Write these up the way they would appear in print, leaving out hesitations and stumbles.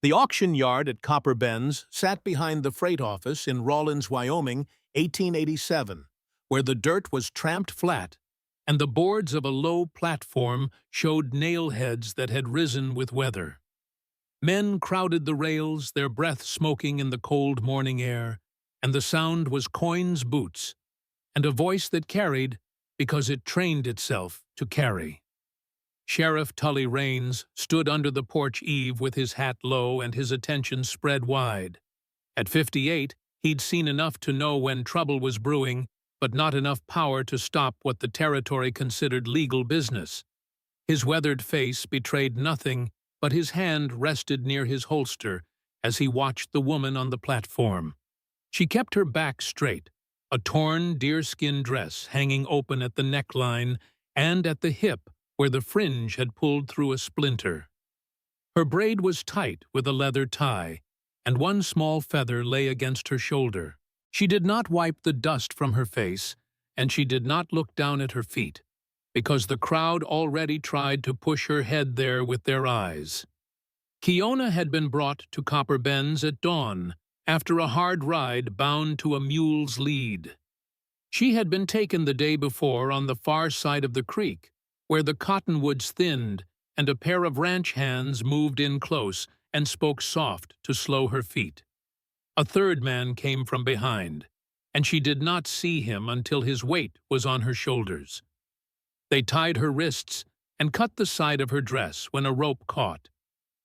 The auction yard at Copper Bends sat behind the freight office in Rawlins, Wyoming, 1887, where the dirt was tramped flat, and the boards of a low platform showed nail heads that had risen with weather. Men crowded the rails, their breath smoking in the cold morning air, and the sound was coins' boots, and a voice that carried because it trained itself to carry. Sheriff Tully Raines stood under the porch eave with his hat low and his attention spread wide. At 58, he'd seen enough to know when trouble was brewing, but not enough power to stop what the territory considered legal business. His weathered face betrayed nothing, but his hand rested near his holster as he watched the woman on the platform. She kept her back straight, a torn deerskin dress hanging open at the neckline and at the hip where the fringe had pulled through a splinter. Her braid was tight with a leather tie, and one small feather lay against her shoulder. She did not wipe the dust from her face, and she did not look down at her feet, because the crowd already tried to push her head there with their eyes. Keona had been brought to Copper Bends at dawn, after a hard ride bound to a mule's lead. She had been taken the day before on the far side of the creek, where the cottonwoods thinned and a pair of ranch hands moved in close and spoke soft to slow her feet. A third man came from behind, and she did not see him until his weight was on her shoulders. They tied her wrists and cut the side of her dress when a rope caught,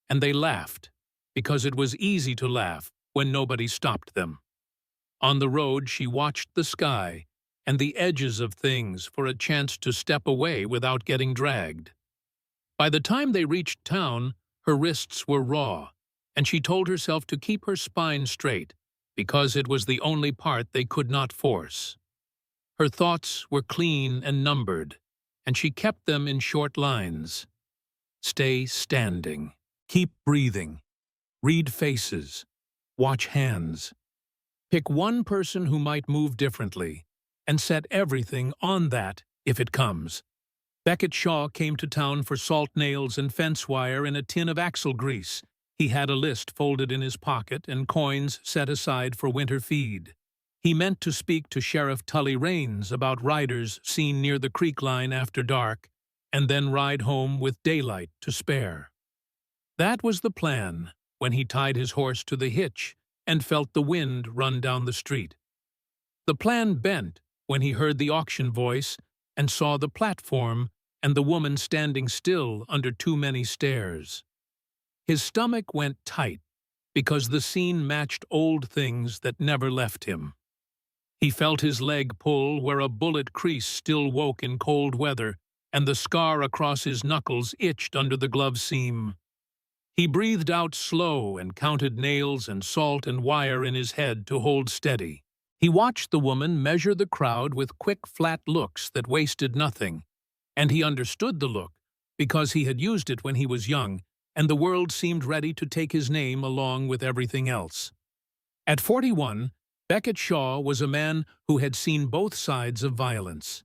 and they laughed, because it was easy to laugh when nobody stopped them. On the road she watched the sky and the edges of things for a chance to step away without getting dragged. By the time they reached town, her wrists were raw, and she told herself to keep her spine straight, because it was the only part they could not force. Her thoughts were clean and numbered, and she kept them in short lines. Stay standing. Keep breathing. Read faces. Watch hands. Pick one person who might move differently, and set everything on that if it comes. Beckett Shaw came to town for salt nails and fence wire and a tin of axle grease. He had a list folded in his pocket and coins set aside for winter feed. He meant to speak to Sheriff Tully Raines about riders seen near the creek line after dark, and then ride home with daylight to spare. That was the plan when he tied his horse to the hitch and felt the wind run down the street. The plan bent when he heard the auction voice and saw the platform and the woman standing still under too many stares. His stomach went tight because the scene matched old things that never left him. He felt his leg pull where a bullet crease still woke in cold weather, and the scar across his knuckles itched under the glove seam. He breathed out slow and counted nails and salt and wire in his head to hold steady. He watched the woman measure the crowd with quick, flat looks that wasted nothing, and he understood the look because he had used it when he was young, and the world seemed ready to take his name along with everything else. At 41, Beckett Shaw was a man who had seen both sides of violence.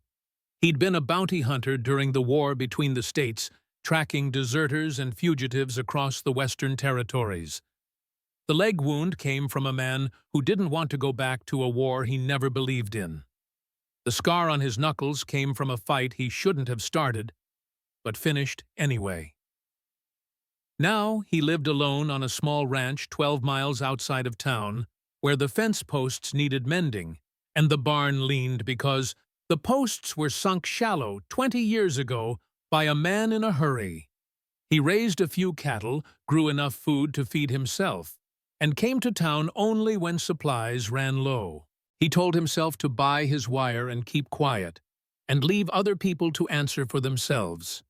He'd been a bounty hunter during the war between the states, tracking deserters and fugitives across the Western territories. The leg wound came from a man who didn't want to go back to a war he never believed in. The scar on his knuckles came from a fight he shouldn't have started, but finished anyway. Now he lived alone on a small ranch 12 miles outside of town, where the fence posts needed mending, and the barn leaned because the posts were sunk shallow 20 years ago by a man in a hurry. He raised a few cattle, grew enough food to feed himself, and came to town only when supplies ran low. He told himself to buy his wire and keep quiet, and leave other people to answer for themselves.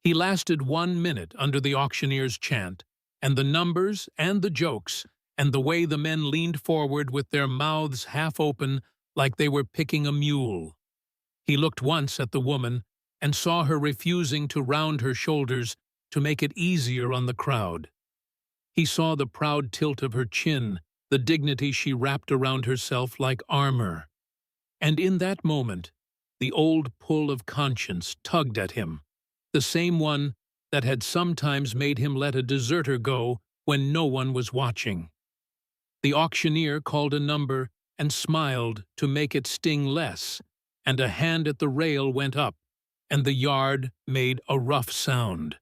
He lasted 1 minute under the auctioneer's chant, and the numbers and the jokes, and the way the men leaned forward with their mouths half open like they were picking a mule. He looked once at the woman and saw her refusing to round her shoulders to make it easier on the crowd. He saw the proud tilt of her chin, the dignity she wrapped around herself like armor. And in that moment, the old pull of conscience tugged at him, the same one that had sometimes made him let a deserter go when no one was watching. The auctioneer called a number and smiled to make it sting less, and a hand at the rail went up, and the yard made a rough sound.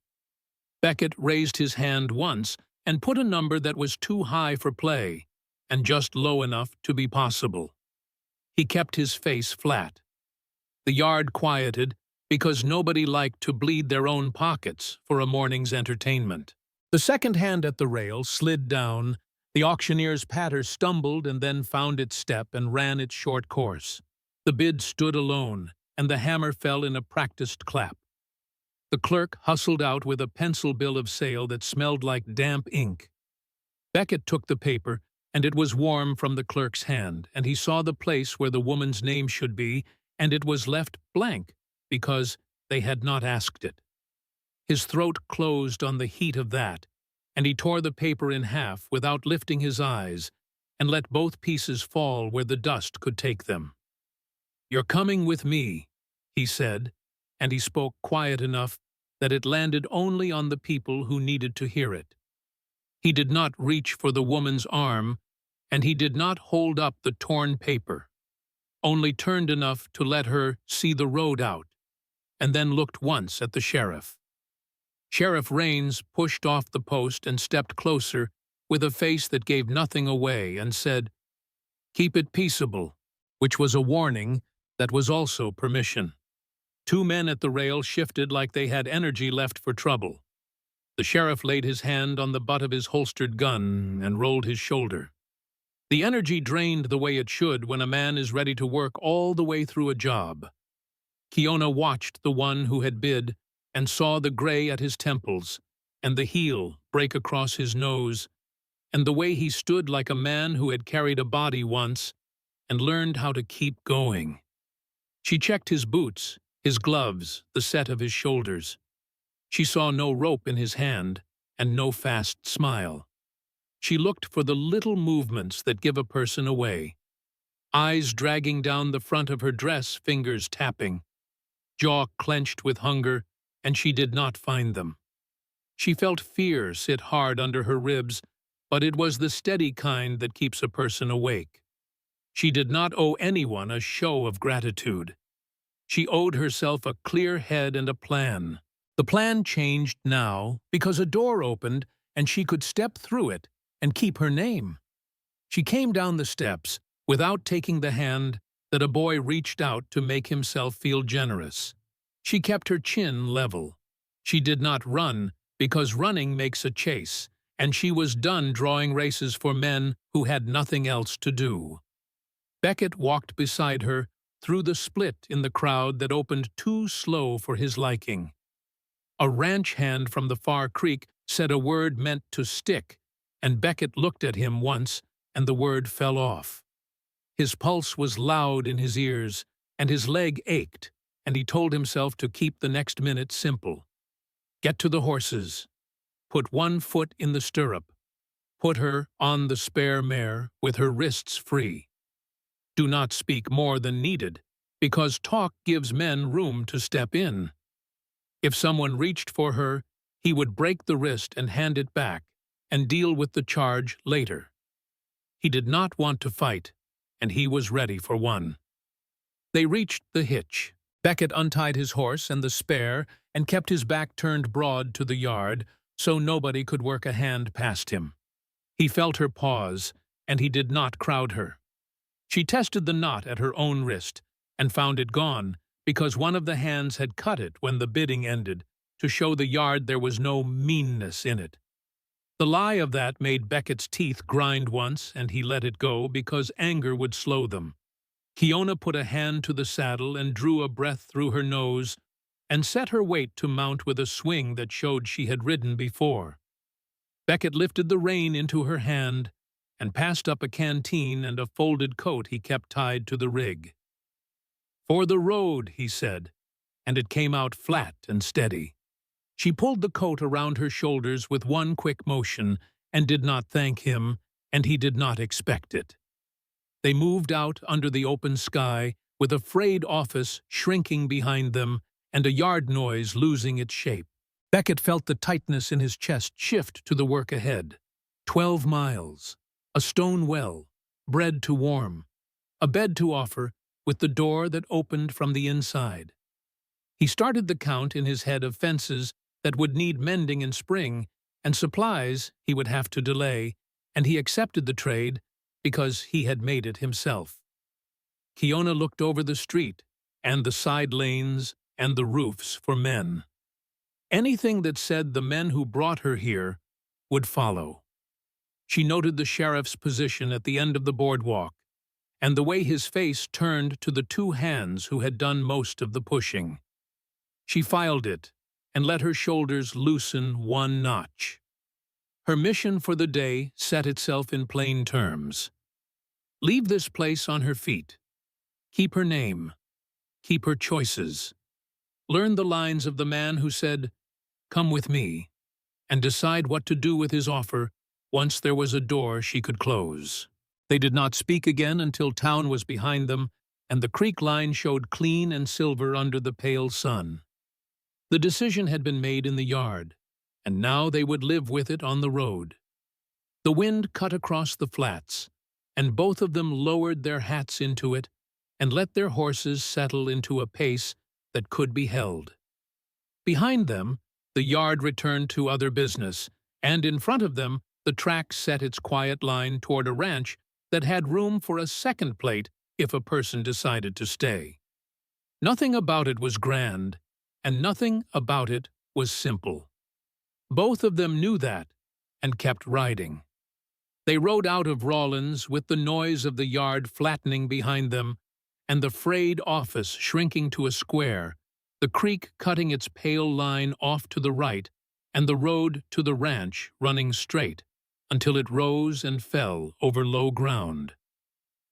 Beckett raised his hand once and put a number that was too high for play, and just low enough to be possible. He kept his face flat. The yard quieted because nobody liked to bleed their own pockets for a morning's entertainment. The second hand at the rail slid down. The auctioneer's patter stumbled and then found its step and ran its short course. The bid stood alone, and the hammer fell in a practiced clap. The clerk hustled out with a pencil bill of sale that smelled like damp ink. Beckett took the paper, and it was warm from the clerk's hand, and he saw the place where the woman's name should be, and it was left blank because they had not asked it. His throat closed on the heat of that, and he tore the paper in half without lifting his eyes and let both pieces fall where the dust could take them. "You're coming with me," he said, and he spoke quiet enough that it landed only on the people who needed to hear it. He did not reach for the woman's arm, and he did not hold up the torn paper, only turned enough to let her see the road out, and then looked once at the sheriff. Sheriff Raines pushed off the post and stepped closer with a face that gave nothing away and said, "Keep it peaceable," which was a warning that was also permission. Two men at the rail shifted like they had energy left for trouble. The sheriff laid his hand on the butt of his holstered gun and rolled his shoulder. The energy drained the way it should when a man is ready to work all the way through a job. Kiona watched the one who had bid and saw the gray at his temples, and the heel break across his nose, and the way he stood like a man who had carried a body once and learned how to keep going. She checked his boots, his gloves, the set of his shoulders. She saw no rope in his hand and no fast smile. She looked for the little movements that give a person away. Eyes dragging down the front of her dress, fingers tapping. Jaw clenched with hunger, and she did not find them. She felt fear sit hard under her ribs, but it was the steady kind that keeps a person awake. She did not owe anyone a show of gratitude. She owed herself a clear head and a plan. The plan changed now because a door opened and she could step through it and keep her name. She came down the steps without taking the hand that a boy reached out to make himself feel generous. She kept her chin level. She did not run because running makes a chase, and she was done drawing races for men who had nothing else to do. Beckett walked beside her through the split in the crowd that opened too slow for his liking. A ranch hand from the far creek said a word meant to stick, and Beckett looked at him once, and the word fell off. His pulse was loud in his ears, and his leg ached, and he told himself to keep the next minute simple. Get to the horses. Put one foot in the stirrup. Put her on the spare mare with her wrists free. Do not speak more than needed, because talk gives men room to step in. If someone reached for her, he would break the wrist and hand it back, and deal with the charge later. He did not want to fight, and he was ready for one. They reached the hitch. Beckett untied his horse and the spare and kept his back turned broad to the yard so nobody could work a hand past him. He felt her pause, and he did not crowd her. She tested the knot at her own wrist and found it gone because one of the hands had cut it when the bidding ended to show the yard there was no meanness in it. The lie of that made Beckett's teeth grind once, and he let it go because anger would slow them. Kiona put a hand to the saddle and drew a breath through her nose and set her weight to mount with a swing that showed she had ridden before. Beckett lifted the rein into her hand and passed up a canteen and a folded coat he kept tied to the rig. "For the road," he said, and it came out flat and steady. She pulled the coat around her shoulders with one quick motion and did not thank him, and he did not expect it. They moved out under the open sky, with a frayed office shrinking behind them and a yard noise losing its shape. Beckett felt the tightness in his chest shift to the work ahead. 12 miles, a stone well, bread to warm, a bed to offer, with the door that opened from the inside. He started the count in his head of fences that would need mending in spring, and supplies he would have to delay, and he accepted the trade because he had made it himself. Kiona looked over the street, and the side lanes, and the roofs for men. Anything that said the men who brought her here would follow. She noted the sheriff's position at the end of the boardwalk, and the way his face turned to the two hands who had done most of the pushing. She filed it, and let her shoulders loosen one notch. Her mission for the day set itself in plain terms. Leave this place on her feet. Keep her name. Keep her choices. Learn the lines of the man who said, "Come with me," and decide what to do with his offer once there was a door she could close. They did not speak again until town was behind them, and the creek line showed clean and silver under the pale sun. The decision had been made in the yard, and now they would live with it on the road. The wind cut across the flats, and both of them lowered their hats into it and let their horses settle into a pace that could be held. Behind them, the yard returned to other business, and in front of them, the track set its quiet line toward a ranch that had room for a second plate if a person decided to stay. Nothing about it was grand, and nothing about it was simple. Both of them knew that, and kept riding. They rode out of Rawlins with the noise of the yard flattening behind them, and the frayed office shrinking to a square, the creek cutting its pale line off to the right, and the road to the ranch running straight, until it rose and fell over low ground.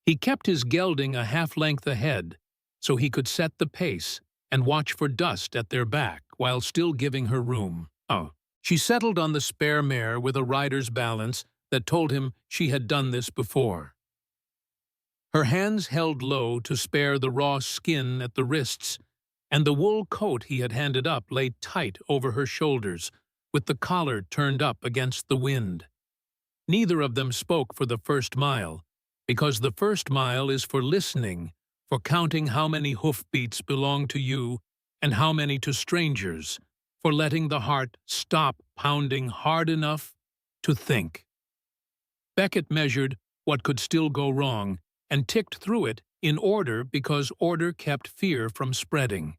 He kept his gelding a half-length ahead, so he could set the pace and watch for dust at their back while still giving her room. She settled on the spare mare with a rider's balance that told him she had done this before. Her hands held low to spare the raw skin at the wrists, and the wool coat he had handed up lay tight over her shoulders, with the collar turned up against the wind. Neither of them spoke for the first mile, because the first mile is for listening, for counting how many hoofbeats belong to you and how many to strangers, for letting the heart stop pounding hard enough to think. Beckett measured what could still go wrong and ticked through it in order because order kept fear from spreading.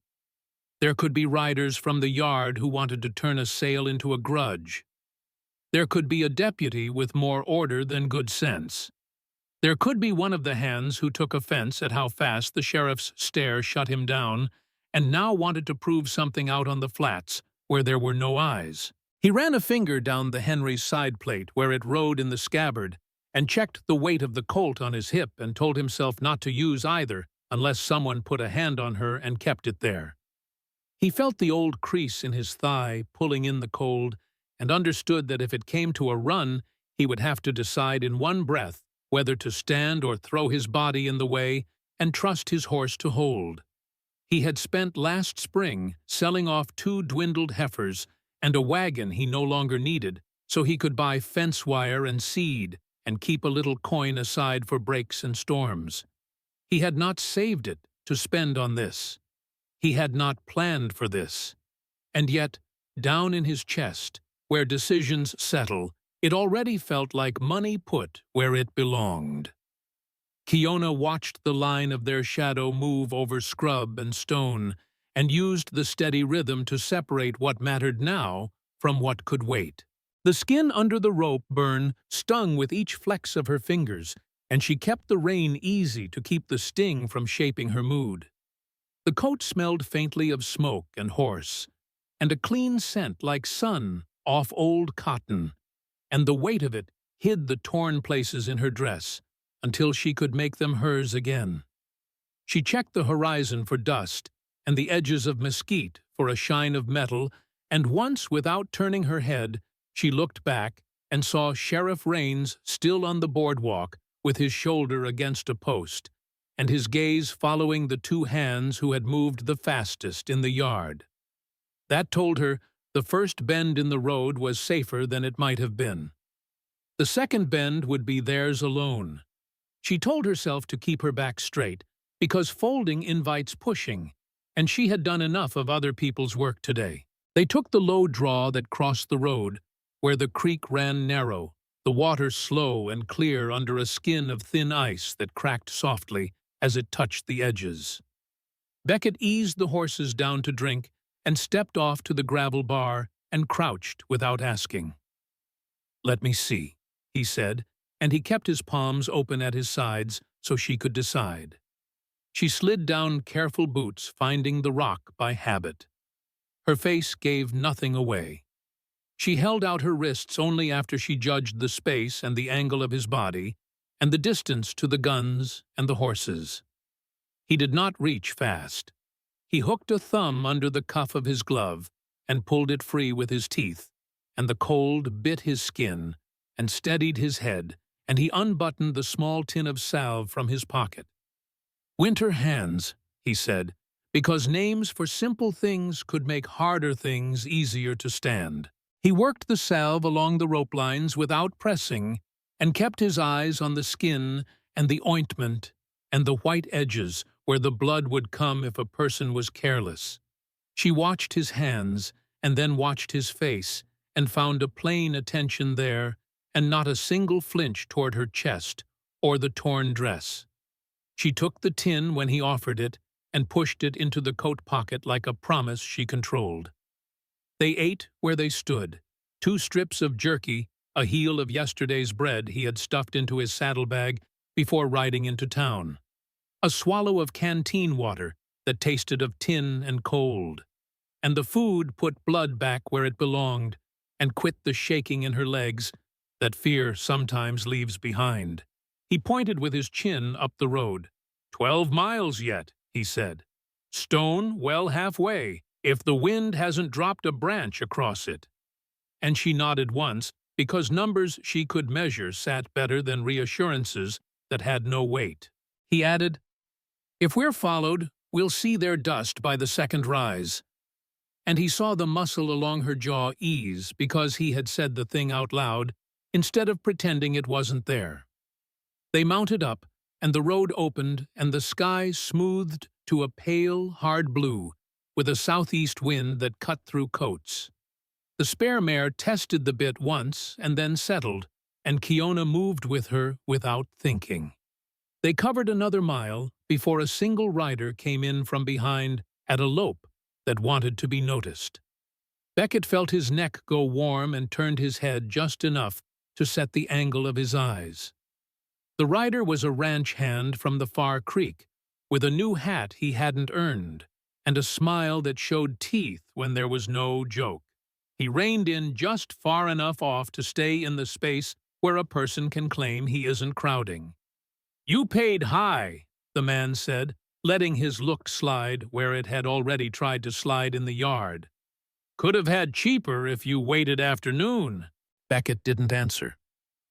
There could be riders from the yard who wanted to turn a sale into a grudge. There could be a deputy with more order than good sense. There could be one of the hands who took offense at how fast the sheriff's stare shut him down and now wanted to prove something out on the flats where there were no eyes. He ran a finger down the Henry's side plate where it rode in the scabbard and checked the weight of the colt on his hip and told himself not to use either unless someone put a hand on her and kept it there. He felt the old crease in his thigh pulling in the cold and understood that if it came to a run, he would have to decide in one breath whether to stand or throw his body in the way and trust his horse to hold. He had spent last spring selling off 2 dwindled heifers and a wagon he no longer needed so he could buy fence wire and seed and keep a little coin aside for breaks and storms. He had not saved it to spend on this. He had not planned for this. And yet, down in his chest, where decisions settle, it already felt like money put where it belonged. Kiona watched the line of their shadow move over scrub and stone and used the steady rhythm to separate what mattered now from what could wait. The skin under the rope burn stung with each flex of her fingers, and she kept the rein easy to keep the sting from shaping her mood. The coat smelled faintly of smoke and horse, and a clean scent like sun off old cotton, and the weight of it hid the torn places in her dress until she could make them hers again. She checked the horizon for dust and the edges of mesquite for a shine of metal, and once, without turning her head, she looked back and saw Sheriff Raines still on the boardwalk with his shoulder against a post, and his gaze following the 2 hands who had moved the fastest in the yard. That told her the first bend in the road was safer than it might have been. The second bend would be theirs alone. She told herself to keep her back straight, because folding invites pushing, and she had done enough of other people's work today. They took the low draw that crossed the road, where the creek ran narrow, the water slow and clear under a skin of thin ice that cracked softly as it touched the edges. Beckett eased the horses down to drink and stepped off to the gravel bar and crouched without asking. "Let me see," he said, and he kept his palms open at his sides so she could decide. She slid down careful boots, finding the rock by habit. Her face gave nothing away. She held out her wrists only after she judged the space and the angle of his body, and the distance to the guns and the horses. He did not reach fast. He hooked a thumb under the cuff of his glove and pulled it free with his teeth, and the cold bit his skin and steadied his head, and he unbuttoned the small tin of salve from his pocket. "Winter hands," he said, because names for simple things could make harder things easier to stand. He worked the salve along the rope lines without pressing and kept his eyes on the skin and the ointment and the white edges where the blood would come if a person was careless. She watched his hands and then watched his face and found a plain attention there and not a single flinch toward her chest or the torn dress. She took the tin when he offered it and pushed it into the coat pocket like a promise she controlled. They ate where they stood, 2 strips of jerky, a heel of yesterday's bread he had stuffed into his saddlebag before riding into town, a swallow of canteen water that tasted of tin and cold, and the food put blood back where it belonged and quit the shaking in her legs that fear sometimes leaves behind. He pointed with his chin up the road. 12 miles yet, he said. Stone well halfway, if the wind hasn't dropped a branch across it. And she nodded once, because numbers she could measure sat better than reassurances that had no weight. He added, "If we're followed, we'll see their dust by the second rise." And he saw the muscle along her jaw ease because he had said the thing out loud instead of pretending it wasn't there. They mounted up, and the road opened, and the sky smoothed to a pale, hard blue, with a southeast wind that cut through coats. The spare mare tested the bit once and then settled, and Kiona moved with her without thinking. They covered another mile before a single rider came in from behind at a lope that wanted to be noticed. Beckett felt his neck go warm and turned his head just enough to set the angle of his eyes. The rider was a ranch hand from the far creek, with a new hat he hadn't earned, and a smile that showed teeth when there was no joke. He reined in just far enough off to stay in the space where a person can claim he isn't crowding. "You paid high," the man said, letting his look slide where it had already tried to slide in the yard. "Could have had cheaper if you waited afternoon." Beckett didn't answer.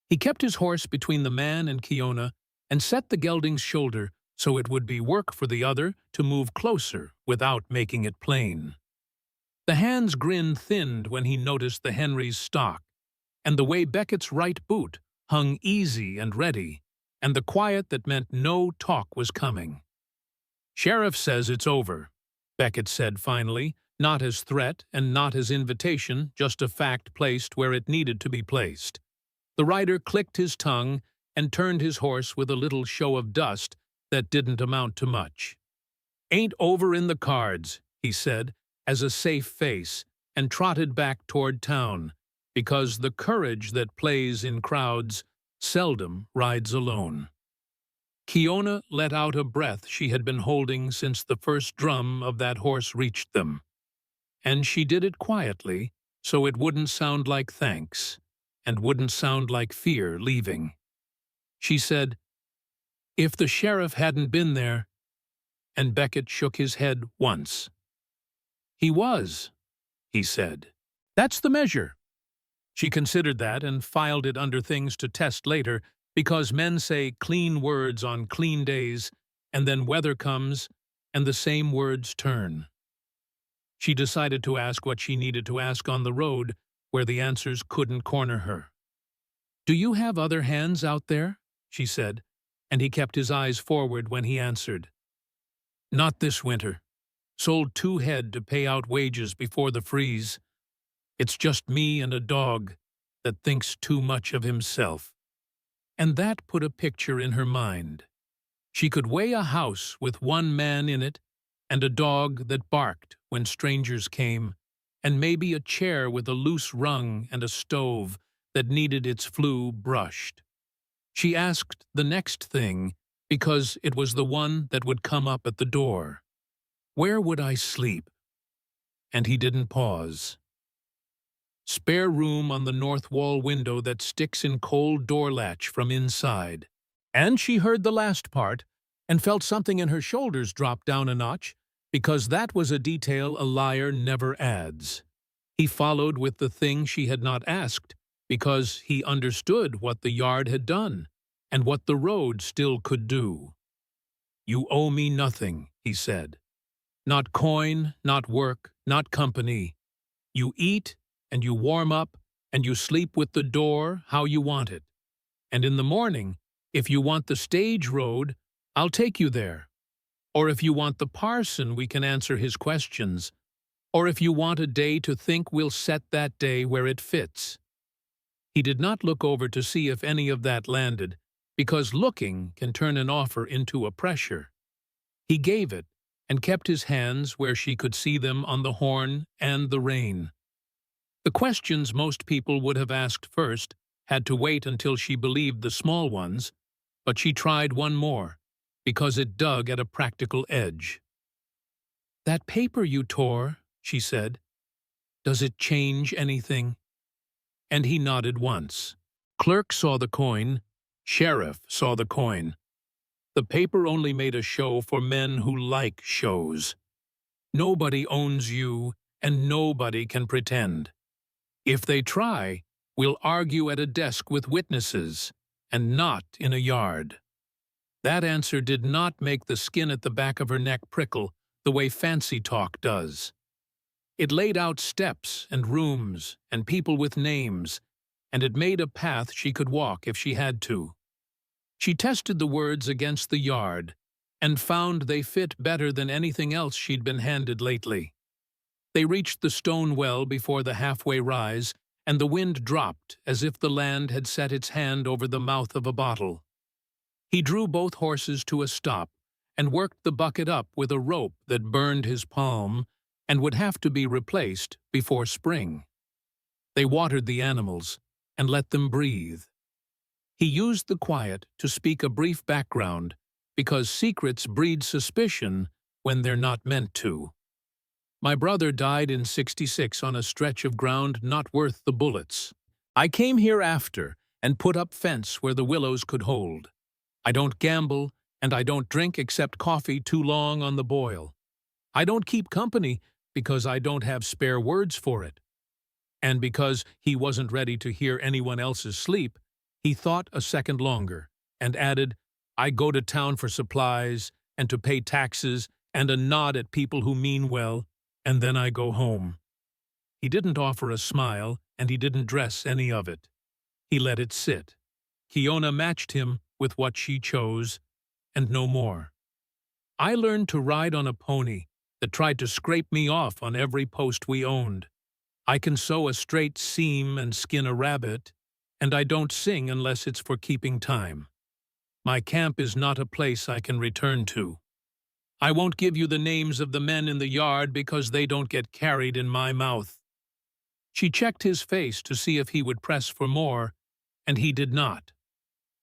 He kept his horse between the man and Kiona and set the gelding's shoulder so it would be work for the other to move closer without making it plain. The hand's grin thinned when he noticed the Henry's stock, and the way Beckett's right boot hung easy and ready, and the quiet that meant no talk was coming. "Sheriff says it's over," Beckett said finally, not as threat and not as invitation, just a fact placed where it needed to be placed. The rider clicked his tongue and turned his horse with a little show of dust that didn't amount to much. "Ain't over in the cards," he said, as a safe face, and trotted back toward town, because the courage that plays in crowds seldom rides alone. Kiona let out a breath she had been holding since the first drum of that horse reached them. And she did it quietly, so it wouldn't sound like thanks, and wouldn't sound like fear leaving. She said, "If the sheriff hadn't been there," and Beckett shook his head once. "He was," he said. "That's the measure." She considered that and filed it under things to test later, because men say clean words on clean days, and then weather comes, and the same words turn. She decided to ask what she needed to ask on the road, where the answers couldn't corner her. "Do you have other hands out there?" she said, and he kept his eyes forward when he answered. "Not this winter. Sold 2 head to pay out wages before the freeze. It's just me and a dog that thinks too much of himself." And that put a picture in her mind. She could weigh a house with 1 man in it, and a dog that barked when strangers came, and maybe a chair with a loose rung and a stove that needed its flue brushed. She asked the next thing because it was the one that would come up at the door. "Where would I sleep?" And he didn't pause. "Spare room on the north wall window that sticks in cold door latch from inside." And she heard the last part and felt something in her shoulders drop down a notch, because that was a detail a liar never adds. He followed with the thing she had not asked, because he understood what the yard had done and what the road still could do. "You owe me nothing," he said. "Not coin, not work, not company. You eat, and you warm up, and you sleep with the door how you want it. And in the morning, if you want the stage road, I'll take you there. Or if you want the parson, we can answer his questions. Or if you want a day to think, we'll set that day where it fits." He did not look over to see if any of that landed, because looking can turn an offer into a pressure. He gave it, and kept his hands where she could see them on the horn and the rein. The questions most people would have asked first had to wait until she believed the small ones, but she tried one more, because it dug at a practical edge. "That paper you tore," she said, "does it change anything?" And he nodded once. Clerk saw the coin. Sheriff saw the coin. The paper only made a show for men who like shows. Nobody owns you, and nobody can pretend. If they try, we'll argue at a desk with witnesses, and not in a yard. That answer did not make the skin at the back of her neck prickle the way fancy talk does. It laid out steps and rooms and people with names, and it made a path she could walk if she had to. She tested the words against the yard, and found they fit better than anything else she'd been handed lately. They reached the stone well before the halfway rise, and the wind dropped as if the land had set its hand over the mouth of a bottle. He drew both horses to a stop and worked the bucket up with a rope that burned his palm and would have to be replaced before spring. They watered the animals and let them breathe. He used the quiet to speak a brief background, because secrets breed suspicion when they're not meant to. "My brother died in '66 on a stretch of ground not worth the bullets. I came here after and put up fence where the willows could hold. I don't gamble, and I don't drink except coffee too long on the boil. I don't keep company because I don't have spare words for it." And because he wasn't ready to hear anyone else's sleep, he thought a second longer, and added, "I go to town for supplies, and to pay taxes, and a nod at people who mean well, and then I go home." He didn't offer a smile, and he didn't dress any of it. He let it sit. Kiona matched him with what she chose, and no more. "I learned to ride on a pony that tried to scrape me off on every post we owned. I can sew a straight seam and skin a rabbit, and I don't sing unless it's for keeping time. My camp is not a place I can return to. I won't give you the names of the men in the yard because they don't get carried in my mouth." She checked his face to see if he would press for more, and he did not.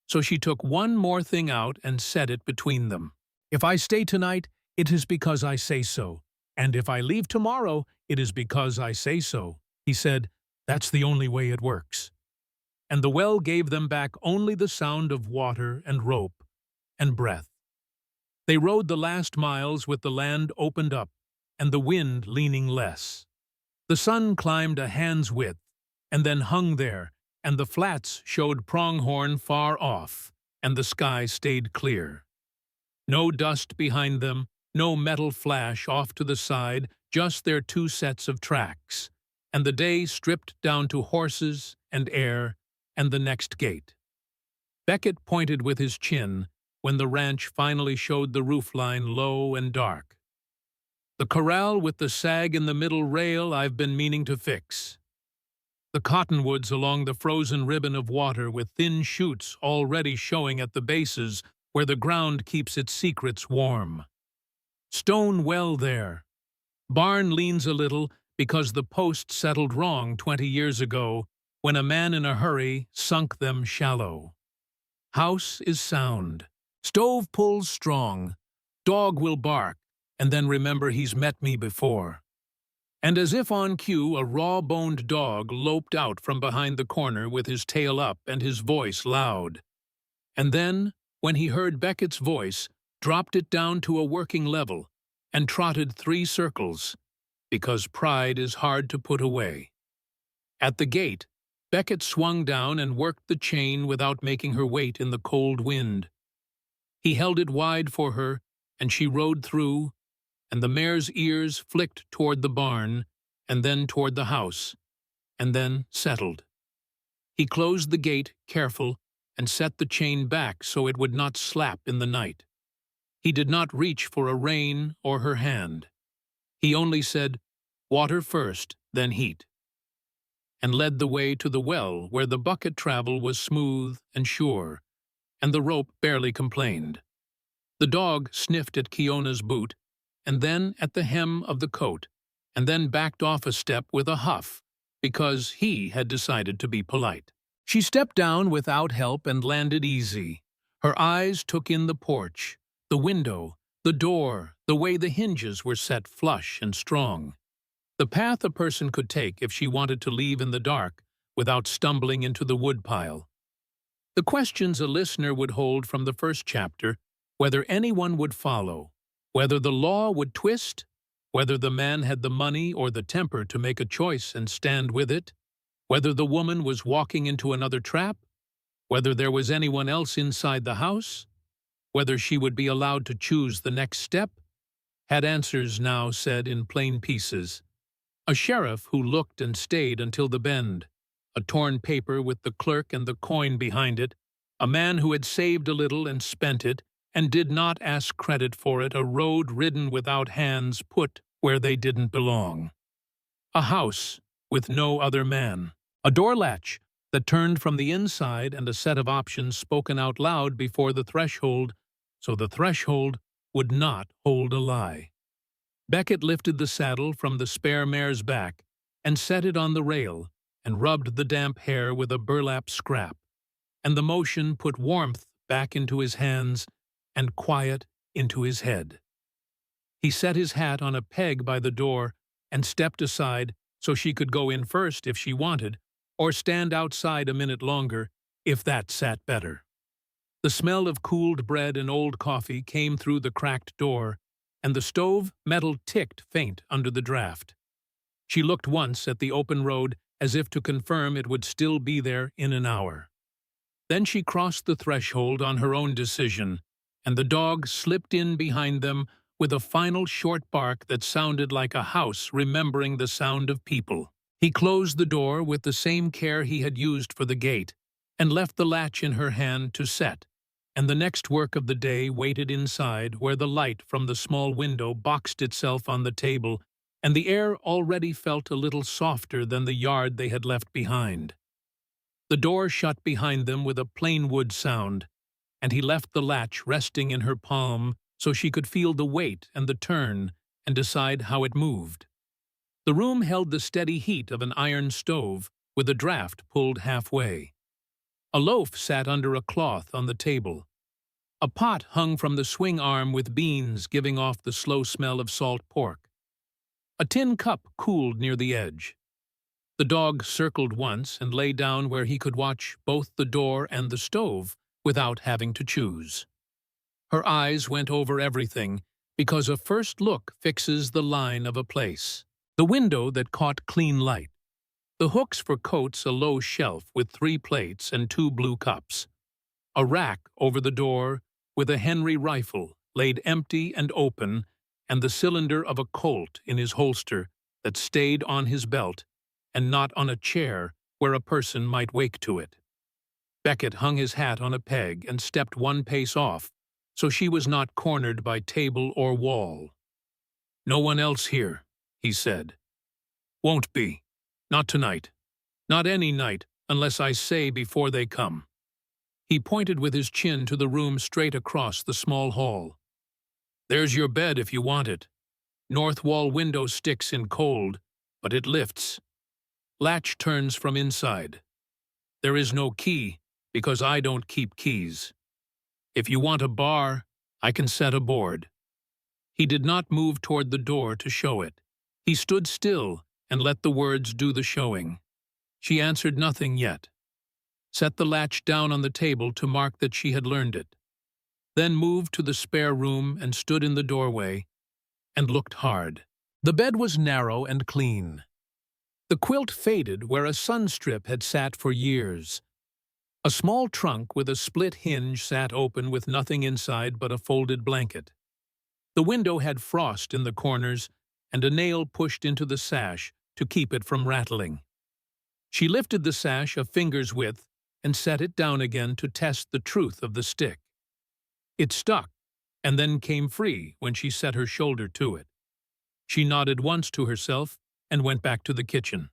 So she took one more thing out and set it between them. "If I stay tonight, it is because I say so, and if I leave tomorrow, it is because I say so," he said. "That's the only way it works." And the well gave them back only the sound of water and rope and breath. They rode the last miles with the land opened up and the wind leaning less. The sun climbed a hand's width and then hung there, and the flats showed pronghorn far off, and the sky stayed clear. No dust behind them, no metal flash off to the side, just their 2 sets of tracks, and the day stripped down to horses and air and the next gate. Beckett pointed with his chin when the ranch finally showed the roofline low and dark. "The corral with the sag in the middle rail I've been meaning to fix. The cottonwoods along the frozen ribbon of water with thin shoots already showing at the bases where the ground keeps its secrets warm. Stone well there. Barn leans a little because the post settled wrong 20 years ago when a man in a hurry sunk them shallow. House is sound. Stove pulls strong. Dog will bark, and then remember he's met me before." And as if on cue, a raw-boned dog loped out from behind the corner with his tail up and his voice loud. And then, when he heard Beckett's voice, dropped it down to a working level and trotted 3 circles, because pride is hard to put away. At the gate, Beckett swung down and worked the chain without making her wait in the cold wind. He held it wide for her, and she rode through, and the mare's ears flicked toward the barn, and then toward the house, and then settled. He closed the gate, careful, and set the chain back so it would not slap in the night. He did not reach for a rein or her hand. He only said, "Water first, then heat," and led the way to the well where the bucket travel was smooth and sure, and the rope barely complained. The dog sniffed at Kiona's boot, and then at the hem of the coat, and then backed off a step with a huff, because he had decided to be polite. She stepped down without help and landed easy. Her eyes took in the porch, the window, the door, the way the hinges were set flush and strong. The path a person could take if she wanted to leave in the dark without stumbling into the woodpile. The questions a listener would hold from the first chapter, whether anyone would follow, whether the law would twist, whether the man had the money or the temper to make a choice and stand with it, whether the woman was walking into another trap, whether there was anyone else inside the house, whether she would be allowed to choose the next step, had answers now said in plain pieces. A sheriff who looked and stayed until the bend, a torn paper with the clerk and the coin behind it, a man who had saved a little and spent it, and did not ask credit for it, a road ridden without hands put where they didn't belong. A house with no other man. A door latch that turned from the inside and a set of options spoken out loud before the threshold, so the threshold would not hold a lie. Beckett lifted the saddle from the spare mare's back and set it on the rail and rubbed the damp hair with a burlap scrap, and the motion put warmth back into his hands and quiet into his head. He set his hat on a peg by the door and stepped aside so she could go in first if she wanted, or stand outside a minute longer if that sat better. The smell of cooled bread and old coffee came through the cracked door, and the stove metal ticked faint under the draft. She looked once at the open road as if to confirm it would still be there in an hour. Then she crossed the threshold on her own decision, and the dog slipped in behind them with a final short bark that sounded like a house remembering the sound of people. He closed the door with the same care he had used for the gate, and left the latch in her hand to set, and the next work of the day waited inside where the light from the small window boxed itself on the table, and the air already felt a little softer than the yard they had left behind. The door shut behind them with a plain wood sound, and he left the latch resting in her palm so she could feel the weight and the turn and decide how it moved. The room held the steady heat of an iron stove with a draft pulled halfway. A loaf sat under a cloth on the table. A pot hung from the swing arm with beans giving off the slow smell of salt pork. A tin cup cooled near the edge. The dog circled once and lay down where he could watch both the door and the stove without having to choose. Her eyes went over everything because a first look fixes the line of a place. The window that caught clean light. The hooks for coats, a low shelf with 3 plates and 2 blue cups. A rack over the door with a Henry rifle laid empty and open, and the cylinder of a Colt in his holster that stayed on his belt and not on a chair where a person might wake to it. Beckett hung his hat on a peg and stepped one pace off, so she was not cornered by table or wall. "No one else here," he said. "Won't be. Not tonight. Not any night, unless I say before they come." He pointed with his chin to the room straight across the small hall. "There's your bed if you want it. North wall window sticks in cold, but it lifts. Latch turns from inside. There is no key, because I don't keep keys. If you want a bar, I can set a board." He did not move toward the door to show it. He stood still and let the words do the showing. She answered nothing yet. Set the latch down on the table to mark that she had learned it. Then moved to the spare room and stood in the doorway and looked hard. The bed was narrow and clean. The quilt faded where a sunstrip had sat for years. A small trunk with a split hinge sat open with nothing inside but a folded blanket. The window had frost in the corners and a nail pushed into the sash to keep it from rattling. She lifted the sash a finger's width and set it down again to test the truth of the stick. It stuck, and then came free when she set her shoulder to it. She nodded once to herself and went back to the kitchen.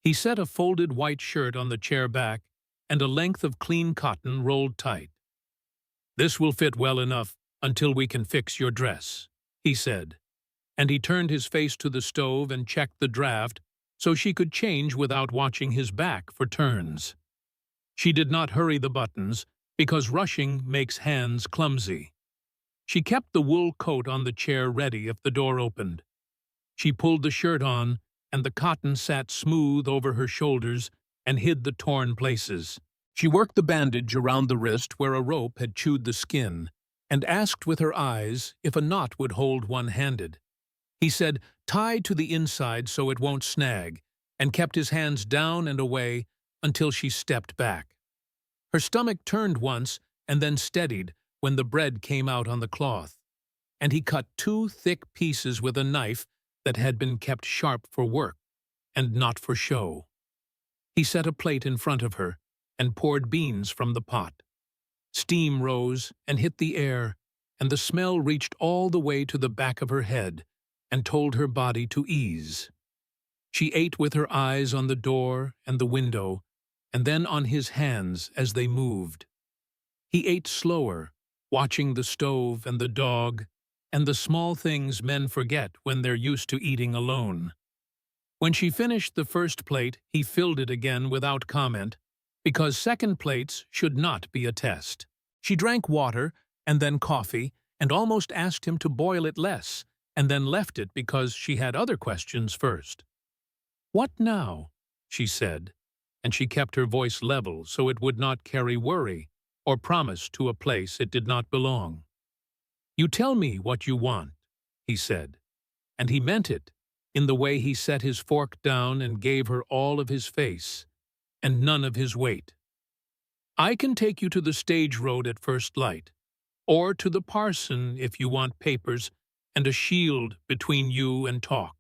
He set a folded white shirt on the chair back and a length of clean cotton rolled tight. "This will fit well enough until we can fix your dress," he said, and he turned his face to the stove and checked the draft so she could change without watching his back for turns. She did not hurry the buttons, because rushing makes hands clumsy. She kept the wool coat on the chair ready if the door opened. She pulled the shirt on, and the cotton sat smooth over her shoulders and hid the torn places. She worked the bandage around the wrist where a rope had chewed the skin, and asked with her eyes if a knot would hold one-handed. He said, "Tie to the inside so it won't snag," and kept his hands down and away until she stepped back. Her stomach turned once and then steadied when the bread came out on the cloth, and he cut 2 thick pieces with a knife that had been kept sharp for work and not for show. He set a plate in front of her and poured beans from the pot. Steam rose and hit the air, and the smell reached all the way to the back of her head and told her body to ease. She ate with her eyes on the door and the window, and then on his hands as they moved. He ate slower, watching the stove and the dog, and the small things men forget when they're used to eating alone. When she finished the first plate, he filled it again without comment, because second plates should not be a test. She drank water and then coffee, and almost asked him to boil it less, and then left it because she had other questions first. "What now?" she said, and she kept her voice level so it would not carry worry or promise to a place it did not belong. "You tell me what you want," he said, and he meant it in the way he set his fork down and gave her all of his face and none of his weight. "I can take you to the stage road at first light, or to the parson if you want papers and a shield between you and talk.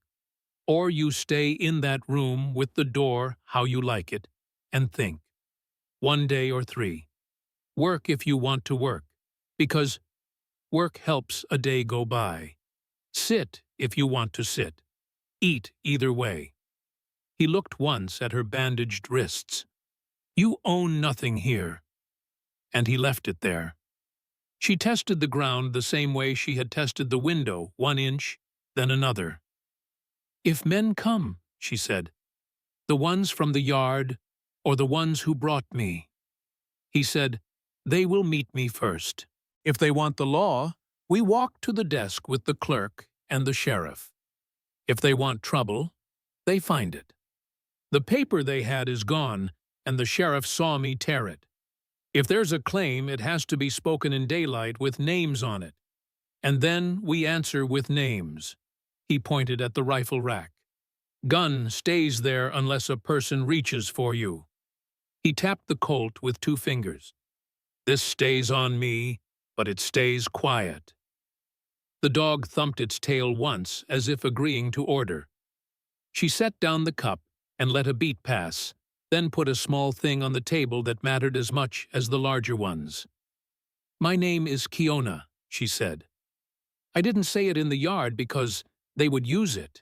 Or you stay in that room with the door how you like it, and think. 1 day or 3. Work if you want to work, because work helps a day go by. Sit if you want to sit. Eat either way." He looked once at her bandaged wrists. "You own nothing here." And he left it there. She tested the ground the same way she had tested the window, 1 inch, then another. "If men come," she said, "the ones from the yard or the ones who brought me." He said, "They will meet me first. If they want the law, we walk to the desk with the clerk and the sheriff. If they want trouble, they find it. The paper they had is gone, and the sheriff saw me tear it. If there's a claim, it has to be spoken in daylight with names on it. And then we answer with names." He pointed at the rifle rack. "Gun stays there unless a person reaches for you." He tapped the Colt with 2 fingers. "This stays on me, but it stays quiet." The dog thumped its tail once, as if agreeing to order. She set down the cup and let a beat pass, then put a small thing on the table that mattered as much as the larger ones. "My name is Kiona," she said. "I didn't say it in the yard because they would use it."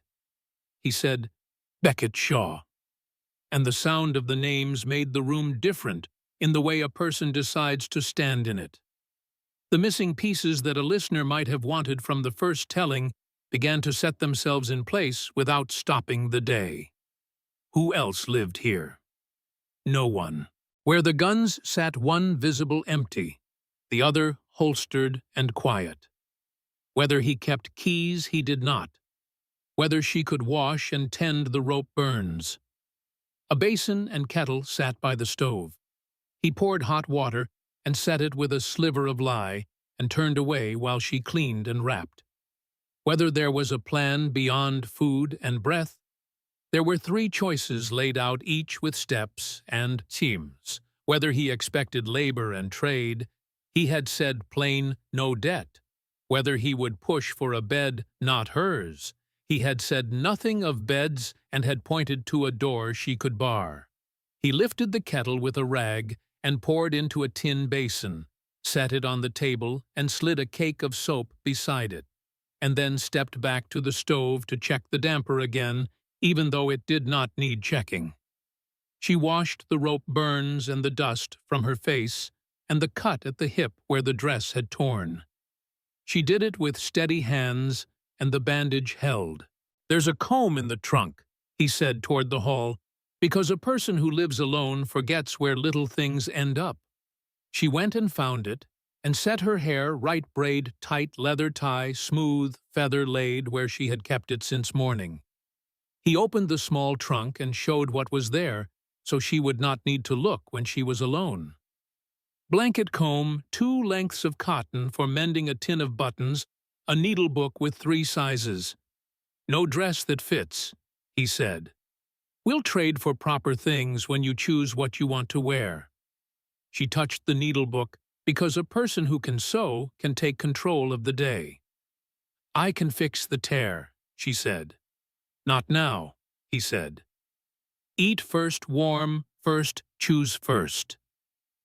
He said, "Beckett Shaw." And the sound of the names made the room different in the way a person decides to stand in it. The missing pieces that a listener might have wanted from the first telling began to set themselves in place without stopping the day. Who else lived here? No one. Where the guns sat, one visible empty, the other holstered and quiet. Whether he kept keys, he did not. Whether she could wash and tend the rope burns. A basin and kettle sat by the stove. He poured hot water and set it with a sliver of lye and turned away while she cleaned and wrapped. Whether there was a plan beyond food and breath, there were 3 choices laid out, each with steps and teams. Whether he expected labor and trade, he had said plain no debt. Whether he would push for a bed not hers, he had said nothing of beds and had pointed to a door she could bar. He lifted the kettle with a rag and poured into a tin basin, set it on the table and slid a cake of soap beside it, and then stepped back to the stove to check the damper again, even though it did not need checking. She washed the rope burns and the dust from her face and the cut at the hip where the dress had torn. She did it with steady hands, and the bandage held. "There's a comb in the trunk," he said toward the hall, "because a person who lives alone forgets where little things end up." She went and found it, and set her hair right braid, tight leather tie, smooth, feather laid where she had kept it since morning. He opened the small trunk and showed what was there, so she would not need to look when she was alone. Blanket comb, 2 lengths of cotton for mending a tin of buttons, a needle book with 3 sizes. "No dress that fits," he said. "We'll trade for proper things when you choose what you want to wear." She touched the needle book because a person who can sew can take control of the day. "I can fix the tear," she said. "Not now," he said. "Eat first, warm first, choose first."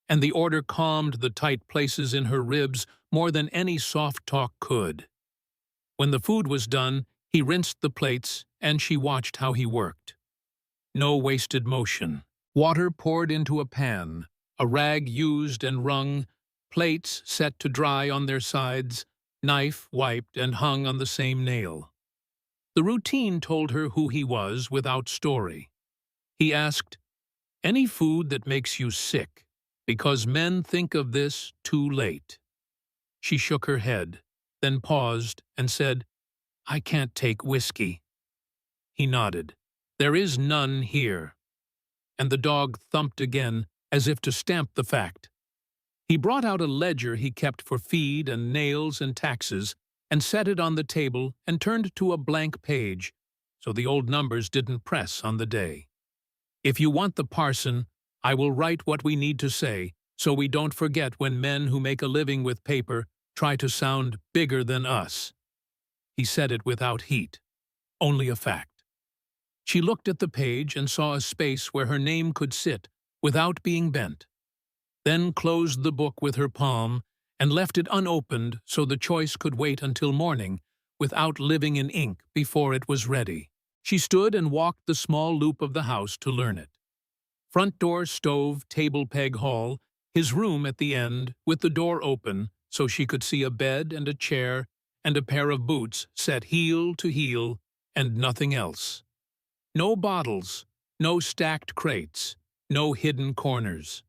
And the order calmed the tight places in her ribs more than any soft talk could. When the food was done, he rinsed the plates, and she watched how he worked. No wasted motion. Water poured into a pan, a rag used and wrung, plates set to dry on their sides, knife wiped and hung on the same nail. The routine told her who he was without story. He asked, "Any food that makes you sick? Because men think of this too late." She shook her head, then paused and said, "I can't take whiskey." He nodded. "There is none here." And the dog thumped again, as if to stamp the fact. He brought out a ledger he kept for feed and nails and taxes, and set it on the table and turned to a blank page, so the old numbers didn't press on the day. "If you want the parson, I will write what we need to say, so we don't forget when men who make a living with paper try to sound bigger than us." He said it without heat, only a fact. She looked at the page and saw a space where her name could sit without being bent, then closed the book with her palm and left it unopened so the choice could wait until morning without living in ink before it was ready. She stood and walked the small loop of the house to learn it. Front door, stove, table peg hall, his room at the end, with the door open so she could see a bed and a chair and a pair of boots set heel to heel and nothing else. No bottles, no stacked crates, no hidden corners.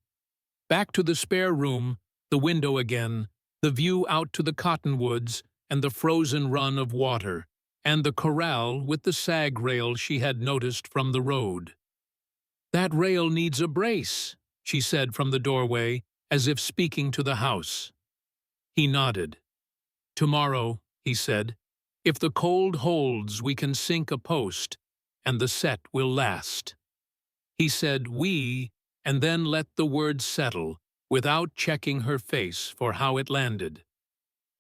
Back to the spare room, the window again, the view out to the cottonwoods and the frozen run of water, and the corral with the sag rail she had noticed from the road. "That rail needs a brace," she said from the doorway, as if speaking to the house. He nodded. "Tomorrow," he said, "if the cold holds, we can sink a post, and the set will last." He said "we," and then let the words settle, without checking her face for how it landed.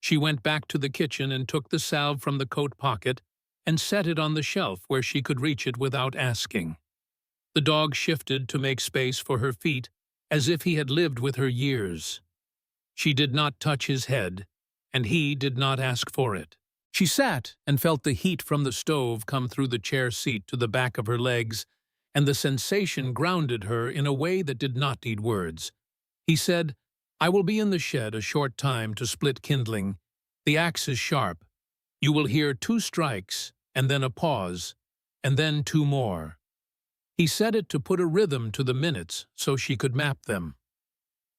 She went back to the kitchen and took the salve from the coat pocket and set it on the shelf where she could reach it without asking. The dog shifted to make space for her feet, as if he had lived with her years. She did not touch his head, and he did not ask for it. She sat and felt the heat from the stove come through the chair seat to the back of her legs, and the sensation grounded her in a way that did not need words. He said, "I will be in the shed a short time to split kindling. The axe is sharp. You will hear 2 strikes, and then a pause, and then 2 more. He said it to put a rhythm to the minutes so she could map them.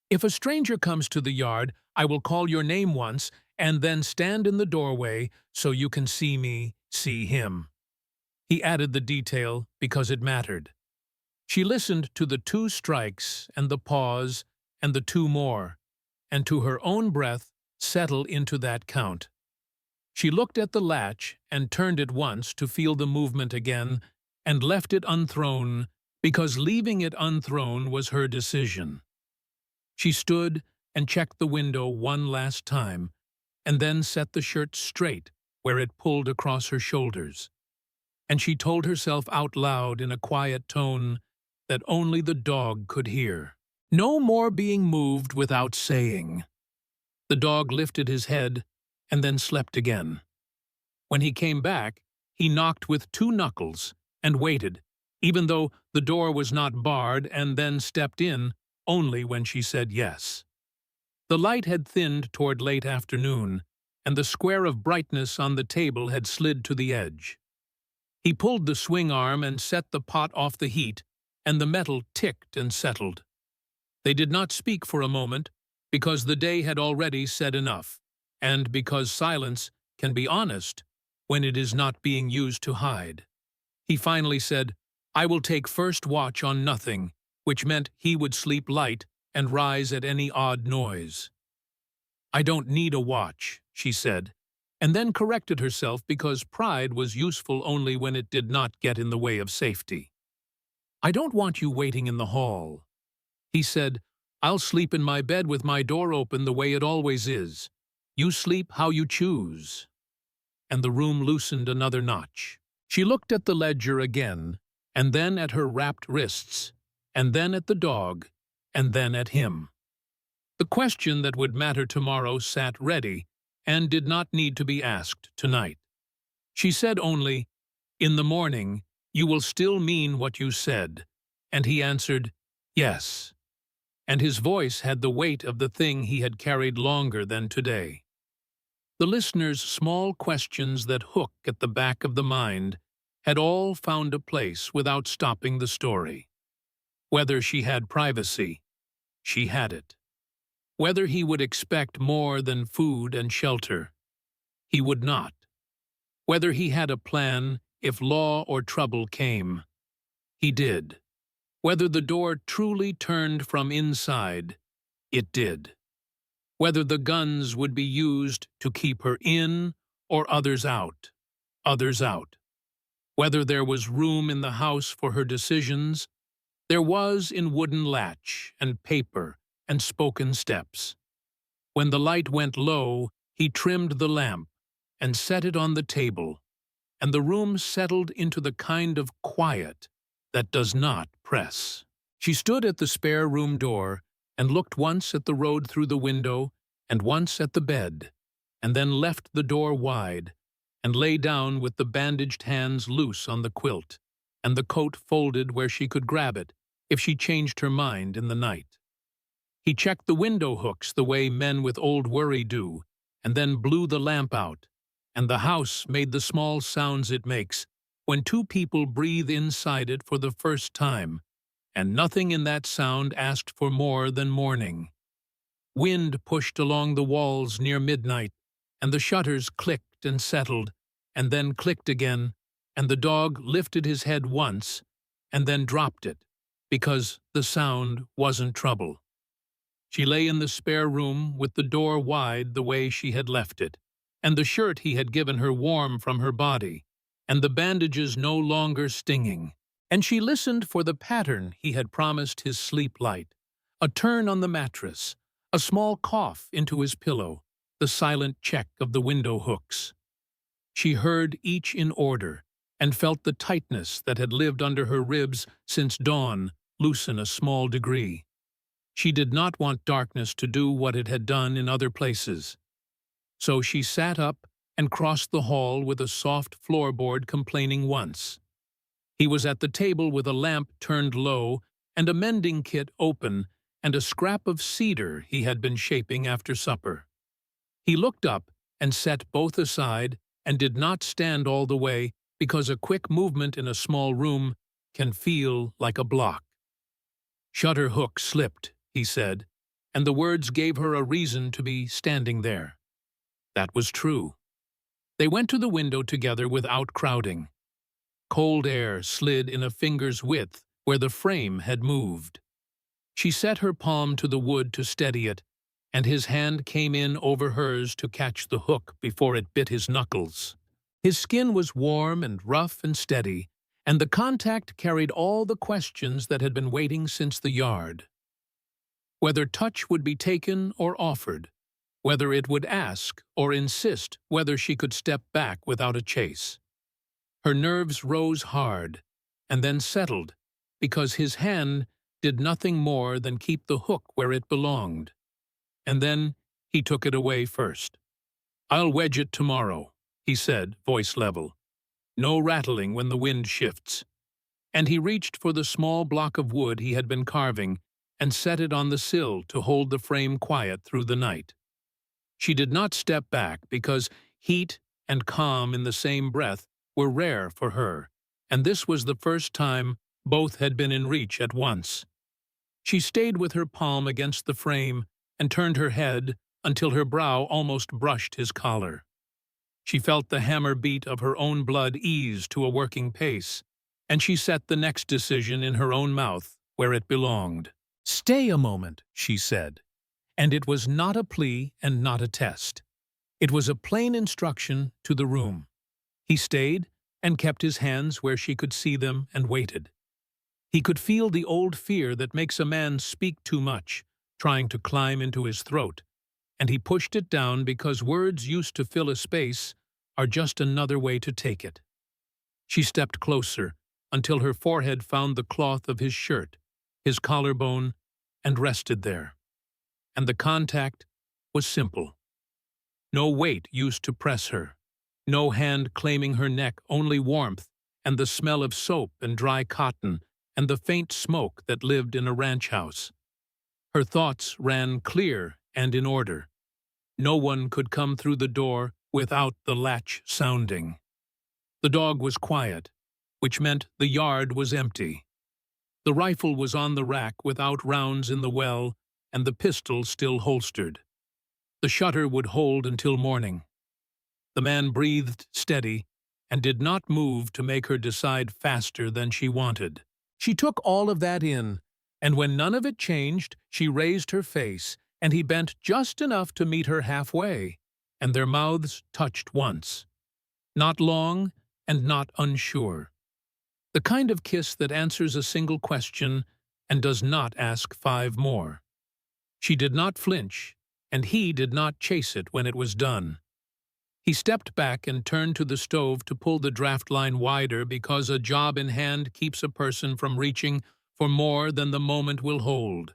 "If a stranger comes to the yard, I will call your name once, and then stand in the doorway so you can see me, see him." He added the detail because it mattered. She listened to the 2 strikes and the pause and the 2 more, and to her own breath settle into that count. She looked at the latch and turned it once to feel the movement again, and left it unthrown because leaving it unthrown was her decision. She stood and checked the window one last time, and then set the shirt straight where it pulled across her shoulders. And she told herself out loud in a quiet tone that only the dog could hear. No more being moved without saying. The dog lifted his head and then slept again. When he came back, he knocked with 2 knuckles and waited, even though the door was not barred, and then stepped in only when she said yes. The light had thinned toward late afternoon, and the square of brightness on the table had slid to the edge. He pulled the swing arm and set the pot off the heat, and the metal ticked and settled. They did not speak for a moment, because the day had already said enough, and because silence can be honest when it is not being used to hide. He finally said, "I will take first watch on nothing," which meant he would sleep light and rise at any odd noise. "I don't need a watch," she said, and then corrected herself because pride was useful only when it did not get in the way of safety. "I don't want you waiting in the hall." He said, "I'll sleep in my bed with my door open the way it always is. You sleep how you choose." And the room loosened another notch. She looked at the ledger again, and then at her wrapped wrists, and then at the dog, and then at him. The question that would matter tomorrow sat ready and did not need to be asked tonight. She said only, "In the morning, you will still mean what you said," and he answered, "Yes." And his voice had the weight of the thing he had carried longer than today. The listener's small questions that hook at the back of the mind had all found a place without stopping the story. Whether she had privacy, she had it. Whether he would expect more than food and shelter, he would not. Whether he had a plan if law or trouble came, he did. Whether the door truly turned from inside, it did. Whether the guns would be used to keep her in or others out, others out. Whether there was room in the house for her decisions, there was in wooden latch and paper and spoken steps. When the light went low, he trimmed the lamp and set it on the table, and the room settled into the kind of quiet that does not press. She stood at the spare room door and looked once at the road through the window and once at the bed, and then left the door wide and lay down with the bandaged hands loose on the quilt and the coat folded where she could grab it if she changed her mind in the night. He checked the window hooks the way men with old worry do, and then blew the lamp out, and the house made the small sounds it makes when 2 people breathe inside it for the first time, and nothing in that sound asked for more than morning. Wind pushed along the walls near midnight, and the shutters clicked and settled, and then clicked again, and the dog lifted his head once, and then dropped it, because the sound wasn't trouble. She lay in the spare room with the door wide the way she had left it, and the shirt he had given her warm from her body, and the bandages no longer stinging. And she listened for the pattern he had promised his sleep light, a turn on the mattress, a small cough into his pillow, the silent check of the window hooks. She heard each in order, and felt the tightness that had lived under her ribs since dawn loosen a small degree. She did not want darkness to do what it had done in other places. So she sat up and crossed the hall with a soft floorboard, complaining once. He was at the table with a lamp turned low and a mending kit open and a scrap of cedar he had been shaping after supper. He looked up and set both aside and did not stand all the way because a quick movement in a small room can feel like a block. "Shutter hook slipped," he said, and the words gave her a reason to be standing there. That was true. They went to the window together without crowding. Cold air slid in a finger's width where the frame had moved. She set her palm to the wood to steady it, and his hand came in over hers to catch the hook before it bit his knuckles. His skin was warm and rough and steady, and the contact carried all the questions that had been waiting since the yard. Whether touch would be taken or offered, whether it would ask or insist whether she could step back without a chase. Her nerves rose hard, and then settled, because his hand did nothing more than keep the hook where it belonged. And then he took it away first. "I'll wedge it tomorrow," he said, voice level. "No rattling when the wind shifts." And he reached for the small block of wood he had been carving and set it on the sill to hold the frame quiet through the night. She did not step back because heat and calm in the same breath were rare for her, and this was the first time both had been in reach at once. She stayed with her palm against the frame and turned her head until her brow almost brushed his collar. She felt the hammer beat of her own blood ease to a working pace, and she set the next decision in her own mouth where it belonged. "Stay a moment," she said, and it was not a plea and not a test. It was a plain instruction to the room. He stayed and kept his hands where she could see them and waited. He could feel the old fear that makes a man speak too much, trying to climb into his throat, and he pushed it down because words used to fill a space are just another way to take it. She stepped closer until her forehead found the cloth of his shirt, his collarbone, and rested there. And the contact was simple. No weight used to press her, no hand claiming her neck, only warmth and the smell of soap and dry cotton and the faint smoke that lived in a ranch house. Her thoughts ran clear and in order. No one could come through the door without the latch sounding. The dog was quiet, which meant the yard was empty. The rifle was on the rack without rounds in the well, and the pistol still holstered. The shutter would hold until morning. The man breathed steady and did not move to make her decide faster than she wanted. She took all of that in, and when none of it changed, she raised her face, and he bent just enough to meet her halfway, and their mouths touched once. Not long and not unsure. The kind of kiss that answers a single question and does not ask 5 more. She did not flinch, and he did not chase it when it was done. He stepped back and turned to the stove to pull the draft line wider because a job in hand keeps a person from reaching for more than the moment will hold.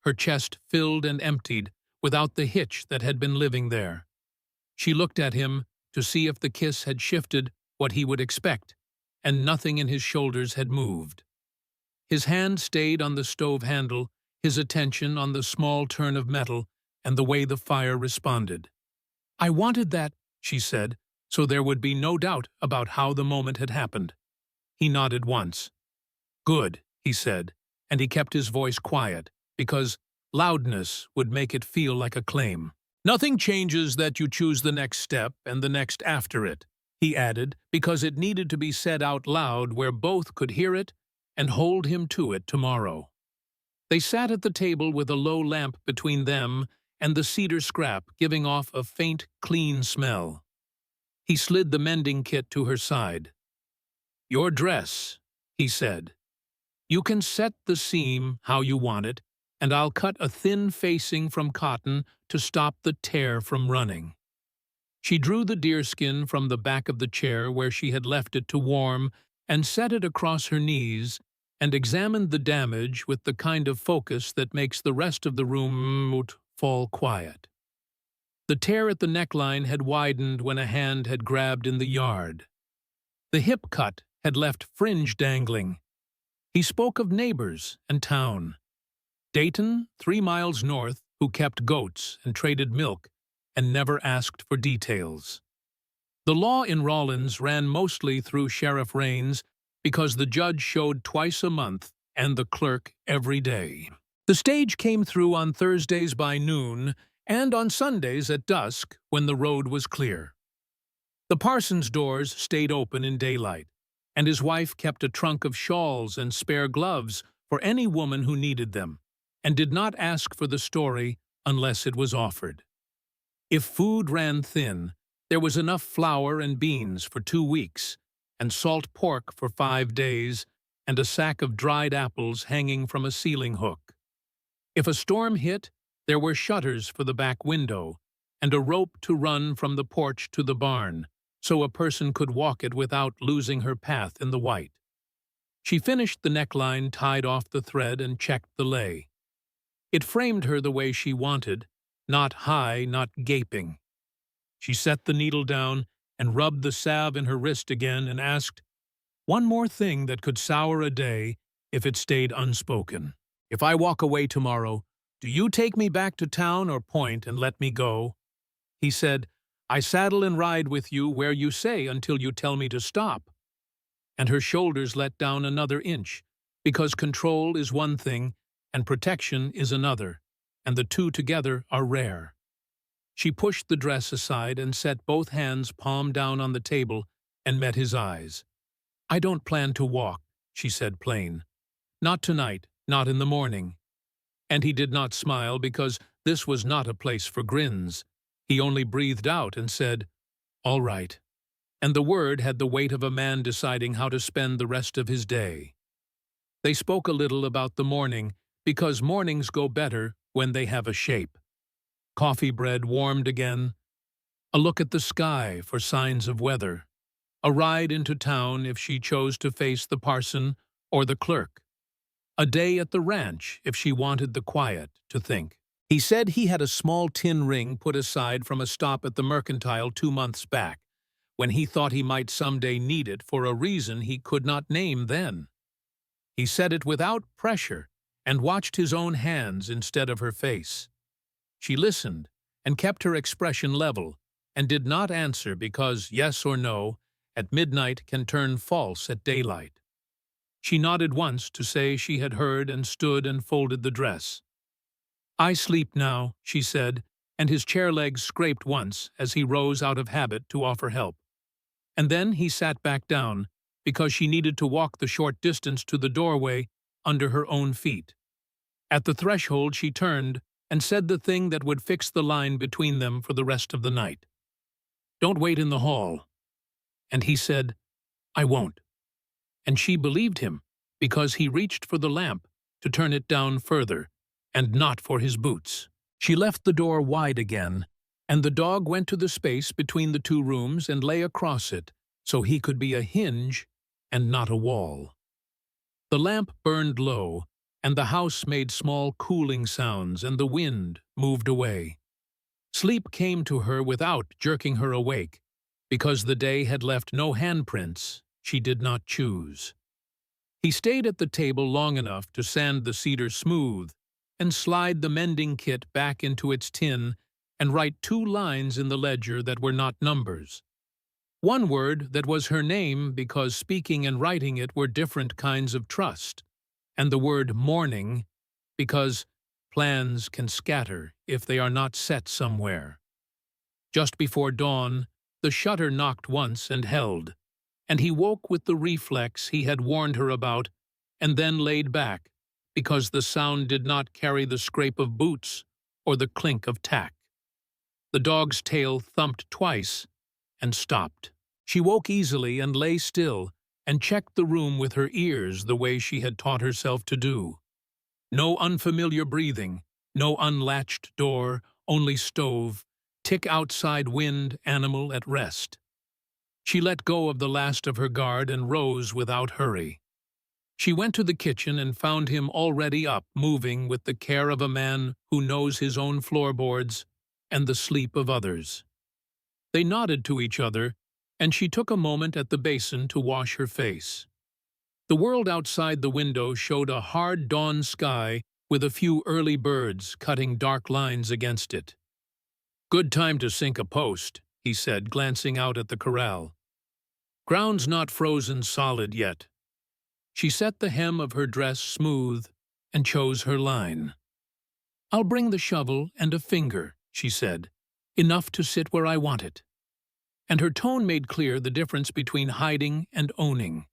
Her chest filled and emptied without the hitch that had been living there. She looked at him to see if the kiss had shifted what he would expect, and nothing in his shoulders had moved. His hand stayed on the stove handle, his attention on the small turn of metal and the way the fire responded. "I wanted that," she said, so there would be no doubt about how the moment had happened. He nodded once. "Good," he said, and he kept his voice quiet, because loudness would make it feel like a claim. "Nothing changes that you choose the next step and the next after it," he added, because it needed to be said out loud where both could hear it and hold him to it tomorrow. They sat at the table with a low lamp between them and the cedar scrap giving off a faint, clean smell. He slid the mending kit to her side. "Your dress," he said. "You can set the seam how you want it, and I'll cut a thin facing from cotton to stop the tear from running." She drew the deerskin from the back of the chair where she had left it to warm and set it across her knees and examined the damage with the kind of focus that makes the rest of the room fall quiet. The tear at the neckline had widened when a hand had grabbed in the yard. The hip cut had left fringe dangling. He spoke of neighbors and town. Dayton, 3 miles north, who kept goats and traded milk and never asked for details. The law in Rawlins ran mostly through Sheriff Raines because the judge showed twice a month and the clerk every day. The stage came through on Thursdays by noon and on Sundays at dusk when the road was clear. The parson's doors stayed open in daylight, and his wife kept a trunk of shawls and spare gloves for any woman who needed them, and did not ask for the story unless it was offered. If food ran thin, there was enough flour and beans for 2 weeks, and salt pork for 5 days, and a sack of dried apples hanging from a ceiling hook. If a storm hit, there were shutters for the back window, and a rope to run from the porch to the barn, so a person could walk it without losing her path in the white. She finished the neckline, tied off the thread, and checked the lay. It framed her the way she wanted, not high, not gaping. She set the needle down and rubbed the salve in her wrist again and asked, "One more thing that could sour a day if it stayed unspoken. If I walk away tomorrow, do you take me back to town or point and let me go?" He said, "I saddle and ride with you where you say until you tell me to stop." And her shoulders let down another inch, because control is one thing and protection is another, and the two together are rare. She pushed the dress aside and set both hands palm down on the table and met his eyes. "I don't plan to walk," she said plain. "Not tonight, not in the morning." And he did not smile because this was not a place for grins. He only breathed out and said, "All right." And the word had the weight of a man deciding how to spend the rest of his day. They spoke a little about the morning, because mornings go better when they have a shape. Coffee bread warmed again, a look at the sky for signs of weather, a ride into town if she chose to face the parson or the clerk, a day at the ranch if she wanted the quiet to think. He said he had a small tin ring put aside from a stop at the Mercantile 2 months back, when he thought he might someday need it for a reason he could not name then. He said it without pressure and watched his own hands instead of her face. She listened and kept her expression level and did not answer because yes or no at midnight can turn false at daylight. She nodded once to say she had heard and stood and folded the dress. "I sleep now," she said, and his chair legs scraped once as he rose out of habit to offer help. And then he sat back down because she needed to walk the short distance to the doorway under her own feet. At the threshold she turned and said the thing that would fix the line between them for the rest of the night. "Don't wait in the hall." And he said, "I won't." And she believed him because he reached for the lamp to turn it down further, and not for his boots. She left the door wide again, and the dog went to the space between the 2 rooms and lay across it so he could be a hinge and not a wall. The lamp burned low, and the house made small cooling sounds, and the wind moved away. Sleep came to her without jerking her awake, because the day had left no handprints she did not choose. He stayed at the table long enough to sand the cedar smooth and slide the mending kit back into its tin and write 2 lines in the ledger that were not numbers. One word that was her name because speaking and writing it were different kinds of trust, and the word morning because plans can scatter if they are not set somewhere. Just before dawn, the shutter knocked once and held, and he woke with the reflex he had warned her about and then laid back because the sound did not carry the scrape of boots or the clink of tack. The dog's tail thumped twice and stopped. She woke easily and lay still and checked the room with her ears the way she had taught herself to do. No unfamiliar breathing, no unlatched door, only stove, tick outside wind animal at rest. She let go of the last of her guard and rose without hurry. She went to the kitchen and found him already up, moving with the care of a man who knows his own floorboards and the sleep of others. They nodded to each other, and she took a moment at the basin to wash her face. The world outside the window showed a hard dawn sky with a few early birds cutting dark lines against it. "Good time to sink a post," he said, glancing out at the corral. "Ground's not frozen solid yet." She set the hem of her dress smooth and chose her line. "I'll bring the shovel and a finger," she said, "enough to sit where I want it." And her tone made clear the difference between hiding and owning.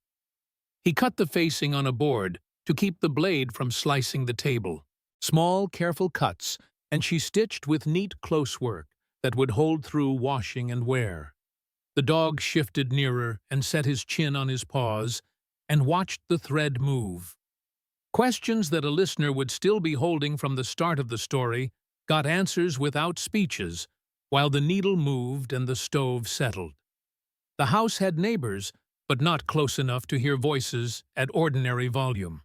He cut the facing on a board to keep the blade from slicing the table. Small, careful cuts, and she stitched with neat close work that would hold through washing and wear. The dog shifted nearer and set his chin on his paws and watched the thread move. Questions that a listener would still be holding from the start of the story got answers without speeches, while the needle moved and the stove settled. The house had neighbors, but not close enough to hear voices at ordinary volume.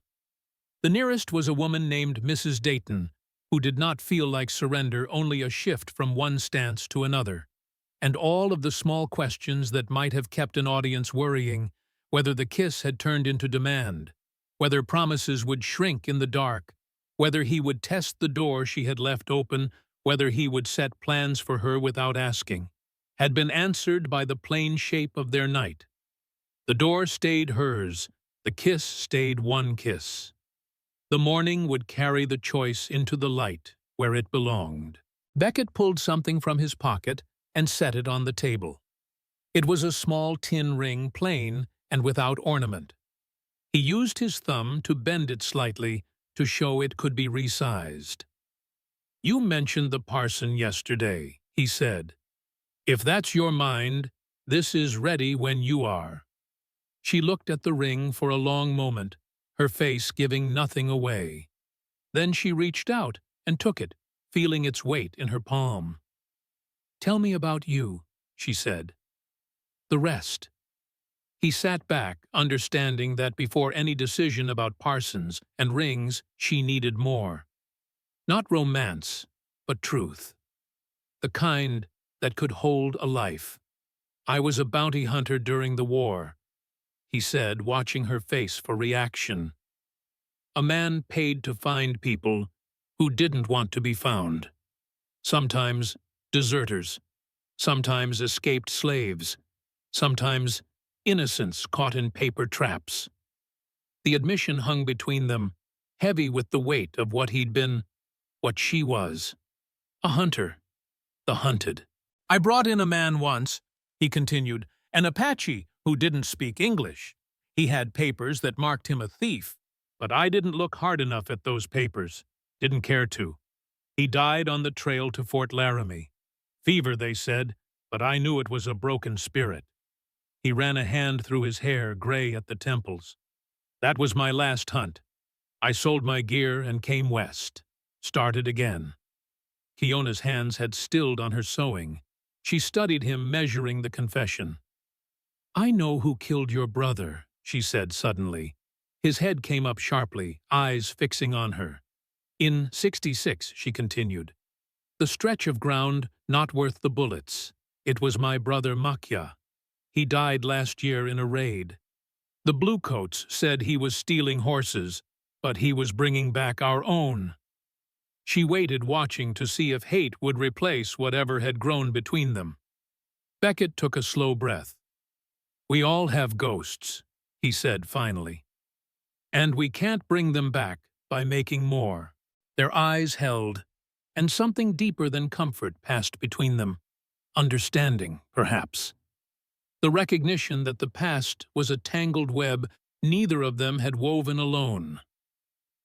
The nearest was a woman named Mrs. Dayton, who did not feel like surrender, only a shift from one stance to another. And all of the small questions that might have kept an audience worrying, whether the kiss had turned into demand, whether promises would shrink in the dark, whether he would test the door she had left open, whether he would set plans for her without asking, had been answered by the plain shape of their night. The door stayed hers, the kiss stayed one kiss. The morning would carry the choice into the light where it belonged. Beckett pulled something from his pocket and set it on the table. It was a small tin ring, plain and without ornament. He used his thumb to bend it slightly to show it could be resized. "You mentioned the parson yesterday," he said. "If that's your mind, this is ready when you are." She looked at the ring for a long moment, her face giving nothing away. Then she reached out and took it, feeling its weight in her palm. "Tell me about you," she said. "The rest." He sat back, understanding that before any decision about parsons and rings, she needed more. Not romance, but truth. The kind that could hold a life. "I was a bounty hunter during the war," he said, watching her face for reaction. "A man paid to find people who didn't want to be found. Sometimes deserters, sometimes escaped slaves, sometimes innocents caught in paper traps." The admission hung between them, heavy with the weight of what he'd been, what she was. A hunter, the hunted. "I brought in a man once," he continued, "an Apache who didn't speak English. He had papers that marked him a thief, but I didn't look hard enough at those papers, didn't care to. He died on the trail to Fort Laramie. Fever, they said, but I knew it was a broken spirit." He ran a hand through his hair, gray at the temples. "That was my last hunt. I sold my gear and came west. Started again." Kiona's hands had stilled on her sewing. She studied him, measuring the confession. "I know who killed your brother," she said suddenly. His head came up sharply, eyes fixing on her. "In '66, she continued. "The stretch of ground not worth the bullets. It was my brother Makya. He died last year in a raid. The bluecoats said he was stealing horses, but he was bringing back our own." She waited, watching to see if hate would replace whatever had grown between them. Beckett took a slow breath. "We all have ghosts," he said finally. "And we can't bring them back by making more." Their eyes held, and something deeper than comfort passed between them. Understanding, perhaps. The recognition that the past was a tangled web neither of them had woven alone.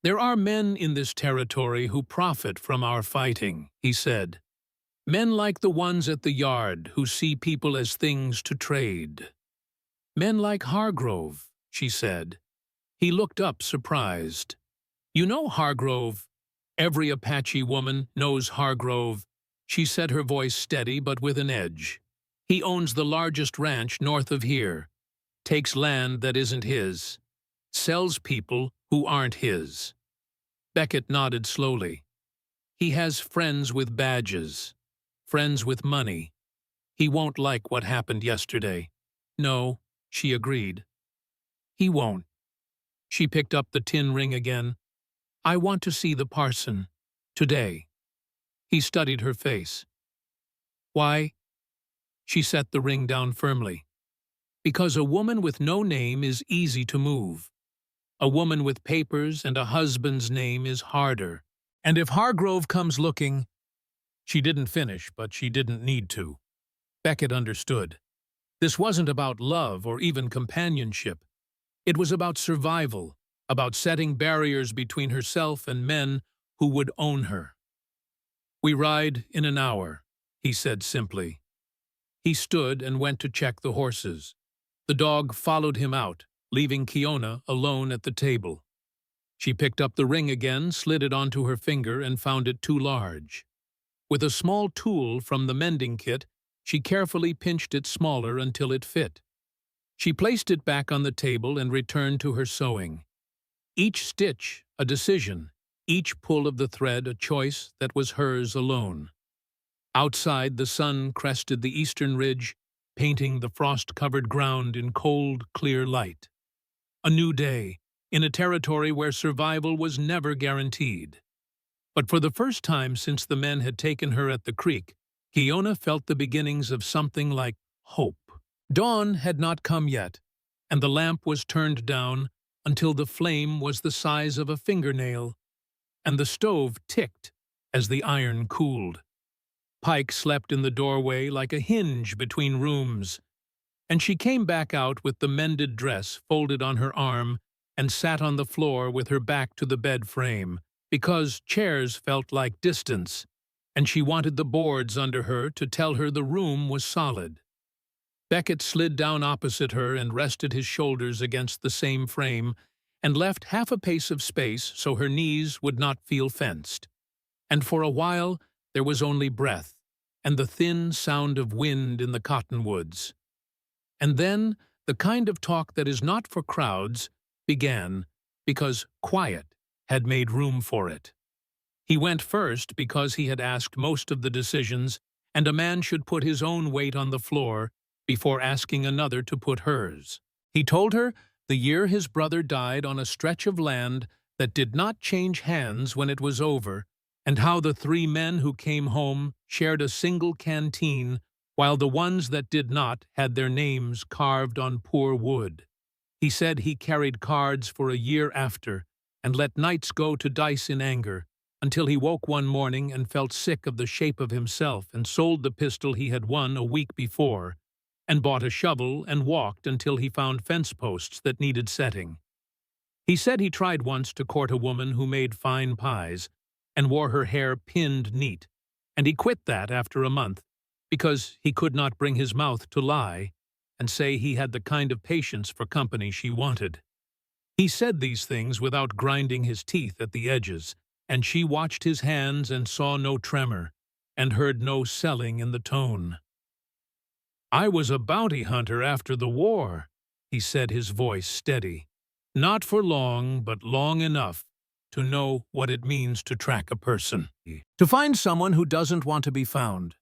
"There are men in this territory who profit from our fighting," he said. "Men like the ones at the yard who see people as things to trade." "Men like Hargrove," she said. He looked up, surprised. "You know Hargrove. Every Apache woman knows Hargrove. She said, her voice steady but with an edge. He owns the largest ranch north of here, takes land that isn't his, sells people who aren't his. Beckett nodded slowly. He has friends with badges, friends with money. He won't like what happened yesterday. No, she agreed. He won't. She picked up the tin ring again. I want to see the parson. Today. He studied her face. Why? She set the ring down firmly. Because a woman with no name is easy to move. A woman with papers and a husband's name is harder. And if Hargrove comes looking... She didn't finish, but she didn't need to. Beckett understood. This wasn't about love or even companionship. It was about survival, about setting barriers between herself and men who would own her. We ride in an hour, he said simply. He stood and went to check the horses. The dog followed him out, leaving Kiona alone at the table. She picked up the ring again, slid it onto her finger, and found it too large. With a small tool from the mending kit, she carefully pinched it smaller until it fit. She placed it back on the table and returned to her sewing. Each stitch a decision, each pull of the thread a choice that was hers alone. Outside, the sun crested the eastern ridge, painting the frost-covered ground in cold, clear light. A new day, in a territory where survival was never guaranteed. But for the first time since the men had taken her at the creek, Kiona felt the beginnings of something like hope. Dawn had not come yet, and the lamp was turned down until the flame was the size of a fingernail, and the stove ticked as the iron cooled. Pike slept in the doorway like a hinge between rooms, and she came back out with the mended dress folded on her arm and sat on the floor with her back to the bed frame, because chairs felt like distance, and she wanted the boards under her to tell her the room was solid. Beckett slid down opposite her and rested his shoulders against the same frame and left half a pace of space so her knees would not feel fenced. And for a while there was only breath and the thin sound of wind in the cottonwoods. And then the kind of talk that is not for crowds began because quiet had made room for it. He went first because he had asked most of the decisions, and a man should put his own weight on the floor before asking another to put hers. He told her the year his brother died on a stretch of land that did not change hands when it was over, and how the 3 men who came home shared a single canteen, while the ones that did not had their names carved on poor wood. He said he carried cards for a year after, and let nights go to dice in anger, until he woke one morning and felt sick of the shape of himself and sold the pistol he had won a week before, and bought a shovel and walked until he found fence posts that needed setting. He said he tried once to court a woman who made fine pies and wore her hair pinned neat, and he quit that after a month because he could not bring his mouth to lie and say he had the kind of patience for company she wanted. He said these things without grinding his teeth at the edges, and she watched his hands and saw no tremor, and heard no selling in the tone. "I was a bounty hunter after the war," he said, his voice steady. "Not for long, but long enough to know what it means to track a person. To find someone who doesn't want to be found."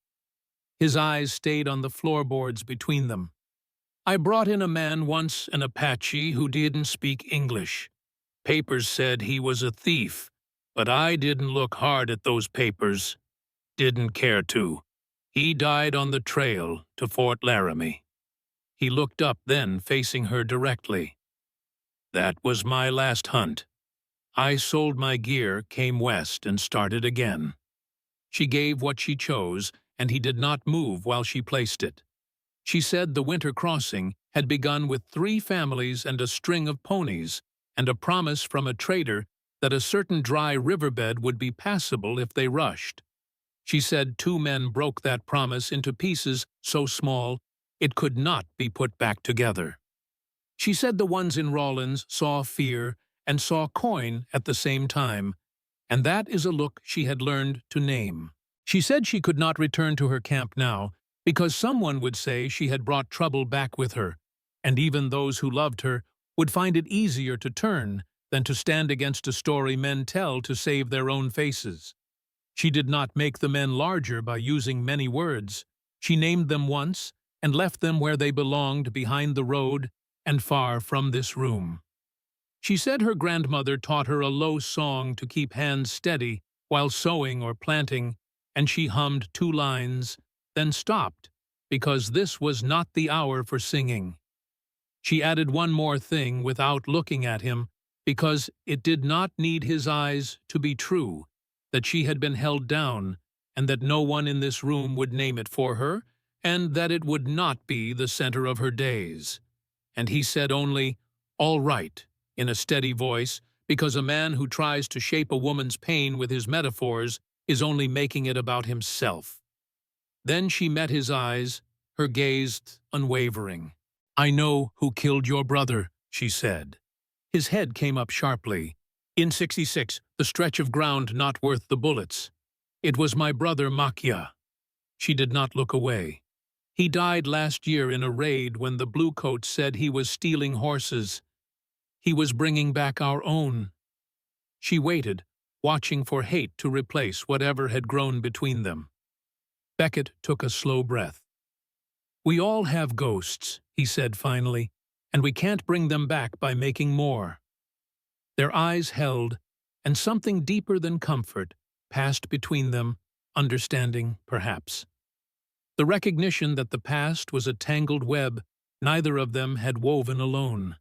His eyes stayed on the floorboards between them. "I brought in a man once, an Apache, who didn't speak English. Papers said he was a thief, but I didn't look hard at those papers. Didn't care to. He died on the trail to Fort Laramie." He looked up then, facing her directly. "That was my last hunt. I sold my gear, came west, and started again." She gave what she chose, and he did not move while she placed it. She said the winter crossing had begun with 3 families and a string of ponies, and a promise from a trader that a certain dry riverbed would be passable if they rushed. She said 2 men broke that promise into pieces so small it could not be put back together. She said the ones in Rawlins saw fear and saw coin at the same time, and that is a look she had learned to name. She said she could not return to her camp now because someone would say she had brought trouble back with her, and even those who loved her would find it easier to turn than to stand against a story men tell to save their own faces. She did not make the men larger by using many words. She named them once and left them where they belonged, behind the road and far from this room. She said her grandmother taught her a low song to keep hands steady while sowing or planting, and she hummed 2 lines, then stopped, because this was not the hour for singing. She added one more thing without looking at him, because it did not need his eyes to be true, that she had been held down, and that no one in this room would name it for her, and that it would not be the center of her days. And he said only, "All right," in a steady voice, because a man who tries to shape a woman's pain with his metaphors is only making it about himself. Then she met his eyes, her gaze unwavering. "I know who killed your brother," she said. His head came up sharply. "In 66, the stretch of ground not worth the bullets. It was my brother Makia." She did not look away. "He died last year in a raid when the bluecoats said he was stealing horses. He was bringing back our own." She waited, watching for hate to replace whatever had grown between them. Beckett took a slow breath. "We all have ghosts," he said finally, "and we can't bring them back by making more." Their eyes held, and something deeper than comfort passed between them, understanding, perhaps. The recognition that the past was a tangled web neither of them had woven alone.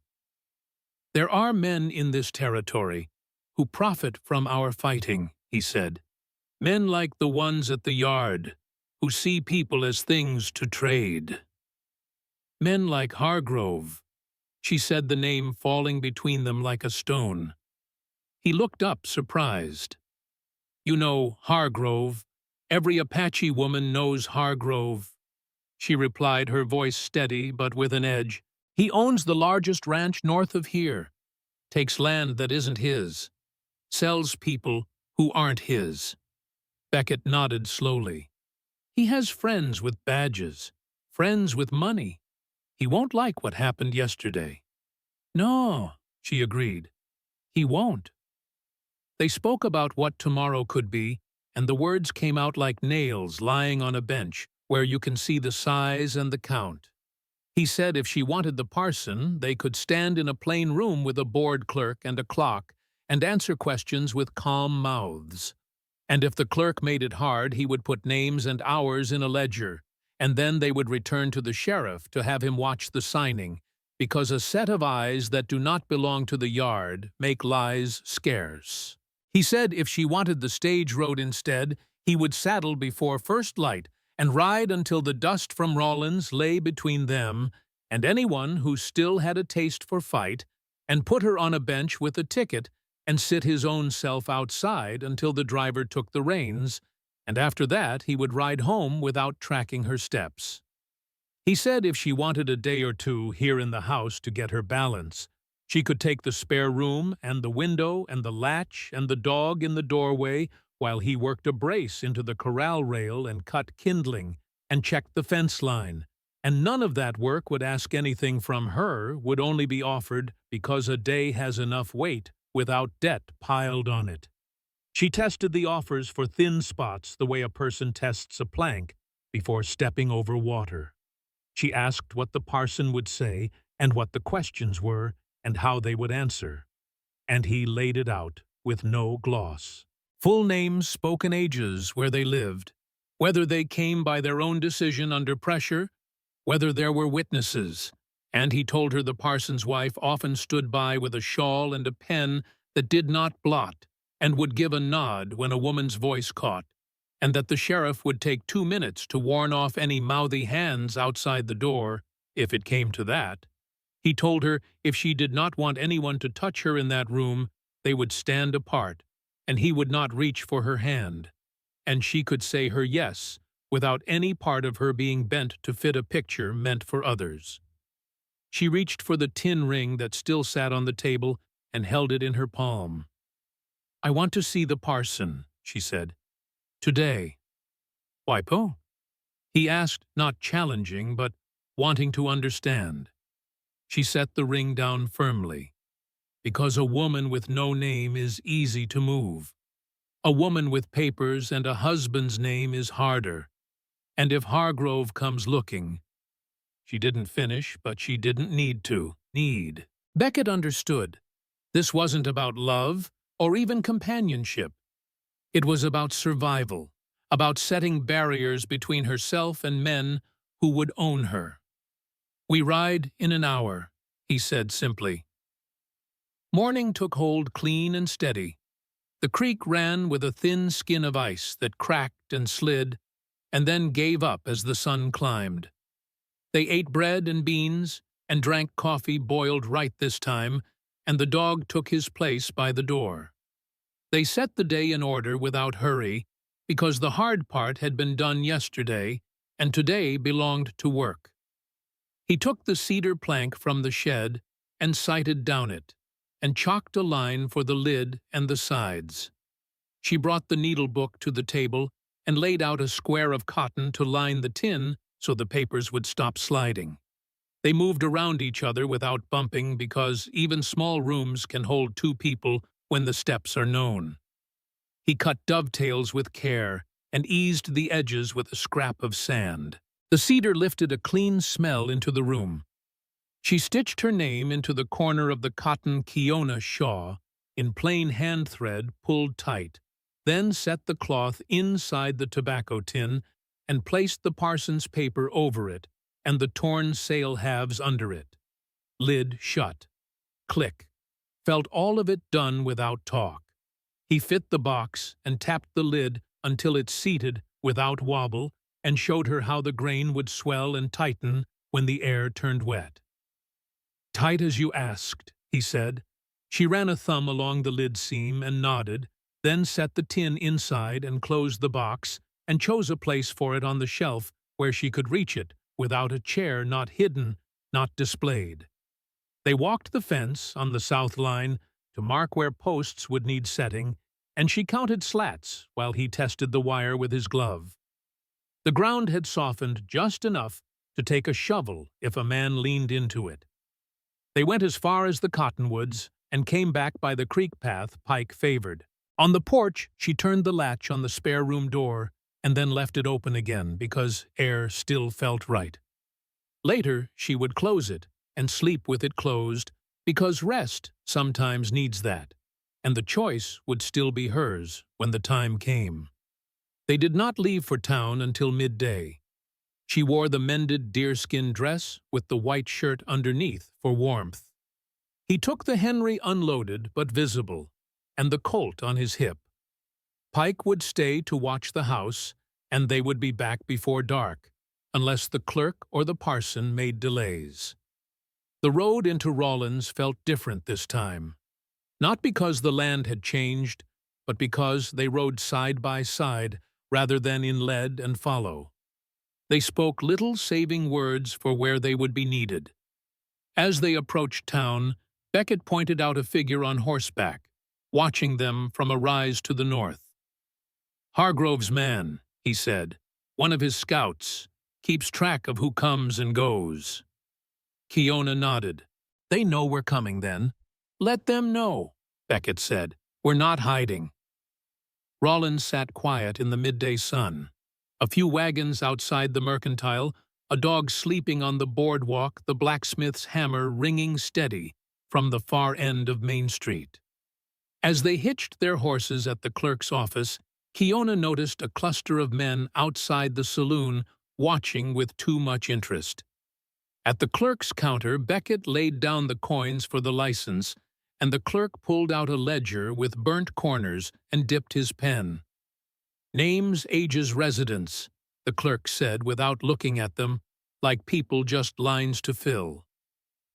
"There are men in this territory who profit from our fighting," he said. "Men like the ones at the yard, who see people as things to trade. Men like Hargrove." She said the name falling between them like a stone. He looked up, surprised. "You know Hargrove. Every Apache woman knows Hargrove," she replied, her voice steady but with an edge. "He owns the largest ranch north of here, takes land that isn't his, sells people who aren't his." Beckett nodded slowly. "He has friends with badges, friends with money. He won't like what happened yesterday." "No," she agreed. "He won't." They spoke about what tomorrow could be, and the words came out like nails lying on a bench where you can see the size and the count. He said if she wanted the parson, they could stand in a plain room with a board clerk and a clock and answer questions with calm mouths. And if the clerk made it hard, he would put names and hours in a ledger, and then they would return to the sheriff to have him watch the signing, because a set of eyes that do not belong to the yard make lies scarce. He said if she wanted the stage road instead, he would saddle before first light and ride until the dust from Rawlins lay between them and anyone who still had a taste for fight, and put her on a bench with a ticket and sit his own self outside until the driver took the reins, and after that he would ride home without tracking her steps. He said if she wanted a day or two here in the house to get her balance, she could take the spare room and the window and the latch and the dog in the doorway while he worked a brace into the corral rail and cut kindling and checked the fence line. And none of that work would ask anything from her, would only be offered because a day has enough weight without debt piled on it. She tested the offers for thin spots the way a person tests a plank before stepping over water. She asked what the parson would say and what the questions were and how they would answer. And he laid it out with no gloss. Full names, spoken ages, where they lived, whether they came by their own decision under pressure, whether there were witnesses. And he told her the parson's wife often stood by with a shawl and a pen that did not blot, and would give a nod when a woman's voice caught, and that the sheriff would take 2 minutes to warn off any mouthy hands outside the door, if it came to that. He told her if she did not want anyone to touch her in that room, they would stand apart, and he would not reach for her hand, and she could say her yes without any part of her being bent to fit a picture meant for others. She reached for the tin ring that still sat on the table and held it in her palm. "I want to see the parson," she said. "Today." Why, Po? He asked, not challenging, but wanting to understand. She set the ring down firmly. Because a woman with no name is easy to move. A woman with papers and a husband's name is harder. And if Hargrove comes looking, she didn't finish, but she didn't need to. Beckett understood. This wasn't about love or even companionship. It was about survival, about setting barriers between herself and men who would own her. "We ride in an hour," he said simply. Morning took hold clean and steady. The creek ran with a thin skin of ice that cracked and slid, and then gave up as the sun climbed. They ate bread and beans, and drank coffee boiled right this time, and the dog took his place by the door. They set the day in order without hurry, because the hard part had been done yesterday, and today belonged to work. He took the cedar plank from the shed and sighted down it, and chalked a line for the lid and the sides. She brought the needlebook to the table and laid out a square of cotton to line the tin so the papers would stop sliding. They moved around each other without bumping because even small rooms can hold two people when the steps are known. He cut dovetails with care and eased the edges with a scrap of sand. The cedar lifted a clean smell into the room. She stitched her name into the corner of the cotton Kiona shawl in plain hand thread pulled tight, then set the cloth inside the tobacco tin and placed the parson's paper over it and the torn sail halves under it. Lid shut. Click. Felt all of it done without talk. He fit the box and tapped the lid until it seated without wobble and showed her how the grain would swell and tighten when the air turned wet. "Tight as you asked," he said. She ran a thumb along the lid seam and nodded, then set the tin inside and closed the box and chose a place for it on the shelf where she could reach it without a chair, not hidden, not displayed. They walked the fence on the south line to mark where posts would need setting, and she counted slats while he tested the wire with his glove. The ground had softened just enough to take a shovel if a man leaned into it. They went as far as the cottonwoods and came back by the creek path Pike favored. On the porch, she turned the latch on the spare room door and then left it open again because air still felt right. Later, she would close it and sleep with it closed because rest sometimes needs that, and the choice would still be hers when the time came. They did not leave for town until midday. She wore the mended deerskin dress with the white shirt underneath for warmth. He took the Henry unloaded but visible, and the Colt on his hip. Pike would stay to watch the house, and they would be back before dark, unless the clerk or the parson made delays. The road into Rawlins felt different this time, not because the land had changed, but because they rode side by side rather than in lead and follow. They spoke little saving words for where they would be needed. As they approached town, Beckett pointed out a figure on horseback, watching them from a rise to the north. "Hargrove's man," he said, "one of his scouts, keeps track of who comes and goes." Kiona nodded. "They know we're coming then." "Let them know," Beckett said. "We're not hiding." Rawlins sat quiet in the midday sun. A few wagons outside the mercantile, a dog sleeping on the boardwalk, the blacksmith's hammer ringing steady from the far end of Main Street. As they hitched their horses at the clerk's office, Kiona noticed a cluster of men outside the saloon watching with too much interest. At the clerk's counter, Beckett laid down the coins for the license, and the clerk pulled out a ledger with burnt corners and dipped his pen. "Names, ages, residence," the clerk said without looking at them, like people just lines to fill.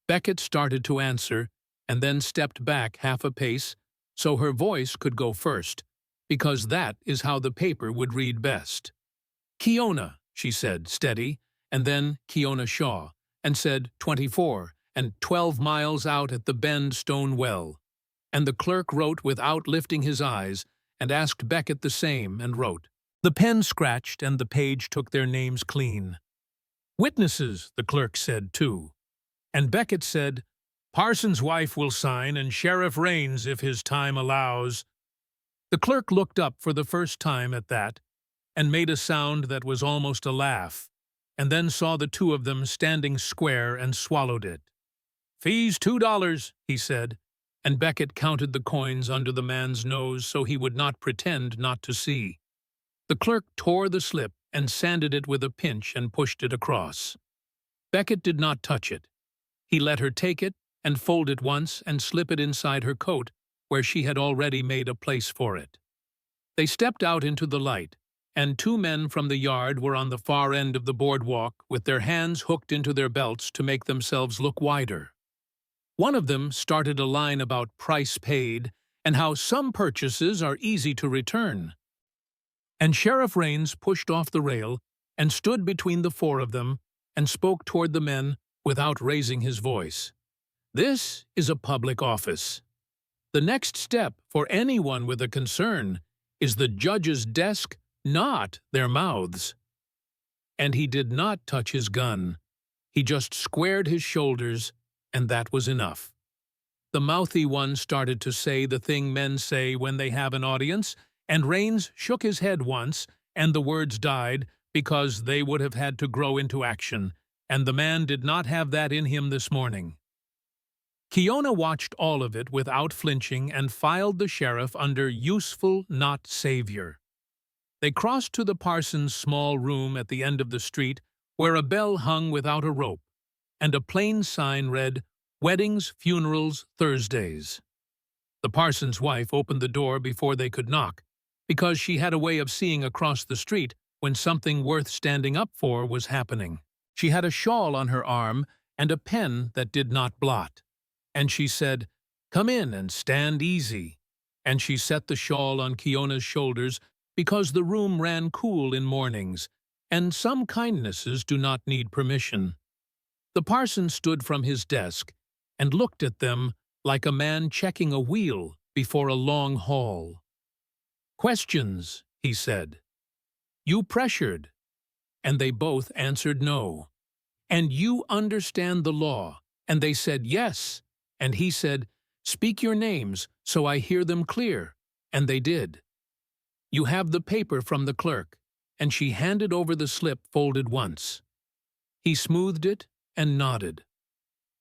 Beckett started to answer, and then stepped back half a pace so her voice could go first, because that is how the paper would read best. "Kiona," she said, steady, and then Kiona Shaw, and said 24, and 12 miles out at the Bend Stone Well. And the clerk wrote without lifting his eyes, and asked Beckett the same, and wrote. The pen scratched and the page took their names clean. Witnesses, the clerk said, too. And Beckett said, Parson's wife will sign and Sheriff Raines if his time allows. The clerk looked up for the first time at that and made a sound that was almost a laugh, and then saw the two of them standing square and swallowed it. Fees $2, he said, and Beckett counted the coins under the man's nose so he would not pretend not to see. The clerk tore the slip and sanded it with a pinch and pushed it across. Beckett did not touch it. He let her take it and fold it once and slip it inside her coat, where she had already made a place for it. They stepped out into the light, and two men from the yard were on the far end of the boardwalk with their hands hooked into their belts to make themselves look wider. One of them started a line about price paid and how some purchases are easy to return. And Sheriff Raines pushed off the rail and stood between the four of them and spoke toward the men without raising his voice. This is a public office. The next step for anyone with a concern is the judge's desk, not their mouths. And he did not touch his gun. He just squared his shoulders, and that was enough. The mouthy one started to say the thing men say when they have an audience, and Raines shook his head once, and the words died because they would have had to grow into action, and the man did not have that in him this morning. Kiona watched all of it without flinching and filed the sheriff under useful, not savior. They crossed to the parson's small room at the end of the street, where a bell hung without a rope, and a plain sign read, Weddings, Funerals, Thursdays. The parson's wife opened the door before they could knock, because she had a way of seeing across the street when something worth standing up for was happening. She had a shawl on her arm and a pen that did not blot. And she said, Come in and stand easy. And she set the shawl on Kiona's shoulders because the room ran cool in mornings, and some kindnesses do not need permission. The parson stood from his desk and looked at them like a man checking a wheel before a long haul. Questions, he said. You pressured. And they both answered no. And you understand the law. And they said yes. And he said, Speak your names so I hear them clear. And they did. You have the paper from the clerk. And she handed over the slip folded once. He smoothed it and nodded.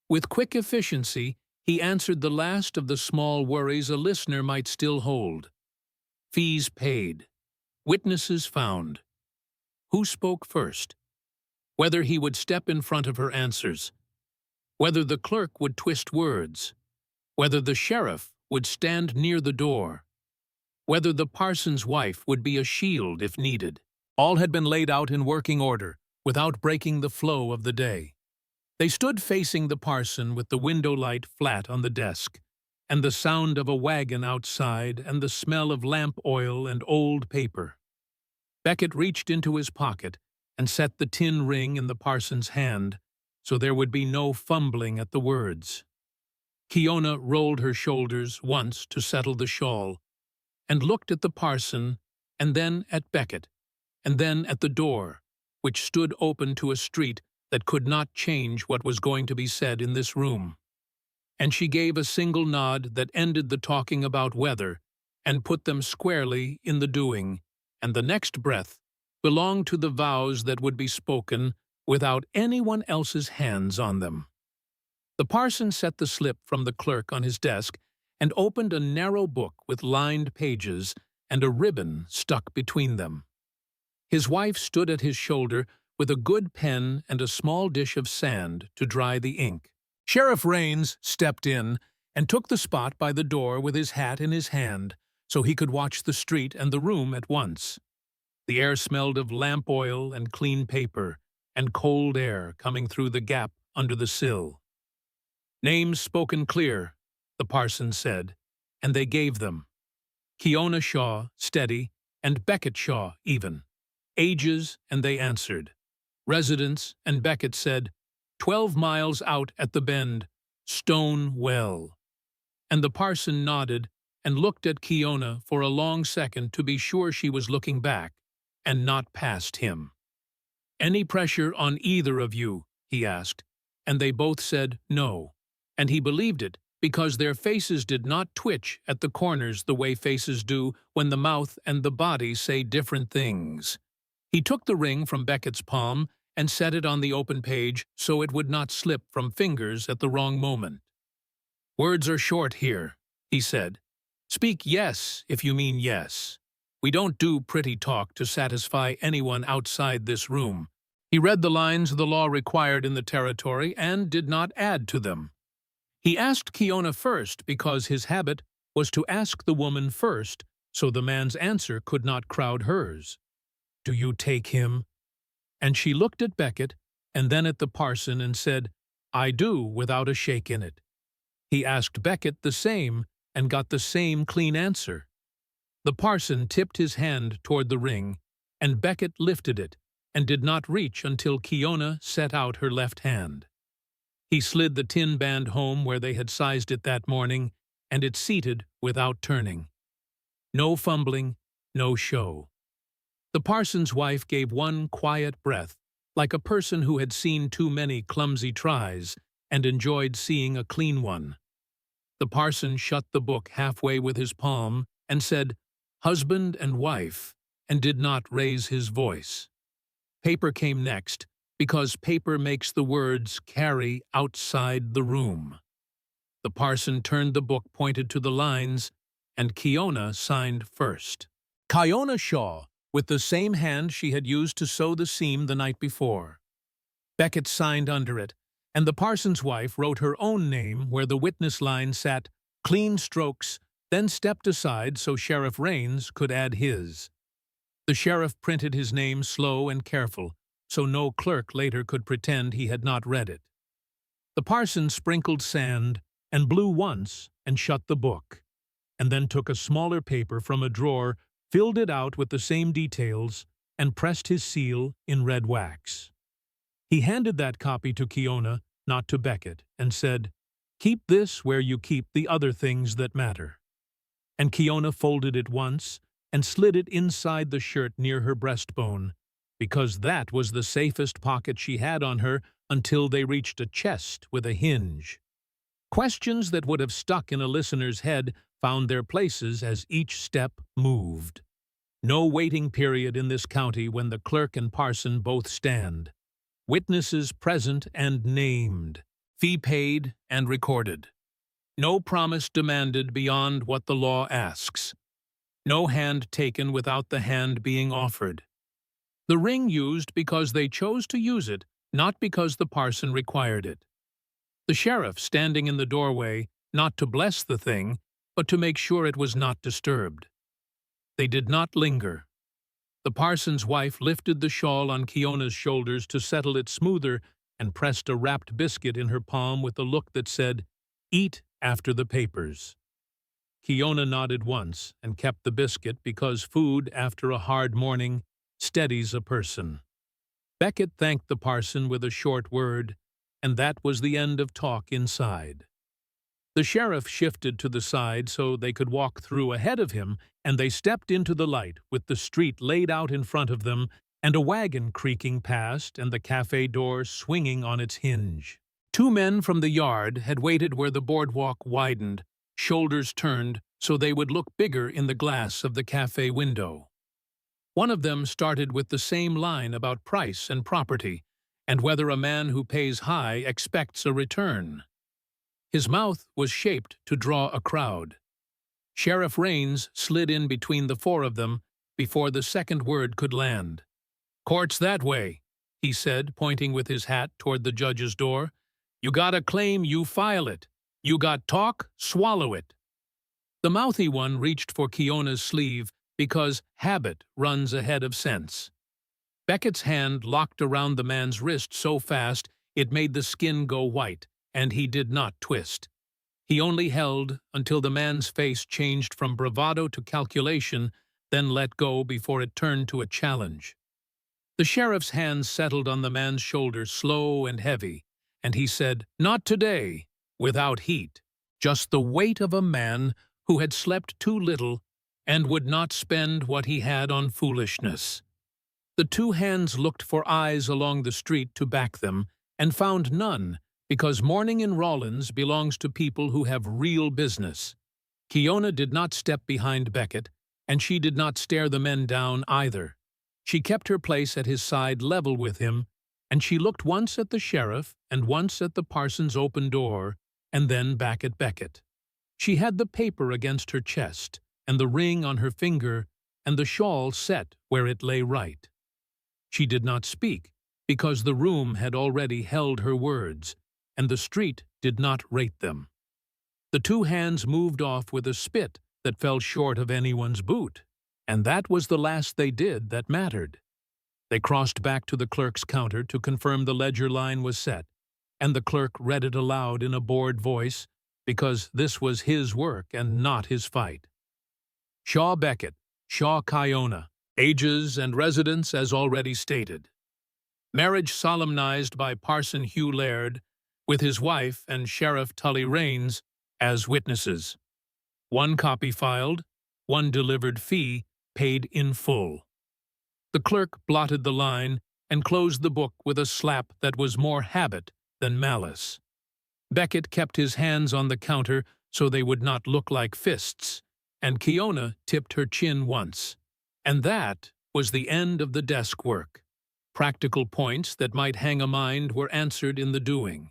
With quick efficiency, he answered the last of the small worries a listener might still hold. Fees paid. Witnesses found. Who spoke first? Whether he would step in front of her answers. Whether the clerk would twist words. Whether the sheriff would stand near the door. Whether the parson's wife would be a shield if needed. All had been laid out in working order, without breaking the flow of the day. They stood facing the parson with the window light flat on the desk, and the sound of a wagon outside and the smell of lamp oil and old paper. Beckett reached into his pocket and set the tin ring in the parson's hand, so there would be no fumbling at the words. Kiona rolled her shoulders once to settle the shawl, and looked at the parson, and then at Beckett, and then at the door, which stood open to a street that could not change what was going to be said in this room. And she gave a single nod that ended the talking about weather and put them squarely in the doing, and the next breath belonged to the vows that would be spoken without anyone else's hands on them. The parson set the slip from the clerk on his desk and opened a narrow book with lined pages and a ribbon stuck between them. His wife stood at his shoulder with a good pen and a small dish of sand to dry the ink. Sheriff Raines stepped in and took the spot by the door with his hat in his hand so he could watch the street and the room at once. The air smelled of lamp oil and clean paper and cold air coming through the gap under the sill. Names spoken clear, the parson said, and they gave them. Kiona Shaw, steady, and Beckett Shaw, even. Ages, and they answered. Residence, and Beckett said, 12 miles out at the bend, Stone Well. And the parson nodded and looked at Kiona for a long second to be sure she was looking back, and not past him. "Any pressure on either of you?" he asked, and they both said no, and he believed it because their faces did not twitch at the corners the way faces do when the mouth and the body say different things. He took the ring from Beckett's palm and set it on the open page so it would not slip from fingers at the wrong moment. "Words are short here," he said. "Speak yes if you mean yes. We don't do pretty talk to satisfy anyone outside this room." He read the lines the law required in the territory and did not add to them. He asked Kiona first because his habit was to ask the woman first so the man's answer could not crowd hers. "Do you take him?" And she looked at Beckett and then at the parson and said, "I do," without a shake in it. He asked Beckett the same and got the same clean answer. The parson tipped his hand toward the ring, and Beckett lifted it and did not reach until Kiona set out her left hand. He slid the tin band home where they had sized it that morning, and it seated without turning. No fumbling, no show. The parson's wife gave one quiet breath, like a person who had seen too many clumsy tries and enjoyed seeing a clean one. The parson shut the book halfway with his palm and said, "Husband and wife," and did not raise his voice. Paper came next, because paper makes the words carry outside the room. The parson turned the book pointed to the lines, and Kiona signed first. Kiona Shaw, with the same hand she had used to sew the seam the night before. Beckett signed under it, and the parson's wife wrote her own name where the witness line sat clean strokes, then stepped aside so Sheriff Raines could add his. The sheriff printed his name slow and careful, so no clerk later could pretend he had not read it. The parson sprinkled sand and blew once and shut the book, and then took a smaller paper from a drawer, filled it out with the same details, and pressed his seal in red wax. He handed that copy to Kiona, not to Beckett, and said, "Keep this where you keep the other things that matter." And Kiona folded it once and slid it inside the shirt near her breastbone, because that was the safest pocket she had on her until they reached a chest with a hinge. Questions that would have stuck in a listener's head found their places as each step moved. No waiting period in this county when the clerk and parson both stand. Witnesses present and named. Fee paid and recorded. No promise demanded beyond what the law asks. No hand taken without the hand being offered. The ring used because they chose to use it, not because the parson required it. The sheriff standing in the doorway, not to bless the thing, but to make sure it was not disturbed. They did not linger. The parson's wife lifted the shawl on Kiona's shoulders to settle it smoother and pressed a wrapped biscuit in her palm with a look that said, "Eat after the papers." Kiona nodded once and kept the biscuit because food after a hard morning steadies a person. Beckett thanked the parson with a short word, and that was the end of talk inside. The sheriff shifted to the side so they could walk through ahead of him, and they stepped into the light with the street laid out in front of them and a wagon creaking past and the cafe door swinging on its hinge. Two men from the yard had waited where the boardwalk widened, shoulders turned so they would look bigger in the glass of the cafe window. One of them started with the same line about price and property, and whether a man who pays high expects a return. His mouth was shaped to draw a crowd. Sheriff Raines slid in between the four of them before the second word could land. "Court's that way," he said, pointing with his hat toward the judge's door. "You got a claim, you file it. You got talk, swallow it." The mouthy one reached for Kiona's sleeve because habit runs ahead of sense. Beckett's hand locked around the man's wrist so fast it made the skin go white, and he did not twist. He only held until the man's face changed from bravado to calculation, then let go before it turned to a challenge. The sheriff's hand settled on the man's shoulder slow and heavy, and he said, "Not today," without heat, just the weight of a man who had slept too little and would not spend what he had on foolishness. The two hands looked for eyes along the street to back them, and found none, because mourning in Rawlins belongs to people who have real business. Kiona did not step behind Beckett, and she did not stare the men down either. She kept her place at his side level with him, and she looked once at the sheriff and once at the parson's open door, and then back at Beckett. She had the paper against her chest, and the ring on her finger, and the shawl set where it lay right. She did not speak, because the room had already held her words, and the street did not rate them. The two hands moved off with a spit that fell short of anyone's boot, and that was the last they did that mattered. They crossed back to the clerk's counter to confirm the ledger line was set, and the clerk read it aloud in a bored voice, because this was his work and not his fight. Shaw Beckett, Shaw Kiona, ages and residence as already stated. Marriage solemnized by Parson Hugh Laird, with his wife and Sheriff Tully Rains as witnesses. One copy filed, one delivered fee paid in full. The clerk blotted the line and closed the book with a slap that was more habit than malice. Beckett kept his hands on the counter so they would not look like fists, and Kiona tipped her chin once. And that was the end of the desk work. Practical points that might hang a mind were answered in the doing.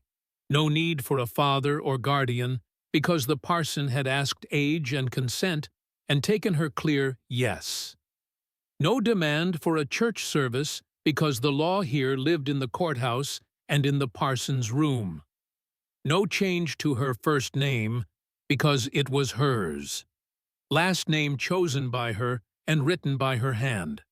No need for a father or guardian, because the parson had asked age and consent and taken her clear yes. No demand for a church service, because the law here lived in the courthouse and in the parson's room. No change to her first name, because it was hers. Last name chosen by her and written by her hand.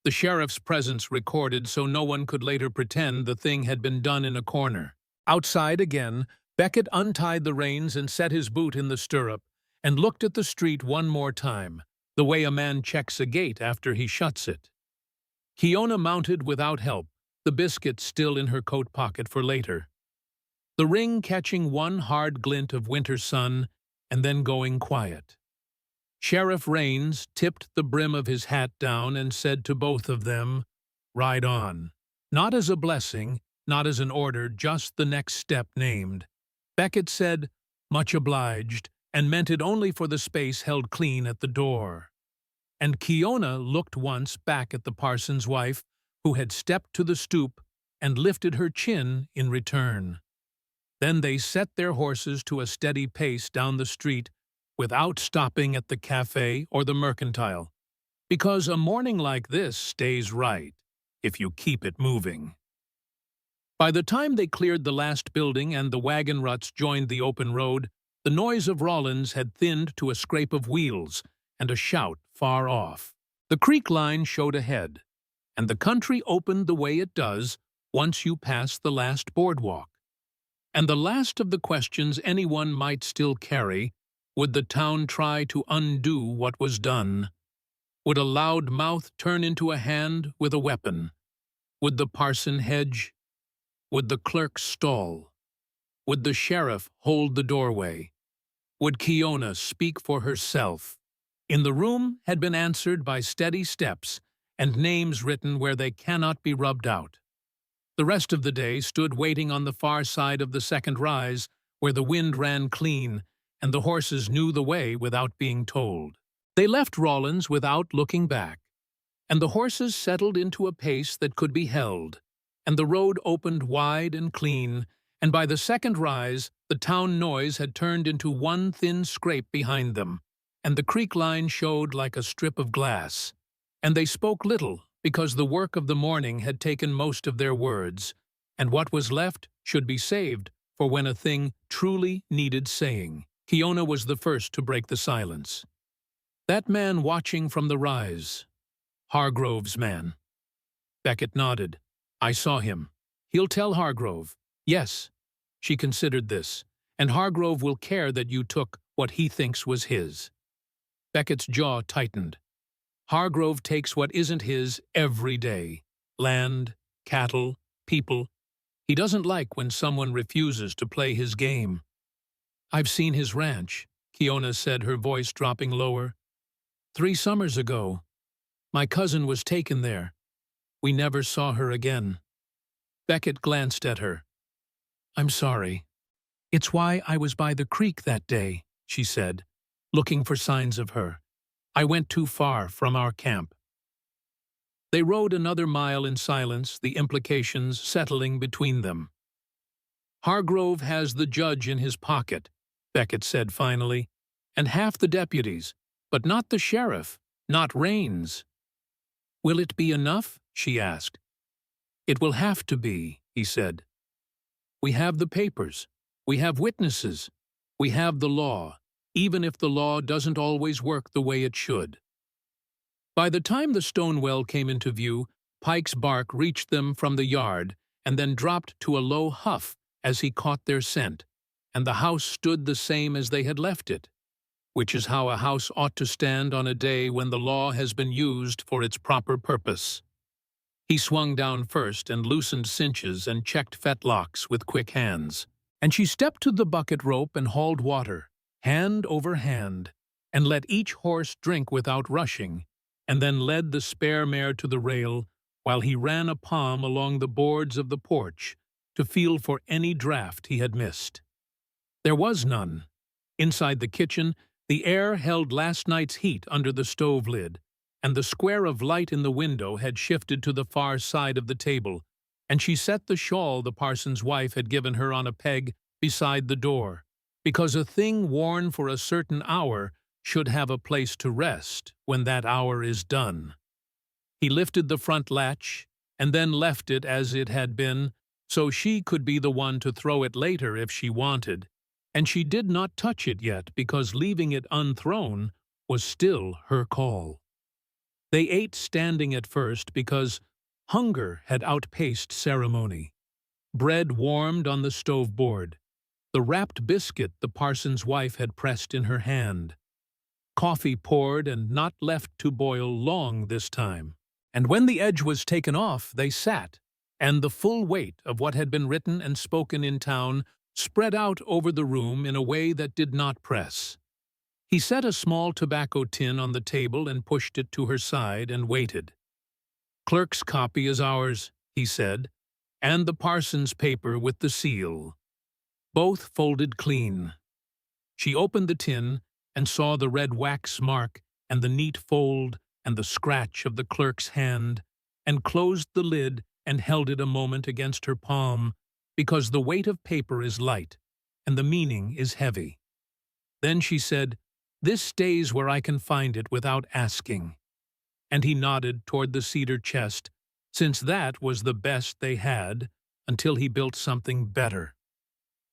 The sheriff's presence recorded so no one could later pretend the thing had been done in a corner. Outside again, Beckett untied the reins and set his boot in the stirrup, and looked at the street one more time, the way a man checks a gate after he shuts it. Kiona mounted without help, the biscuit still in her coat pocket for later. The ring catching one hard glint of winter sun, and then going quiet. Sheriff Rains tipped the brim of his hat down and said to both of them, "Ride on." Not as a blessing, not as an order, just the next step named. Beckett said, "Much obliged," and meant it only for the space held clean at the door. And Kiona looked once back at the parson's wife, who had stepped to the stoop and lifted her chin in return. Then they set their horses to a steady pace down the street without stopping at the cafe or the mercantile, because a morning like this stays right if you keep it moving. By the time they cleared the last building and the wagon ruts joined the open road, the noise of Rawlins had thinned to a scrape of wheels and a shout far off. The creek line showed ahead, and the country opened the way it does once you pass the last boardwalk. And the last of the questions anyone might still carry: would the town try to undo what was done? Would a loud mouth turn into a hand with a weapon? Would the parson hedge? Would the clerk stall? Would the sheriff hold the doorway? Would Kiona speak for herself? In the room had been answered by steady steps and names written where they cannot be rubbed out. The rest of the day stood waiting on the far side of the second rise, where the wind ran clean and the horses knew the way without being told. They left Rawlins without looking back, and the horses settled into a pace that could be held, and the road opened wide and clean, and by the second rise the town noise had turned into one thin scrape behind them, and the creek line showed like a strip of glass. And they spoke little, because the work of the morning had taken most of their words, and what was left should be saved for when a thing truly needed saying. Kiona was the first to break the silence. "That man watching from the rise. Hargrove's man." Beckett nodded. "I saw him. He'll tell Hargrove." "Yes." She considered this. "And Hargrove will care that you took what he thinks was his." Beckett's jaw tightened. "Hargrove takes what isn't his every day. Land, cattle, people. He doesn't like when someone refuses to play his game." "I've seen his ranch," Kiona said, her voice dropping lower. 3 summers ago. My cousin was taken there. We never saw her again. Beckett glanced at her. I'm sorry. It's why I was by the creek that day, she said, looking for signs of her. I went too far from our camp. They rode another mile in silence, the implications settling between them. Hargrove has the judge in his pocket, Beckett said finally, and half the deputies, but not the sheriff, not Raines. Will it be enough? She asked. It will have to be, he said. We have the papers. We have witnesses. We have the law, even if the law doesn't always work the way it should. By the time the stone well came into view, Pike's bark reached them from the yard and then dropped to a low huff as he caught their scent, and the house stood the same as they had left it, which is how a house ought to stand on a day when the law has been used for its proper purpose. He swung down first and loosened cinches and checked fetlocks with quick hands, and she stepped to the bucket rope and hauled water, hand over hand, and let each horse drink without rushing, and then led the spare mare to the rail while he ran a palm along the boards of the porch to feel for any draft he had missed. There was none. Inside the kitchen, the air held last night's heat under the stove lid, and the square of light in the window had shifted to the far side of the table, and she set the shawl the parson's wife had given her on a peg beside the door, because a thing worn for a certain hour should have a place to rest when that hour is done. He lifted the front latch and then left it as it had been, so she could be the one to throw it later if she wanted, and she did not touch it yet because leaving it unthrown was still her call. They ate standing at first because hunger had outpaced ceremony. Bread warmed on the stove board, the wrapped biscuit the parson's wife had pressed in her hand. Coffee poured and not left to boil long this time. And when the edge was taken off, they sat, and the full weight of what had been written and spoken in town spread out over the room in a way that did not press. He set a small tobacco tin on the table and pushed it to her side and waited. Clerk's copy is ours, he said, and the parson's paper with the seal. Both folded clean. She opened the tin and saw the red wax mark and the neat fold and the scratch of the clerk's hand, and closed the lid and held it a moment against her palm, because the weight of paper is light and the meaning is heavy. Then she said, "This stays where I can find it without asking." And he nodded toward the cedar chest, since that was the best they had, until he built something better.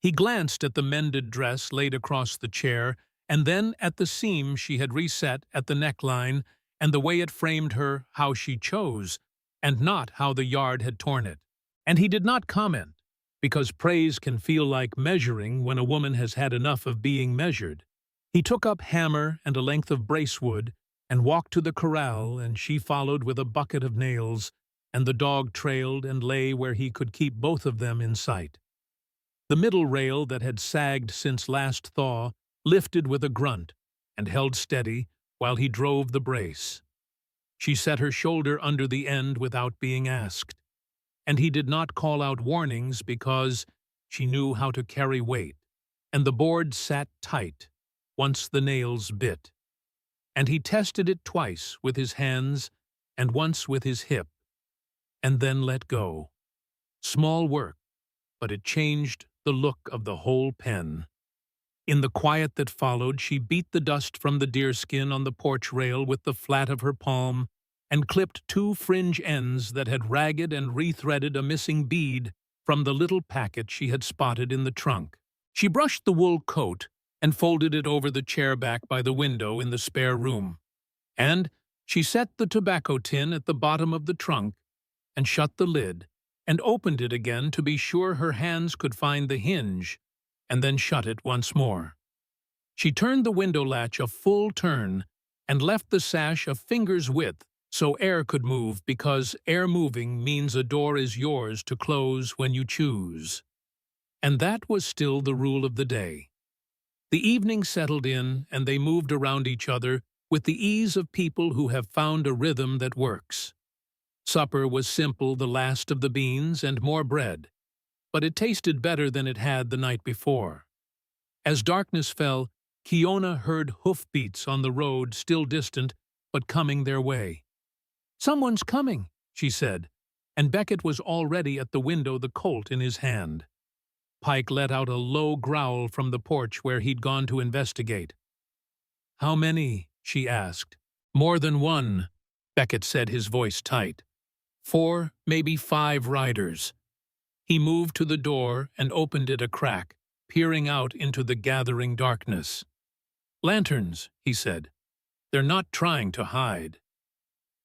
He glanced at the mended dress laid across the chair, and then at the seam she had reset at the neckline, and the way it framed her how she chose, and not how the yard had torn it. And he did not comment, because praise can feel like measuring when a woman has had enough of being measured. He took up hammer and a length of bracewood and walked to the corral, and she followed with a bucket of nails, and the dog trailed and lay where he could keep both of them in sight. The middle rail that had sagged since last thaw lifted with a grunt and held steady while he drove the brace. She set her shoulder under the end without being asked, and he did not call out warnings because she knew how to carry weight, and the board sat tight once the nails bit. And he tested it twice with his hands and once with his hip, and then let go. Small work, but it changed the look of the whole pen. In the quiet that followed, she beat the dust from the deerskin on the porch rail with the flat of her palm and clipped two fringe ends that had ragged and rethreaded a missing bead from the little packet she had spotted in the trunk. She brushed the wool coat and folded it over the chair back by the window in the spare room. And she set the tobacco tin at the bottom of the trunk and shut the lid and opened it again to be sure her hands could find the hinge, and then shut it once more. She turned the window latch a full turn and left the sash a finger's width so air could move, because air moving means a door is yours to close when you choose. And that was still the rule of the day. The evening settled in, and they moved around each other with the ease of people who have found a rhythm that works. Supper was simple, the last of the beans and more bread, but it tasted better than it had the night before. As darkness fell, Kiona heard hoofbeats on the road, still distant, but coming their way. "Someone's coming," she said, and Beckett was already at the window, the Colt in his hand. Pike let out a low growl from the porch where he'd gone to investigate. "How many?" she asked. "More than one," Beckett said, his voice tight. "4, maybe 5 riders." He moved to the door and opened it a crack, peering out into the gathering darkness. "Lanterns," he said. "They're not trying to hide."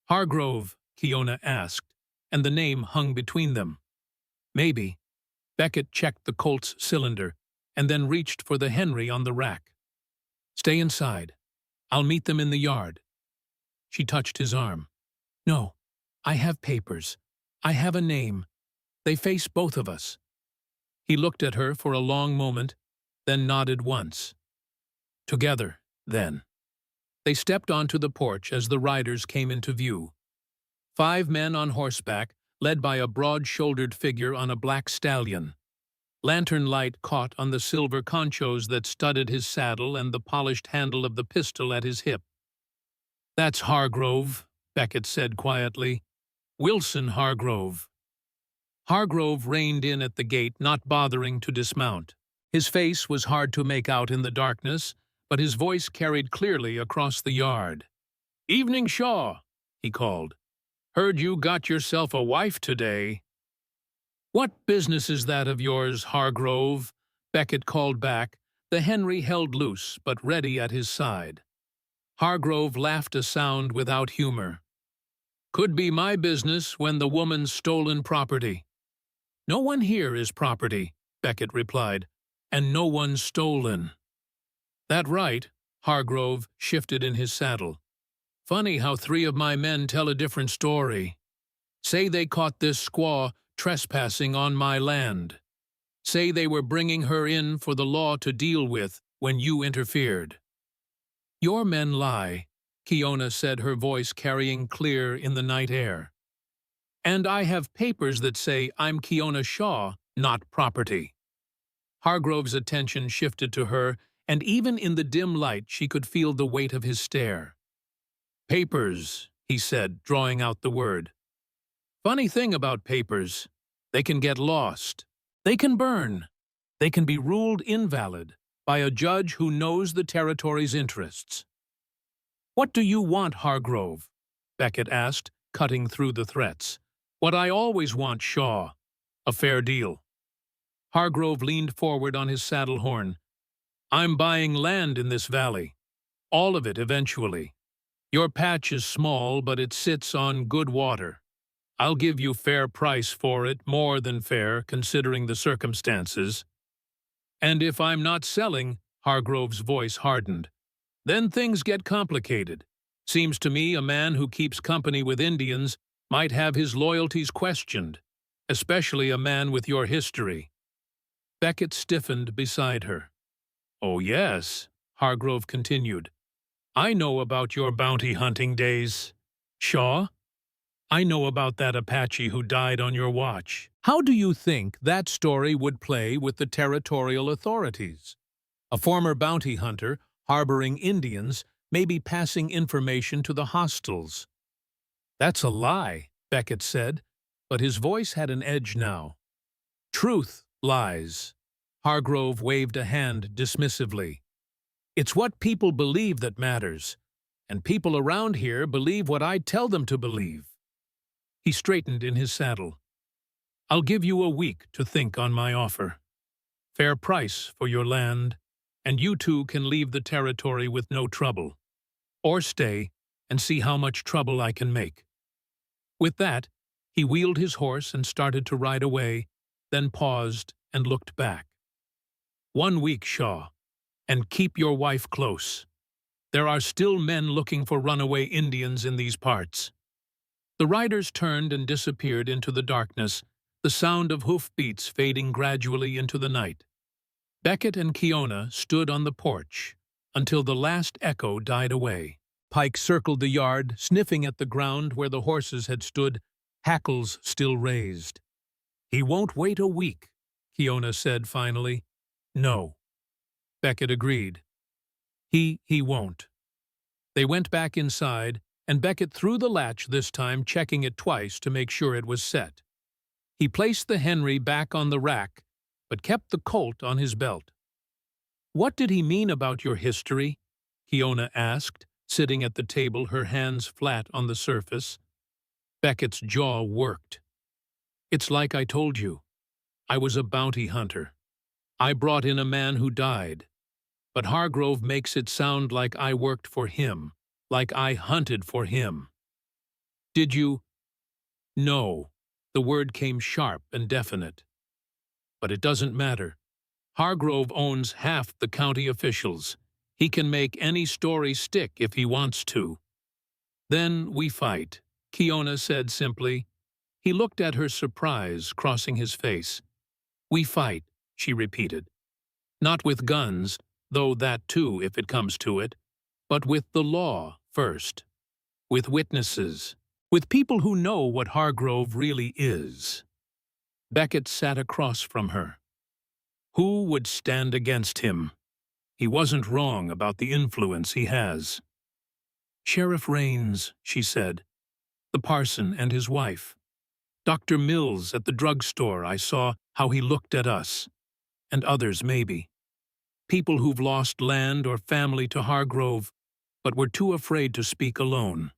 "Hargrove?" Kiona asked, and the name hung between them. "Maybe." Beckett checked the Colt's cylinder and then reached for the Henry on the rack. "Stay inside. I'll meet them in the yard." She touched his arm. "No, I have papers. I have a name. They face both of us." He looked at her for a long moment, then nodded once. "Together, then." They stepped onto the porch as the riders came into view. 5 men on horseback, led by a broad-shouldered figure on a black stallion. Lantern light caught on the silver conchos that studded his saddle and the polished handle of the pistol at his hip. "That's Hargrove," Beckett said quietly. "Wilson Hargrove." Hargrove reined in at the gate, not bothering to dismount. His face was hard to make out in the darkness, but his voice carried clearly across the yard. "Evening, Shaw," he called. "Heard you got yourself a wife today." "What business is that of yours, Hargrove?" Beckett called back, the Henry held loose but ready at his side. Hargrove laughed a sound without humor. "Could be my business when the woman's stolen property." "No one here is property," Beckett replied, "and no one's stolen." "That right," Hargrove shifted in his saddle. "Funny how 3 of my men tell a different story. Say they caught this squaw trespassing on my land. Say they were bringing her in for the law to deal with when you interfered." "Your men lie," Kiona said, her voice carrying clear in the night air. "And I have papers that say I'm Kiona Shaw, not property." Hargrove's attention shifted to her, and even in the dim light she could feel the weight of his stare. "Papers," he said, drawing out the word. "Funny thing about papers. They can get lost. They can burn. They can be ruled invalid by a judge who knows the territory's interests." "What do you want, Hargrove?" Beckett asked, cutting through the threats. "What I always want, Shaw. A fair deal." Hargrove leaned forward on his saddle horn. "I'm buying land in this valley. All of it eventually. Your patch is small, but it sits on good water. I'll give you fair price for it, more than fair, considering the circumstances. And if I'm not selling," Hargrove's voice hardened, "then things get complicated. Seems to me a man who keeps company with Indians might have his loyalties questioned, especially a man with your history." Beckett stiffened beside her. "Oh yes," Hargrove continued. "I know about your bounty hunting days. Shaw, I know about that Apache who died on your watch. How do you think that story would play with the territorial authorities? A former bounty hunter, harboring Indians, may be passing information to the hostiles." "That's a lie," Beckett said, but his voice had an edge now. "Truth lies." Hargrove waved a hand dismissively. "It's what people believe that matters, and people around here believe what I tell them to believe." He straightened in his saddle. "I'll give you a week to think on my offer. Fair price for your land, and you two can leave the territory with no trouble. Or stay and see how much trouble I can make." With that, he wheeled his horse and started to ride away, then paused and looked back. "1 week, Shaw, and keep your wife close. There are still men looking for runaway Indians in these parts." The riders turned and disappeared into the darkness, the sound of hoofbeats fading gradually into the night. Beckett and Kiona stood on the porch until the last echo died away. Pike circled the yard, sniffing at the ground where the horses had stood, hackles still raised. "He won't wait a week," Kiona said finally. "No." Beckett agreed. He won't." They went back inside, and Beckett threw the latch this time, checking it twice to make sure it was set. He placed the Henry back on the rack, but kept the Colt on his belt. "What did he mean about your history?" Kiona asked, sitting at the table, her hands flat on the surface. Beckett's jaw worked. "It's like I told you. I was a bounty hunter. I brought in a man who died. But Hargrove makes it sound like I worked for him, like I hunted for him." "Did you?" "No." The word came sharp and definite. "But it doesn't matter. Hargrove owns half the county officials. He can make any story stick if he wants to." "Then we fight," Kiona said simply. He looked at her, surprise crossing his face. "We fight," she repeated. "Not with guns, though that too if it comes to it, but with the law first. With witnesses. With people who know what Hargrove really is." Beckett sat across from her. Who would stand against him? He wasn't wrong about the influence he has. "Sheriff Raines," she said. "The parson and his wife. Dr. Mills at the drugstore, I saw how he looked at us. And others, maybe. People who've lost land or family to Hargrove, but were too afraid to speak alone."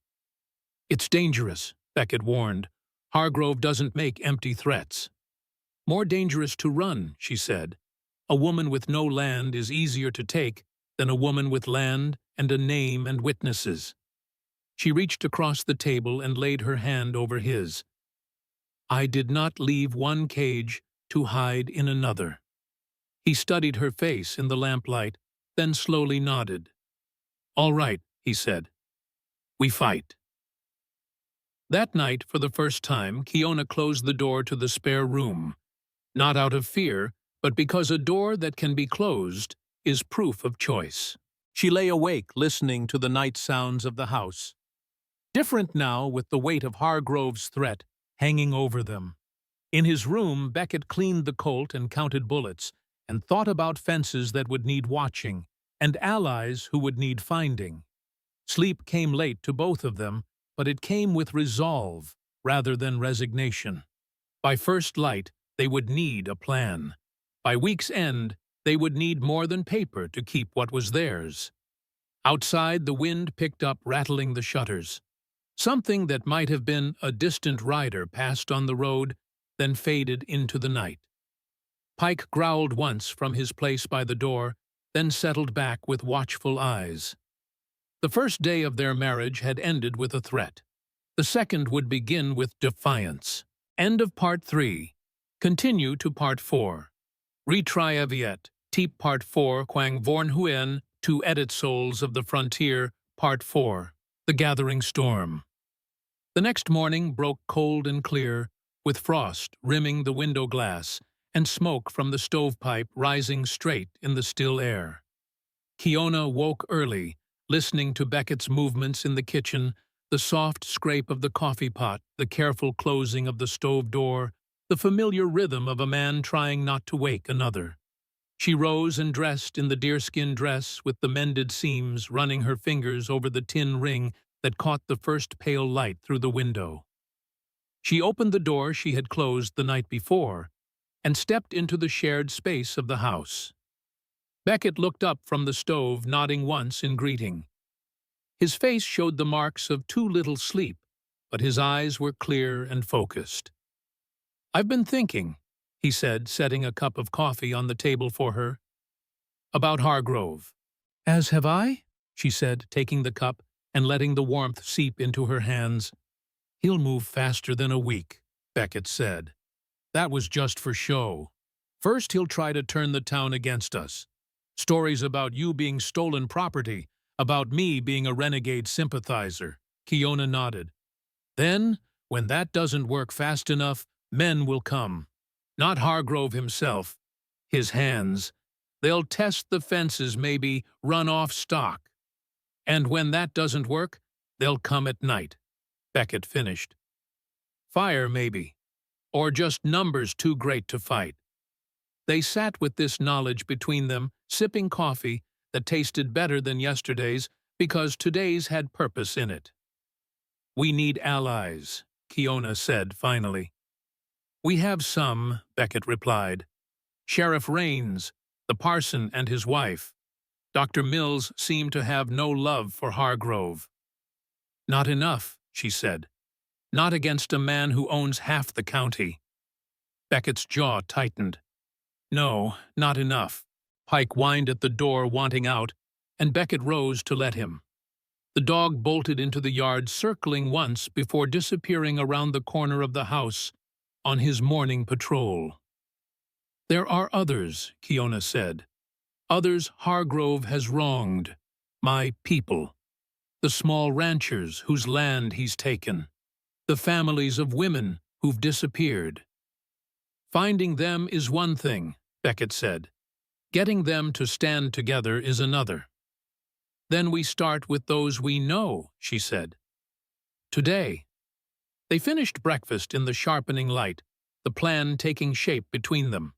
"It's dangerous," Beckett warned. "Hargrove doesn't make empty threats." "More dangerous to run," she said. "A woman with no land is easier to take than a woman with land and a name and witnesses." She reached across the table and laid her hand over his. "I did not leave one cage to hide in another." He studied her face in the lamplight, then slowly nodded. "All right," he said. "We fight." That night, for the first time, Kiona closed the door to the spare room. Not out of fear, but because a door that can be closed is proof of choice. She lay awake listening to the night sounds of the house. Different now with the weight of Hargrove's threat hanging over them. In his room, Beckett cleaned the Colt and counted bullets, and thought about fences that would need watching, and allies who would need finding. Sleep came late to both of them, but it came with resolve rather than resignation. By first light, they would need a plan. By week's end, they would need more than paper to keep what was theirs. Outside, the wind picked up, rattling the shutters. Something that might have been a distant rider passed on the road, then faded into the night. Pike growled once from his place by the door, then settled back with watchful eyes. The first day of their marriage had ended with a threat. The second would begin with defiance. End of Part 3. Continue to Part 4. Retriaviet, Teep Part 4, Quang Vorn Huen, to Edit Souls of the Frontier, Part 4. The Gathering Storm. The next morning broke cold and clear, with frost rimming the window glass, and smoke from the stovepipe rising straight in the still air. Kiona woke early, listening to Beckett's movements in the kitchen, the soft scrape of the coffee pot, the careful closing of the stove door, the familiar rhythm of a man trying not to wake another. She rose and dressed in the deerskin dress with the mended seams, running her fingers over the tin ring that caught the first pale light through the window. She opened the door she had closed the night before, and stepped into the shared space of the house. Beckett looked up from the stove, nodding once in greeting. His face showed the marks of too little sleep, but his eyes were clear and focused. "I've been thinking," he said, setting a cup of coffee on the table for her, "about Hargrove." "As have I," she said, taking the cup and letting the warmth seep into her hands. "He'll move faster than a week," Beckett said. "That was just for show. First he'll try to turn the town against us. Stories about you being stolen property, about me being a renegade sympathizer." Kiona nodded. "Then, when that doesn't work fast enough, men will come. Not Hargrove himself. His hands. They'll test the fences, maybe run off stock. And when that doesn't work, they'll come at night," Beckett finished. Fire, maybe. Or just numbers too great to fight. They sat with this knowledge between them, sipping coffee that tasted better than yesterday's because today's had purpose in it. "We need allies," Kiona said finally. "We have some," Beckett replied. "Sheriff Raines, the parson and his wife. Dr. Mills seemed to have no love for Hargrove." "Not enough," she said. "Not against a man who owns half the county." Beckett's jaw tightened. "No, not enough." Pike whined at the door, wanting out, and Beckett rose to let him. The dog bolted into the yard, circling once before disappearing around the corner of the house on his morning patrol. "There are others," Kiona said. "Others Hargrove has wronged. My people. The small ranchers whose land he's taken. The families of women who've disappeared. Finding them is one thing," Beckett said. "Getting them to stand together is another." "Then we start with those we know," she said. "Today." They finished breakfast in the sharpening light, the plan taking shape between them.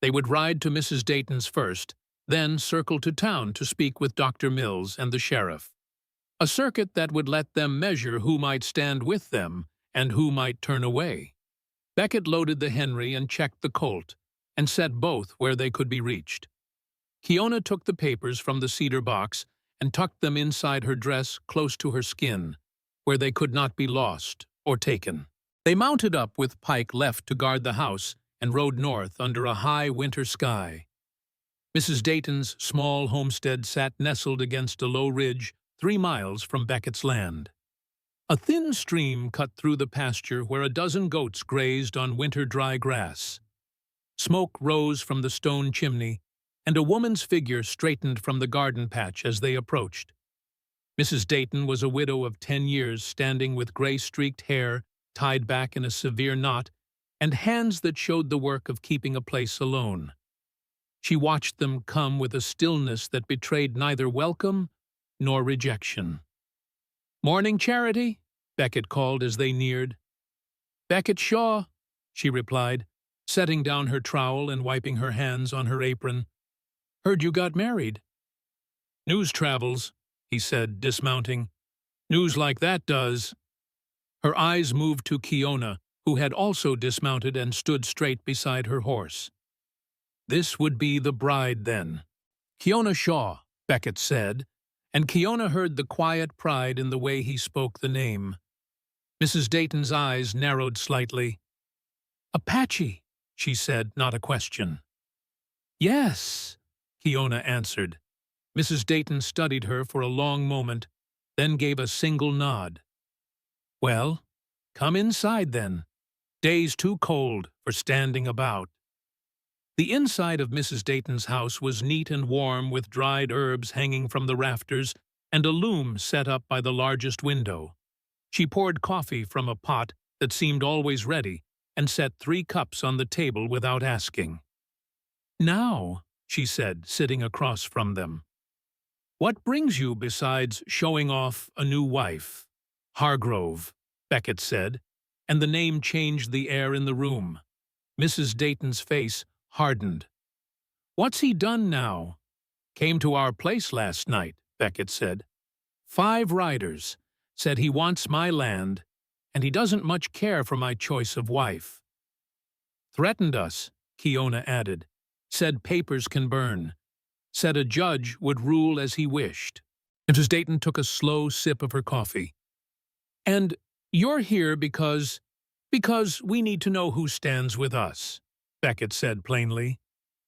They would ride to Mrs. Dayton's first, then circle to town to speak with Dr. Mills and the sheriff. A circuit that would let them measure who might stand with them and who might turn away. Beckett loaded the Henry and checked the Colt, and set both where they could be reached. Kiona took the papers from the cedar box and tucked them inside her dress close to her skin, where they could not be lost or taken. They mounted up with Pike left to guard the house and rode north under a high winter sky. Mrs. Dayton's small homestead sat nestled against a low ridge 3 miles from Beckett's land. A thin stream cut through the pasture where a dozen goats grazed on winter dry grass. Smoke rose from the stone chimney, and a woman's figure straightened from the garden patch as they approached. Mrs. Dayton was a widow of 10 years, standing with gray-streaked hair tied back in a severe knot and hands that showed the work of keeping a place alone. She watched them come with a stillness that betrayed neither welcome nor rejection. "Morning, Charity," Beckett called as they neared. "Beckett Shaw," she replied, setting down her trowel and wiping her hands on her apron. "Heard you got married." "News travels," he said, dismounting. "News like that does." Her eyes moved to Kiona, who had also dismounted and stood straight beside her horse. This would be the bride, then. "Kiona Shaw," Beckett said, and Kiona heard the quiet pride in the way he spoke the name. Mrs. Dayton's eyes narrowed slightly. "Apache," she said, not a question. "Yes," Kiona answered. Mrs. Dayton studied her for a long moment, then gave a single nod. "Well, come inside then. Day's too cold for standing about." The inside of Mrs. Dayton's house was neat and warm, with dried herbs hanging from the rafters and a loom set up by the largest window. She poured coffee from a pot that seemed always ready and set 3 cups on the table without asking. "Now," she said, sitting across from them. "What brings you besides showing off a new wife?" "Hargrove," Beckett said, and the name changed the air in the room. Mrs. Dayton's face hardened. "What's he done now?" "Came to our place last night," Beckett said. 5 riders. Said he wants my land, and he doesn't much care for my choice of wife." "Threatened us," Kiona added. "Said papers can burn. Said a judge would rule as he wished." Mrs. Dayton took a slow sip of her coffee. "And you're here because we need to know who stands with us," Beckett said plainly.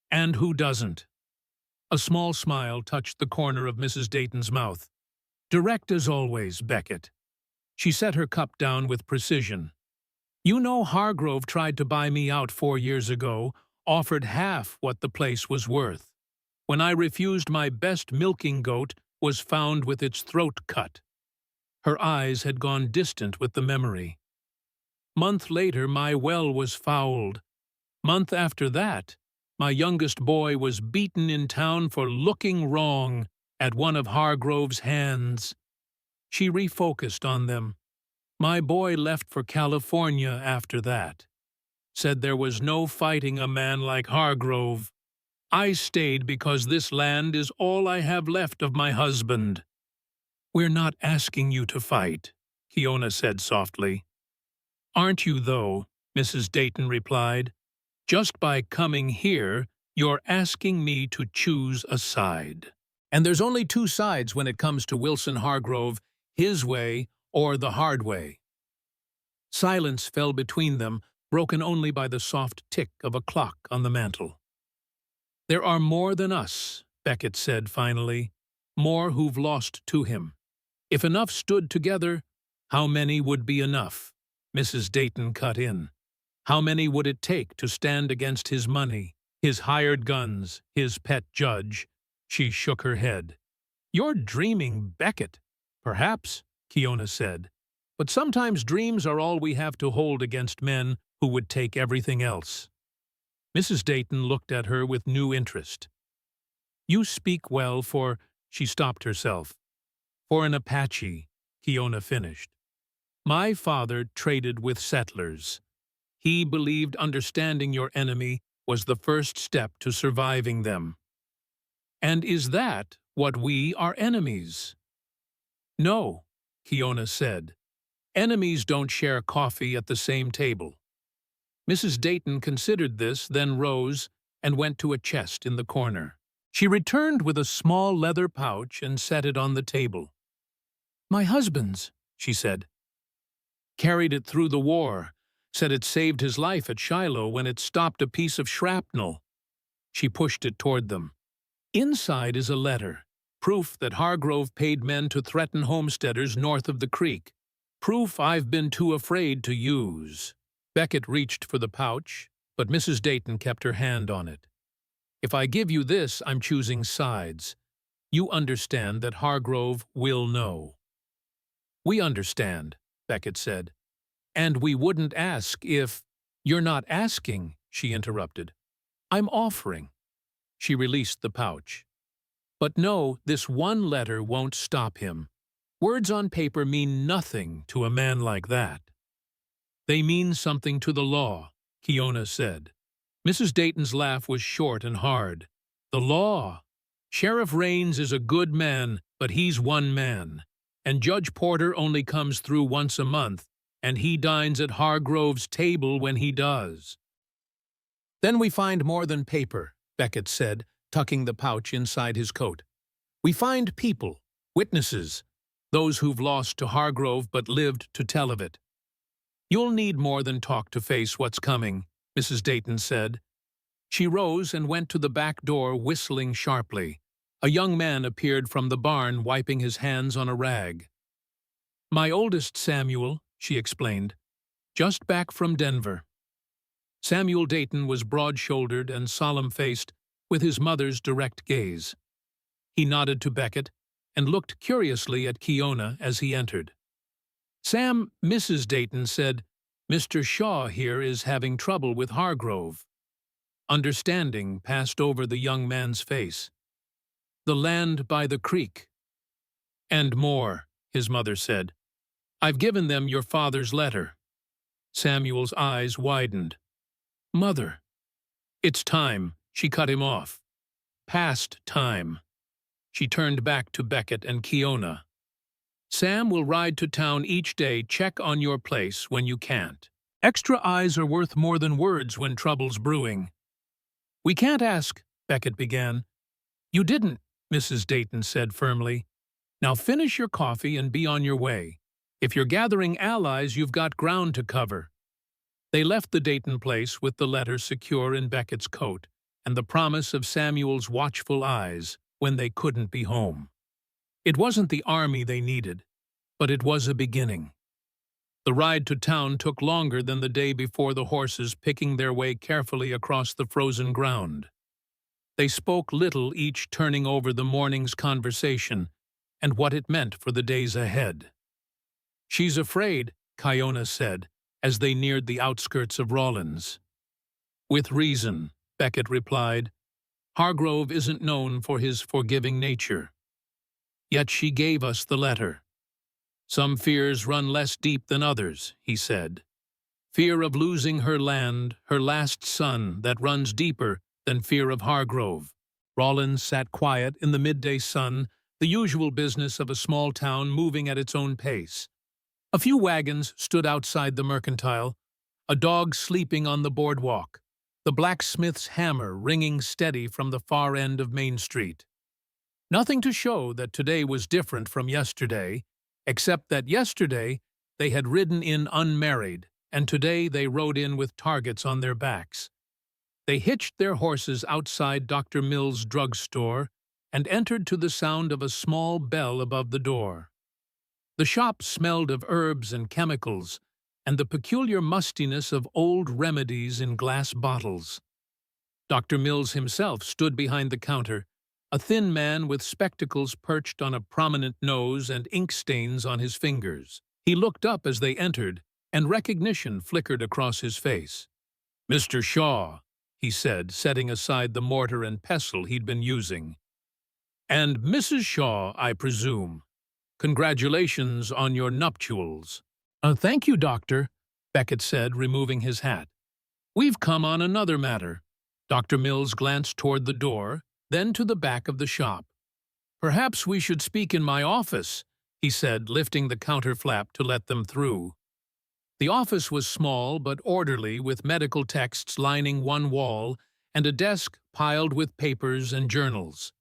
"And who doesn't." A small smile touched the corner of Mrs. Dayton's mouth. "Direct as always, Beckett." She set her cup down with precision. "You know Hargrove tried to buy me out 4 years ago, offered half what the place was worth. When I refused, my best milking goat was found with its throat cut." Her eyes had gone distant with the memory. "Month later, my well was fouled. Month after that, my youngest boy was beaten in town for looking wrong at one of Hargrove's hands." She refocused on them. My boy left for California after that. Said there was no fighting a man like Hargrove. I stayed because this land is all I have left of my husband." "We're not asking you to fight," Kiona said softly. "Aren't you, though?" Mrs. Dayton replied. "Just by coming here, you're asking me to choose a side." And there's only two sides when it comes to Wilson Hargrove, his way or the hard way. Silence fell between them, broken only by the soft tick of a clock on the mantel. "There are more than us," Beckett said finally, "more who've lost to him. If enough stood together, how many would be enough?" Mrs. Dayton cut in. "How many would it take to stand against his money, his hired guns, his pet judge?" She shook her head. "You're dreaming, Beckett." "Perhaps," Kiona said. "But sometimes dreams are all we have to hold against men who would take everything else." Mrs. Dayton looked at her with new interest. "You speak well for—" She stopped herself. "For an Apache," Kiona finished. "My father traded with settlers. He believed understanding your enemy was the first step to surviving them." "And is that what we are enemies?" "No," Kiona said. "Enemies don't share coffee at the same table." Mrs. Dayton considered this, then rose and went to a chest in the corner. She returned with a small leather pouch and set it on the table. "My husband's," she said. "Carried it through the war. Said it saved his life at Shiloh when it stopped a piece of shrapnel." She pushed it toward them. "Inside is a letter, proof that Hargrove paid men to threaten homesteaders north of the creek. Proof I've been too afraid to use." Beckett reached for the pouch, but Mrs. Dayton kept her hand on it. "If I give you this, I'm choosing sides. You understand that Hargrove will know." "We understand," Beckett said. "And we wouldn't ask if—" "You're not asking," she interrupted. "I'm offering." She released the pouch. "But no, this one letter won't stop him. Words on paper mean nothing to a man like that." "They mean something to the law," Kiona said. Mrs. Dayton's laugh was short and hard. "The law? Sheriff Raines is a good man, but he's one man. And Judge Porter only comes through once a month, and he dines at Hargrove's table when he does." "Then we find more than paper," Beckett said, tucking the pouch inside his coat. "We find people, witnesses, those who've lost to Hargrove but lived to tell of it." "You'll need more than talk to face what's coming," Mrs. Dayton said. She rose and went to the back door, whistling sharply. A young man appeared from the barn, wiping his hands on a rag. "My oldest Samuel," she explained. "Just back from Denver." Samuel Dayton was broad-shouldered and solemn-faced, with his mother's direct gaze. He nodded to Beckett and looked curiously at Kiona as he entered. "Sam," Mrs. Dayton said, "Mr. Shaw here is having trouble with Hargrove." Understanding passed over the young man's face. "The land by the creek." "And more," his mother said. "I've given them your father's letter." Samuel's eyes widened. "Mother." "It's time," she cut him off. "Past time." She turned back to Beckett and Kiona. "Sam will ride to town each day, check on your place when you can't. Extra eyes are worth more than words when trouble's brewing." "We can't ask," Beckett began. "You didn't," Mrs. Dayton said firmly. "Now finish your coffee and be on your way. If you're gathering allies, you've got ground to cover." They left the Dayton place with the letter secure in Beckett's coat and the promise of Samuel's watchful eyes when they couldn't be home. It wasn't the army they needed, but it was a beginning. The ride to town took longer than the day before, the horses picking their way carefully across the frozen ground. They spoke little, each turning over the morning's conversation and what it meant for the days ahead. "She's afraid," Kiona said, as they neared the outskirts of Rawlins. "With reason," Beckett replied. "Hargrove isn't known for his forgiving nature. Yet she gave us the letter." Some fears run less deep than others, he said. Fear of losing her land, her last son, that runs deeper than fear of Hargrove. Rollins sat quiet in the midday sun, the usual business of a small town moving at its own pace. A few wagons stood outside the mercantile, a dog sleeping on the boardwalk, the blacksmith's hammer ringing steady from the far end of Main Street. Nothing to show that today was different from yesterday, except that yesterday they had ridden in unmarried, and today they rode in with targets on their backs. They hitched their horses outside Dr. Mill's drugstore and entered to the sound of a small bell above the door. The shop smelled of herbs and chemicals, and the peculiar mustiness of old remedies in glass bottles. Dr. Mills himself stood behind the counter, a thin man with spectacles perched on a prominent nose and ink stains on his fingers. He looked up as they entered, and recognition flickered across his face. "Mr. Shaw," he said, setting aside the mortar and pestle he'd been using. "And Mrs. Shaw, I presume. Congratulations on your nuptials." "Thank you, Doctor," Beckett said, removing his hat. "We've come on another matter." Dr. Mills glanced toward the door, then to the back of the shop. "Perhaps we should speak in my office," he said, lifting the counter flap to let them through. The office was small but orderly, with medical texts lining one wall and a desk piled with papers and journals.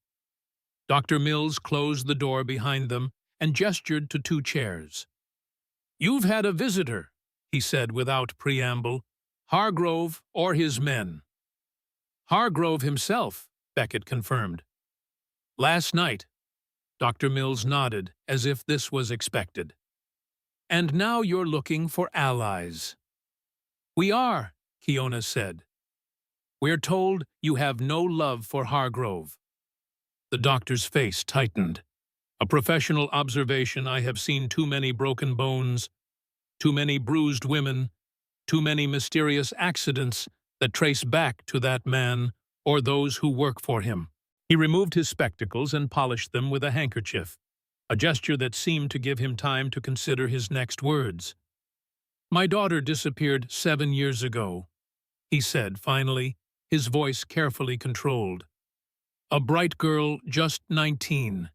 Dr. Mills closed the door behind them and gestured to two chairs. "You've had a visitor," he said without preamble. "Hargrove or his men?" "Hargrove himself," Beckett confirmed. "Last night." Dr. Mills nodded, as if this was expected. "And now you're looking for allies." "We are," Kiona said. "We're told you have no love for Hargrove." The doctor's face tightened. "A professional observation. I have seen too many broken bones, too many bruised women, too many mysterious accidents that trace back to that man or those who work for him." He removed his spectacles and polished them with a handkerchief, a gesture that seemed to give him time to consider his next words. "My daughter disappeared 7 years ago," he said finally, his voice carefully controlled. "A bright girl, just 19.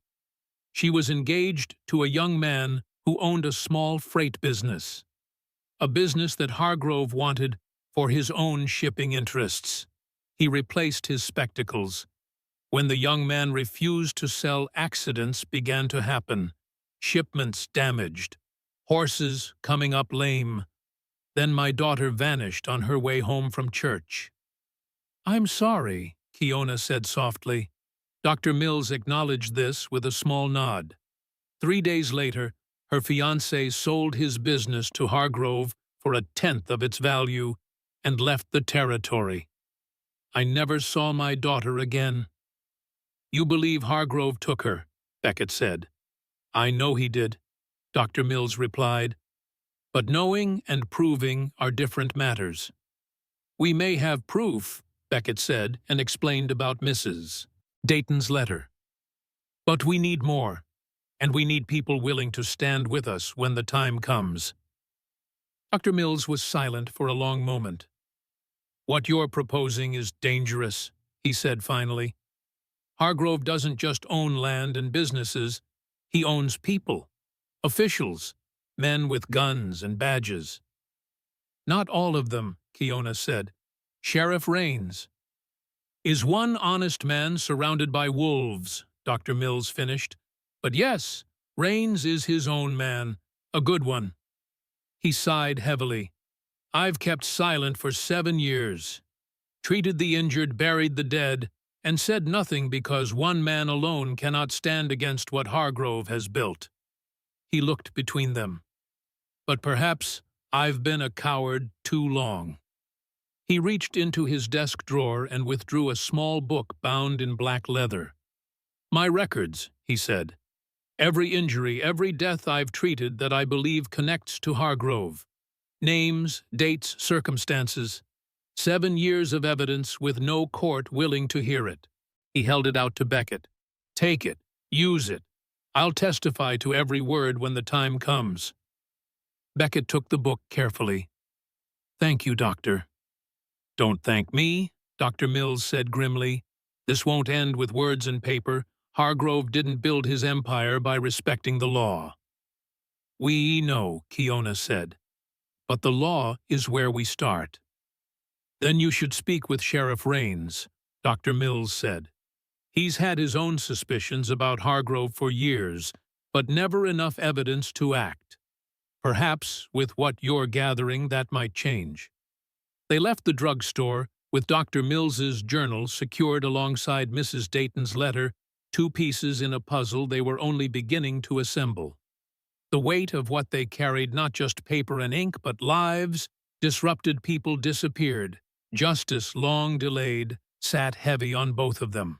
She was engaged to a young man who owned a small freight business, a business that Hargrove wanted for his own shipping interests." He replaced his spectacles. "When the young man refused to sell, accidents began to happen. Shipments damaged, horses coming up lame. Then my daughter vanished on her way home from church." "I'm sorry," Kiona said softly. Dr. Mills acknowledged this with a small nod. 3 days later, her fiancé sold his business to Hargrove for 1/10 of its value and left the territory. I never saw my daughter again. "You believe Hargrove took her," Beckett said. "I know he did," Dr. Mills replied. "But knowing and proving are different matters." "We may have proof," Beckett said, and explained about Mrs. Dayton's letter. "But we need more, and we need people willing to stand with us when the time comes." Dr. Mills was silent for a long moment. "What you're proposing is dangerous," he said finally. "Hargrove doesn't just own land and businesses, he owns people, officials, men with guns and badges." "Not all of them," Kiona said. "Sheriff Raines." "Is one honest man surrounded by wolves," Dr. Mills finished. "But yes, Raines is his own man, a good one." He sighed heavily. "I've kept silent for 7 years, treated the injured, buried the dead, and said nothing because one man alone cannot stand against what Hargrove has built." He looked between them. "But perhaps I've been a coward too long." He reached into his desk drawer and withdrew a small book bound in black leather. "My records," he said. "Every injury, every death I've treated that I believe connects to Hargrove. Names, dates, circumstances. 7 years of evidence with no court willing to hear it." He held it out to Beckett. "Take it. Use it. I'll testify to every word when the time comes. Beckett took the book carefully. Thank you, Doctor. Don't thank me, Dr. Mills said grimly. This won't end with words and paper. Hargrove didn't build his empire by respecting the law. We know, Kiona said, but the law is where we start. Then you should speak with Sheriff Raines, Dr. Mills said. He's had his own suspicions about Hargrove for years, but never enough evidence to act. Perhaps, with what you're gathering, that might change. They left the drugstore, with Dr. Mills's journal secured alongside Mrs. Dayton's letter, two pieces in a puzzle they were only beginning to assemble. The weight of what they carried, not just paper and ink, but lives, disrupted people disappeared. Justice, long delayed, sat heavy on both of them.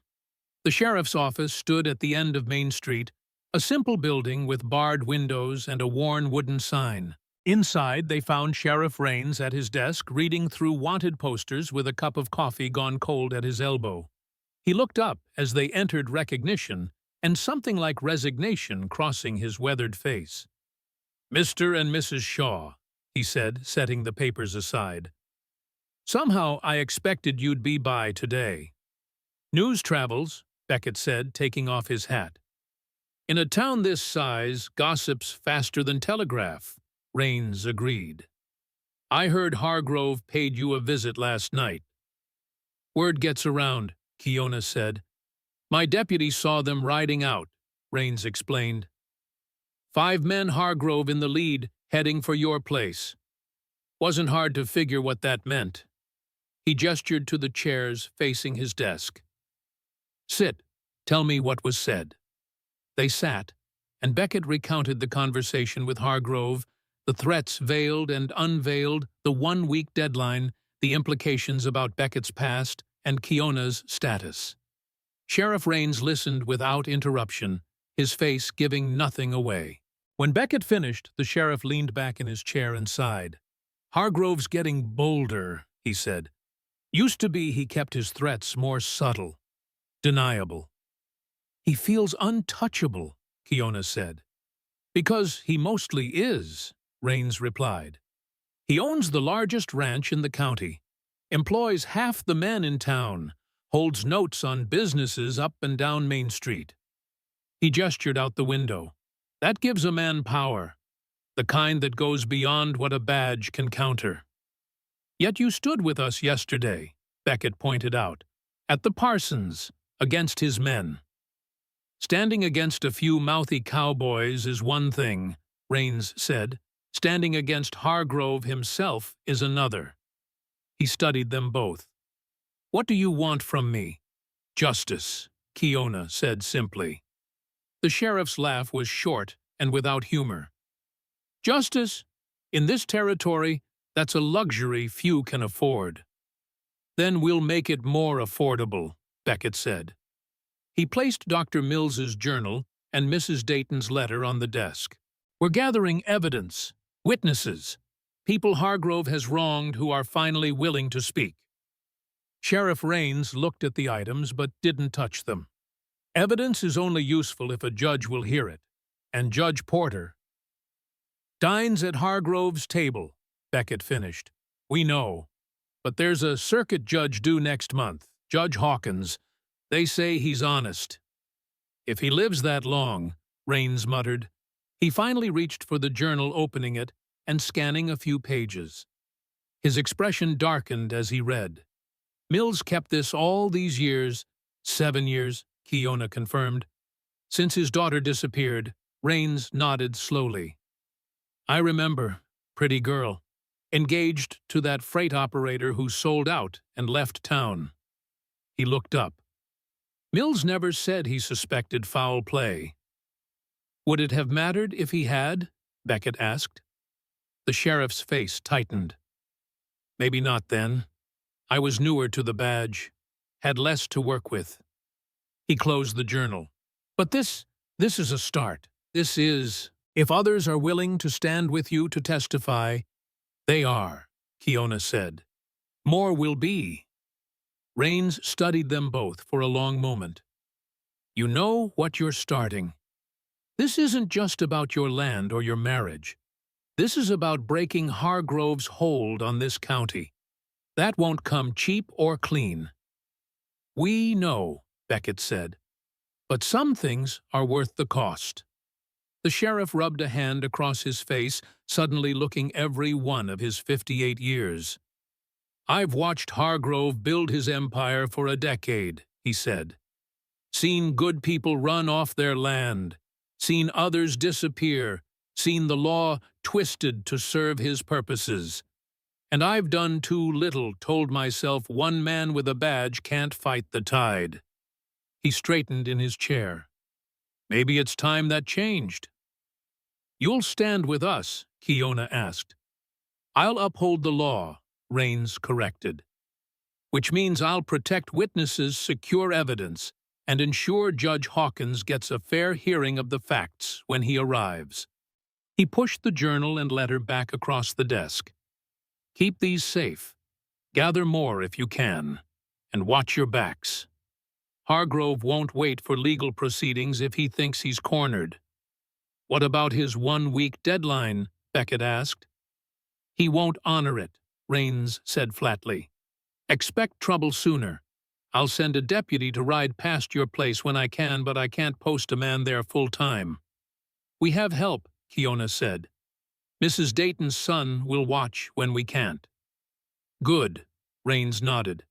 The sheriff's office stood at the end of Main Street, a simple building with barred windows and a worn wooden sign. Inside, they found Sheriff Raines at his desk, reading through wanted posters with a cup of coffee gone cold at his elbow. He looked up as they entered, recognition and something like resignation crossing his weathered face. "Mr. and Mrs. Shaw," he said, setting the papers aside. "Somehow I expected you'd be by today." "News travels," Beckett said, taking off his hat. "In a town this size, gossip's faster than telegraph," Raines agreed. "I heard Hargrove paid you a visit last night." "Word gets around," Kiona said. "My deputy saw them riding out," Raines explained. "5 men, Hargrove in the lead, heading for your place. Wasn't hard to figure what that meant." He gestured to the chairs facing his desk. "Sit. Tell me what was said." They sat, and Beckett recounted the conversation with Hargrove, the threats veiled and unveiled, the 1-week deadline, the implications about Beckett's past, and Kiona's status. Sheriff Raines listened without interruption, his face giving nothing away. When Beckett finished, the sheriff leaned back in his chair and sighed. "Hargrove's getting bolder," he said. "Used to be he kept his threats more subtle, deniable." "He feels untouchable," Kiona said. "Because he mostly is," Raines replied. "He owns the largest ranch in the county, employs half the men in town, holds notes on businesses up and down Main Street." He gestured out the window. "That gives a man power, the kind that goes beyond what a badge can counter." "Yet you stood with us yesterday," Beckett pointed out, "at the Parsons, against his men." "Standing against a few mouthy cowboys is one thing," Raines said. "Standing against Hargrove himself is another." He studied them both. "What do you want from me?" "Justice," Kiona said simply. The sheriff's laugh was short and without humor. "Justice? In this territory, that's a luxury few can afford." "Then we'll make it more affordable," Beckett said. He placed Dr. Mills's journal and Mrs. Dayton's letter on the desk. "We're gathering evidence, witnesses, people Hargrove has wronged who are finally willing to speak." Sheriff Raines looked at the items but didn't touch them. "Evidence is only useful if a judge will hear it, and Judge Porter dines at Hargrove's table," Beckett finished. "We know. But there's a circuit judge due next month, Judge Hawkins. They say he's honest." "If he lives that long," Raines muttered. He finally reached for the journal, opening it and scanning a few pages. His expression darkened as he read. "Mills kept this all these years." 7 years, Kiona confirmed. "Since his daughter disappeared." Raines nodded slowly. "I remember. Pretty girl. Engaged to that freight operator who sold out and left town." He looked up. "Mills never said he suspected foul play." "Would it have mattered if he had?" Beckett asked. The sheriff's face tightened. "Maybe not then. I was newer to the badge, had less to work with." He closed the journal. "But this is a start. This is, if others are willing to stand with you to testify." "They are," Kiona said. "More will be." Raines studied them both for a long moment. "You know what you're starting." This isn't just about your land or your marriage. This is about breaking Hargrove's hold on this county. That won't come cheap or clean." "We know," Beckett said, "but some things are worth the cost." The sheriff rubbed a hand across his face, suddenly looking every one of his 58 years. "I've watched Hargrove build his empire for a decade," he said. "Seen good people run off their land, seen others disappear, seen the law twisted to serve his purposes. And I've done too little, told myself one man with a badge can't fight the tide." He straightened in his chair. "Maybe it's time that changed." "You'll stand with us?" Kiona asked. "I'll uphold the law," Rains corrected. "Which means I'll protect witnesses, secure evidence, and ensure Judge Hawkins gets a fair hearing of the facts when he arrives." He pushed the journal and letter back across the desk. "Keep these safe. Gather more if you can. And watch your backs. Hargrove won't wait for legal proceedings if he thinks he's cornered." "What about his 1-week deadline?" Beckett asked. "He won't honor it," Rains said flatly. "Expect trouble sooner. I'll send a deputy to ride past your place when I can, but I can't post a man there full-time." "We have help," Kiona said. "Mrs. Dayton's son will watch when we can't." "Good," Rains nodded.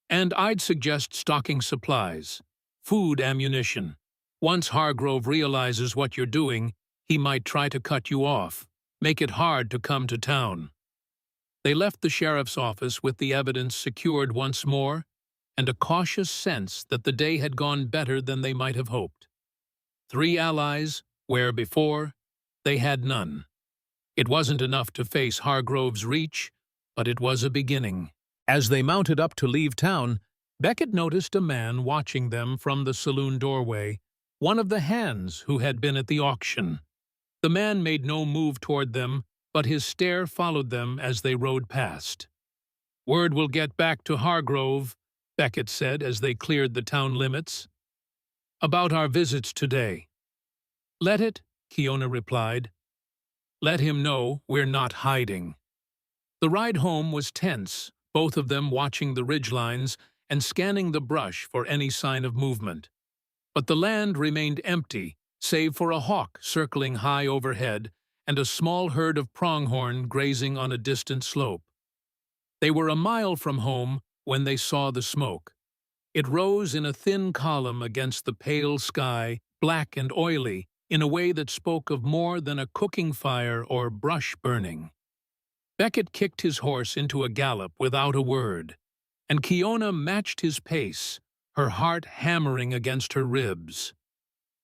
"And I'd suggest stocking supplies. Food, ammunition. Once Hargrove realizes what you're doing, he might try to cut you off, make it hard to come to town." They left the sheriff's office with the evidence secured once more and a cautious sense that the day had gone better than they might have hoped. 3 allies, where before they had none. It wasn't enough to face Hargrove's reach, but it was a beginning. As they mounted up to leave town, Beckett noticed a man watching them from the saloon doorway, one of the hands who had been at the auction. The man made no move toward them, but his stare followed them as they rode past. "Word will get back to Hargrove," Beckett said as they cleared the town limits. "About our visits today." "Let it," Kiona replied. "Let him know we're not hiding." The ride home was tense, both of them watching the ridgelines and scanning the brush for any sign of movement. But the land remained empty, save for a hawk circling high overhead and a small herd of pronghorn grazing on a distant slope. They were a mile from home when they saw the smoke. It rose in a thin column against the pale sky, black and oily, in a way that spoke of more than a cooking fire or brush burning. Beckett kicked his horse into a gallop without a word, and Kiona matched his pace, her heart hammering against her ribs.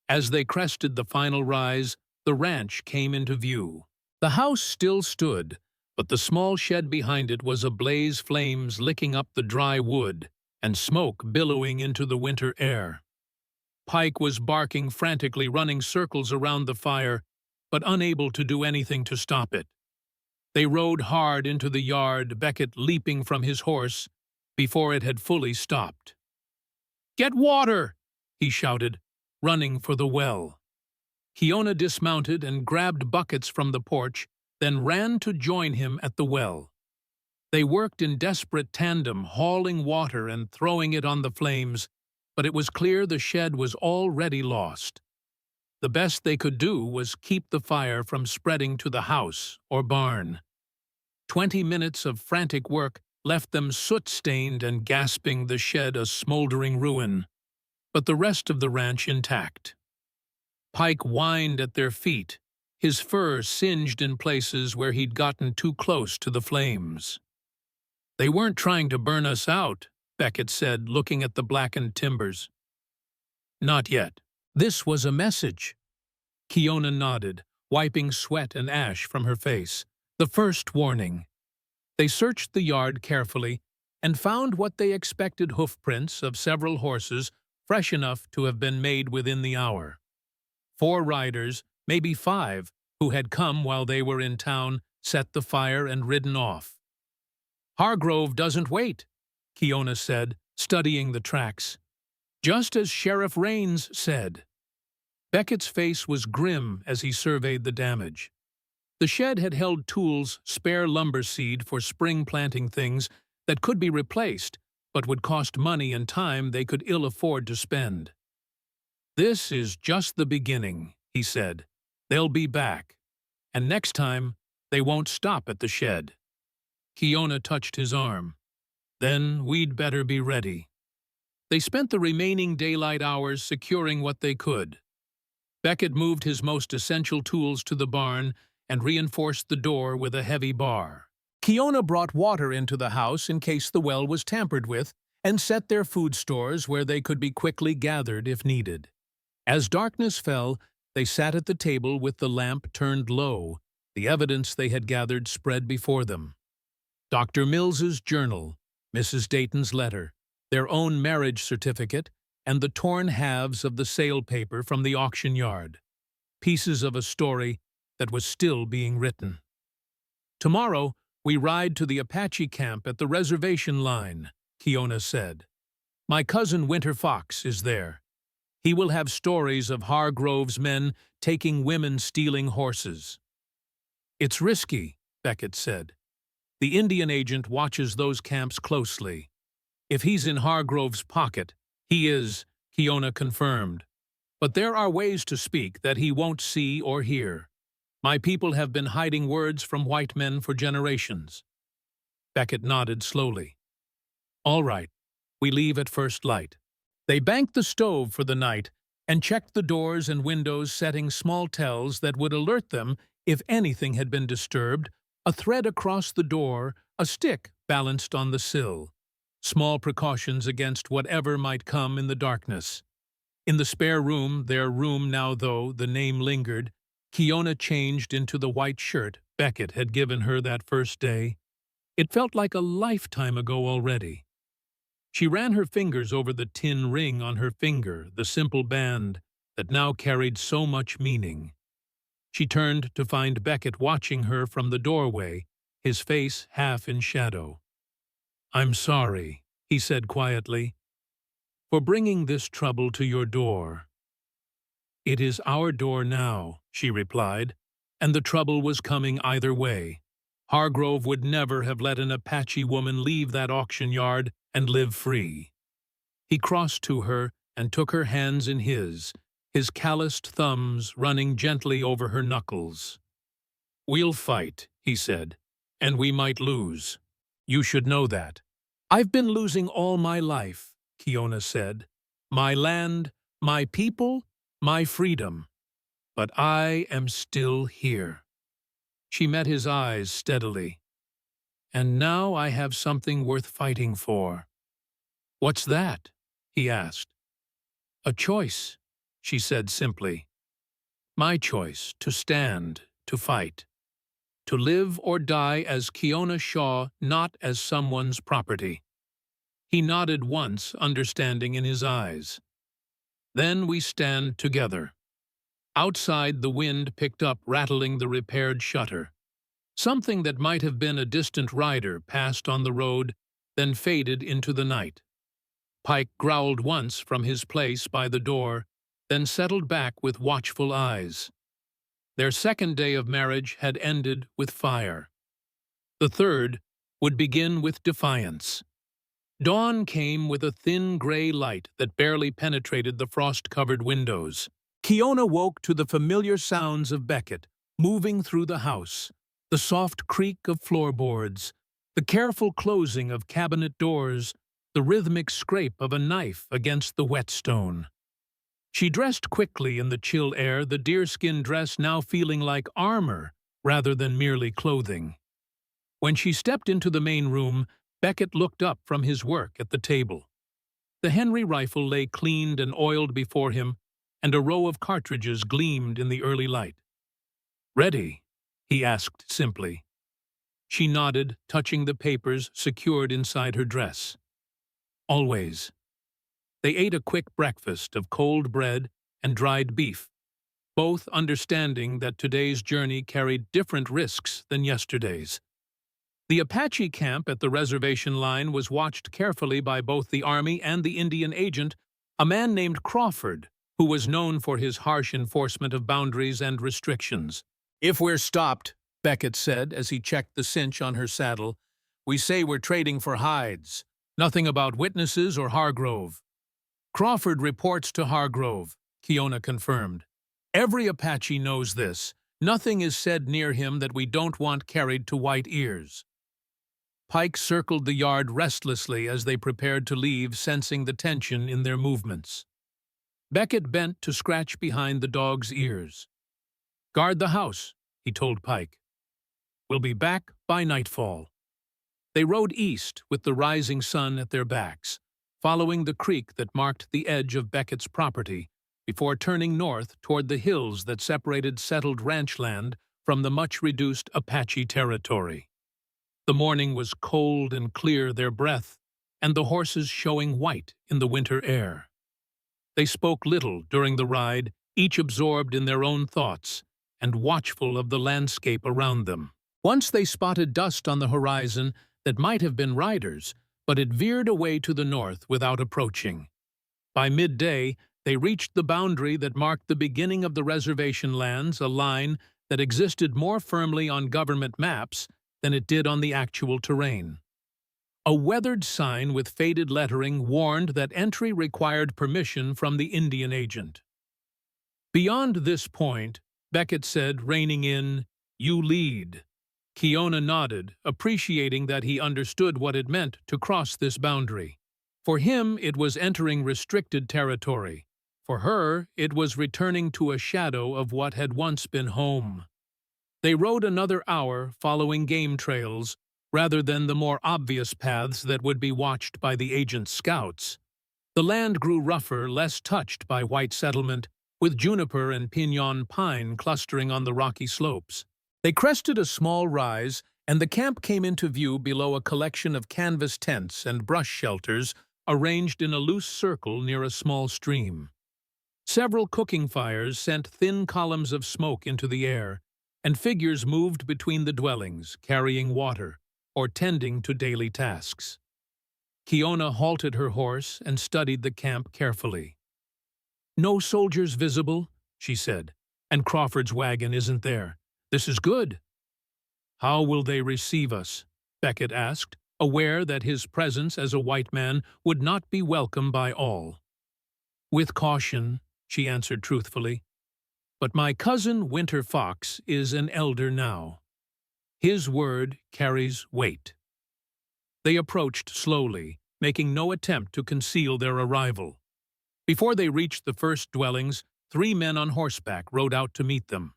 As they crested the final rise, the ranch came into view. The house still stood, but the small shed behind it was ablaze, flames licking up the dry wood and smoke billowing into the winter air. Pike was barking frantically, running circles around the fire, but unable to do anything to stop it. They rode hard into the yard, Beckett leaping from his horse before it had fully stopped. "Get water!" he shouted, running for the well. Kiona dismounted and grabbed buckets from the porch, then ran to join him at the well. They worked in desperate tandem, hauling water and throwing it on the flames, but it was clear the shed was already lost. The best they could do was keep the fire from spreading to the house or barn. 20 minutes of frantic work left them soot-stained and gasping, the shed a smoldering ruin, but the rest of the ranch intact. Pike whined at their feet, his fur singed in places where he'd gotten too close to the flames. "They weren't trying to burn us out," Beckett said, looking at the blackened timbers. "Not yet. This was a message." Kiona nodded, wiping sweat and ash from her face. "The first warning." They searched the yard carefully and found what they expected: hoofprints of several horses, fresh enough to have been made within the hour. 4 riders, maybe 5, who had come while they were in town, set the fire and ridden off. "Hargrove doesn't wait," Kiona said, studying the tracks. "Just as Sheriff Rains said." Beckett's face was grim as he surveyed the damage. The shed had held tools, spare lumber seed for spring planting things that could be replaced, but would cost money and time they could ill afford to spend. "This is just the beginning," he said. "They'll be back. And next time, they won't stop at the shed." Kiona touched his arm. "Then we'd better be ready." They spent the remaining daylight hours securing what they could. Beckett moved his most essential tools to the barn and reinforced the door with a heavy bar. Kiona brought water into the house in case the well was tampered with and set their food stores where they could be quickly gathered if needed. As darkness fell, they sat at the table with the lamp turned low, the evidence they had gathered spread before them. Dr. Mills's journal, Mrs. Dayton's letter, their own marriage certificate, and the torn halves of the sale paper from the auction yard. Pieces of a story that was still being written. "Tomorrow, we ride to the Apache camp at the reservation line," Kiona said. "My cousin Winter Fox is there. He will have stories of Hargrove's men taking women stealing horses." "It's risky," Beckett said. "The Indian agent watches those camps closely. If he's in Hargrove's pocket, he is," Kiona confirmed. "But there are ways to speak that he won't see or hear. My people have been hiding words from white men for generations." Beckett nodded slowly. "All right, we leave at first light." They banked the stove for the night and checked the doors and windows, setting small tells that would alert them if anything had been disturbed, a thread across the door, a stick balanced on the sill. Small precautions against whatever might come in the darkness. In the spare room, their room now though the name lingered, Kiona changed into the white shirt Beckett had given her that first day. It felt like a lifetime ago already. She ran her fingers over the tin ring on her finger, the simple band that now carried so much meaning. She turned to find Beckett watching her from the doorway, his face half in shadow. "I'm sorry," he said quietly, "for bringing this trouble to your door." "It is our door now," she replied, "and the trouble was coming either way. Hargrove would never have let an Apache woman leave that auction yard and live free." He crossed to her and took her hands in his calloused thumbs running gently over her knuckles. "We'll fight," he said, "and we might lose. You should know that." "I've been losing all my life," Kiona said. "My land, my people, my freedom. But I am still here." She met his eyes steadily. "And now I have something worth fighting for." "What's that?" he asked. "A choice," she said simply. "My choice to stand, to fight. To live or die as Kiona Shaw, not as someone's property." He nodded once, understanding in his eyes. "Then we stand together." Outside, the wind picked up, rattling the repaired shutter. Something that might have been a distant rider passed on the road, then faded into the night. Pike growled once from his place by the door, then settled back with watchful eyes. Their second day of marriage had ended with fire. The third would begin with defiance. Dawn came with a thin gray light that barely penetrated the frost-covered windows. Kiona woke to the familiar sounds of Beckett moving through the house, the soft creak of floorboards, the careful closing of cabinet doors, the rhythmic scrape of a knife against the whetstone. She dressed quickly in the chill air, the deerskin dress now feeling like armor rather than merely clothing. When she stepped into the main room, Beckett looked up from his work at the table. The Henry rifle lay cleaned and oiled before him, and a row of cartridges gleamed in the early light. "Ready?" he asked simply. She nodded, touching the papers secured inside her dress. "Always." They ate a quick breakfast of cold bread and dried beef, both understanding that today's journey carried different risks than yesterday's. The Apache camp at the reservation line was watched carefully by both the Army and the Indian agent, a man named Crawford, who was known for his harsh enforcement of boundaries and restrictions. "If we're stopped," Beckett said as he checked the cinch on her saddle, "we say we're trading for hides. Nothing about witnesses or Hargrove." "Crawford reports to Hargrove," Keona confirmed. "Every Apache knows this. Nothing is said near him that we don't want carried to White Ears." Pike circled the yard restlessly as they prepared to leave, sensing the tension in their movements. Beckett bent to scratch behind the dog's ears. "Guard the house," he told Pike. "We'll be back by nightfall." They rode east with the rising sun at their backs, following the creek that marked the edge of Beckett's property, before turning north toward the hills that separated settled ranch land from the much-reduced Apache territory. The morning was cold and clear, their breath, and the horses showing white in the winter air. They spoke little during the ride, each absorbed in their own thoughts and watchful of the landscape around them. Once they spotted dust on the horizon that might have been riders, but it veered away to the north without approaching. By midday, they reached the boundary that marked the beginning of the reservation lands, a line that existed more firmly on government maps than it did on the actual terrain. A weathered sign with faded lettering warned that entry required permission from the Indian agent. Beyond this point, Beckett said, reining in, "You lead." Keona nodded, appreciating that he understood what it meant to cross this boundary. For him, it was entering restricted territory. For her, it was returning to a shadow of what had once been home. They rode another hour following game trails, rather than the more obvious paths that would be watched by the agent's scouts. The land grew rougher, less touched by white settlement, with juniper and pinyon pine clustering on the rocky slopes. They crested a small rise, and the camp came into view below a collection of canvas tents and brush shelters arranged in a loose circle near a small stream. Several cooking fires sent thin columns of smoke into the air, and figures moved between the dwellings, carrying water or tending to daily tasks. Keona halted her horse and studied the camp carefully. "No soldiers visible," she said, "and Crawford's wagon isn't there. This is good." "How will they receive us?" Beckett asked, aware that his presence as a white man would not be welcome by all. "With caution," she answered truthfully. "But my cousin Winter Fox is an elder now. His word carries weight." They approached slowly, making no attempt to conceal their arrival. Before they reached the first dwellings, 3 men on horseback rode out to meet them.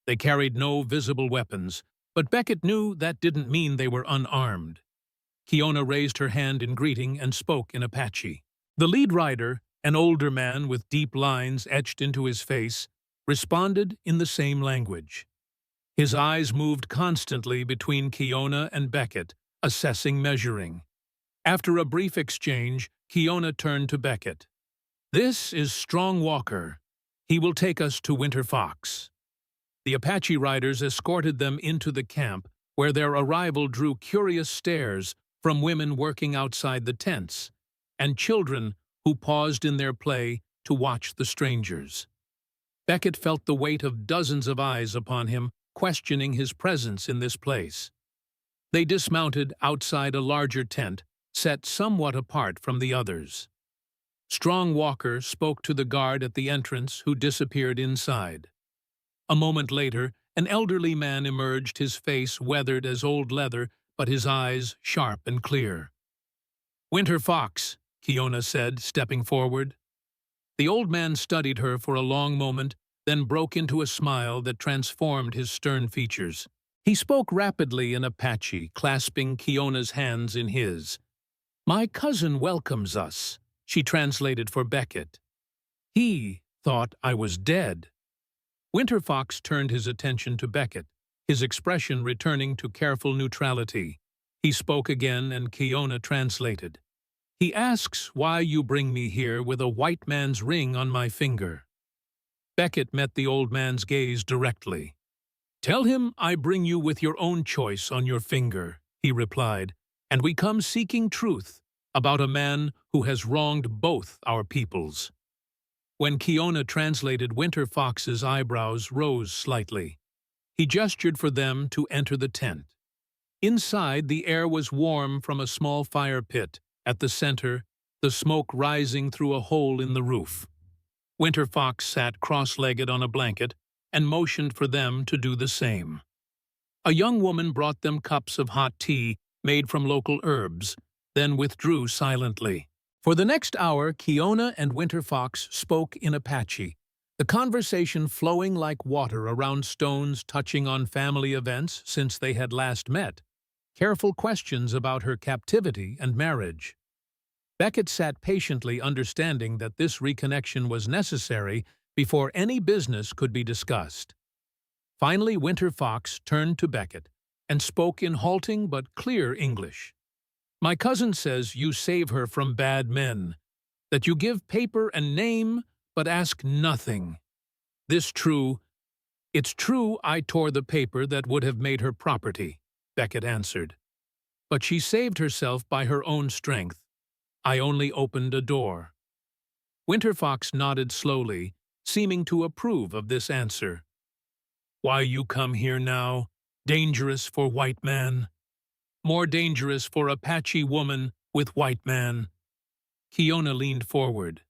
They carried no visible weapons, but Beckett knew that didn't mean they were unarmed. Keona raised her hand in greeting and spoke in Apache. The lead rider, an older man with deep lines etched into his face, responded in the same language. His eyes moved constantly between Keona and Beckett, assessing, measuring. After a brief exchange, Keona turned to Beckett. "This is Strong Walker. He will take us to Winter Fox." The Apache riders escorted them into the camp, where their arrival drew curious stares from women working outside the tents, and children who paused in their play to watch the strangers. Beckett felt the weight of dozens of eyes upon him, questioning his presence in this place. They dismounted outside a larger tent, set somewhat apart from the others. Strong Walker spoke to the guard at the entrance, who disappeared inside. A moment later, an elderly man emerged, his face weathered as old leather, but his eyes sharp and clear. "Winter Fox," Keona said, stepping forward. The old man studied her for a long moment, then broke into a smile that transformed his stern features. He spoke rapidly in Apache, clasping Keona's hands in his. "My cousin welcomes us," she translated for Beckett. "He thought I was dead." Winter Fox turned his attention to Beckett, his expression returning to careful neutrality. He spoke again, and Keona translated. "He asks why you bring me here with a white man's ring on my finger." Beckett met the old man's gaze directly. "Tell him I bring you with your own choice on your finger," he replied, "and we come seeking truth about a man who has wronged both our peoples." When Kiona translated, Winter Fox's eyebrows rose slightly. He gestured for them to enter the tent. Inside, the air was warm from a small fire pit. At the center, the smoke rising through a hole in the roof. Winter Fox sat cross-legged on a blanket and motioned for them to do the same. A young woman brought them cups of hot tea made from local herbs, then withdrew silently. For the next hour, Kiona and Winter Fox spoke in Apache, the conversation flowing like water around stones, touching on family events since they had last met, careful questions about her captivity and marriage. Beckett sat patiently, understanding that this reconnection was necessary before any business could be discussed. Finally, Winter Fox turned to Beckett and spoke in halting but clear English. "My cousin says you save her from bad men, that you give paper and name but ask nothing. This true?" "It's true I tore the paper that would have made her property," Beckett answered. "But she saved herself by her own strength. I only opened a door." Winter Fox nodded slowly, seeming to approve of this answer. "Why you come here now? Dangerous for white man. More dangerous for Apache woman with white man." Kiona leaned forward.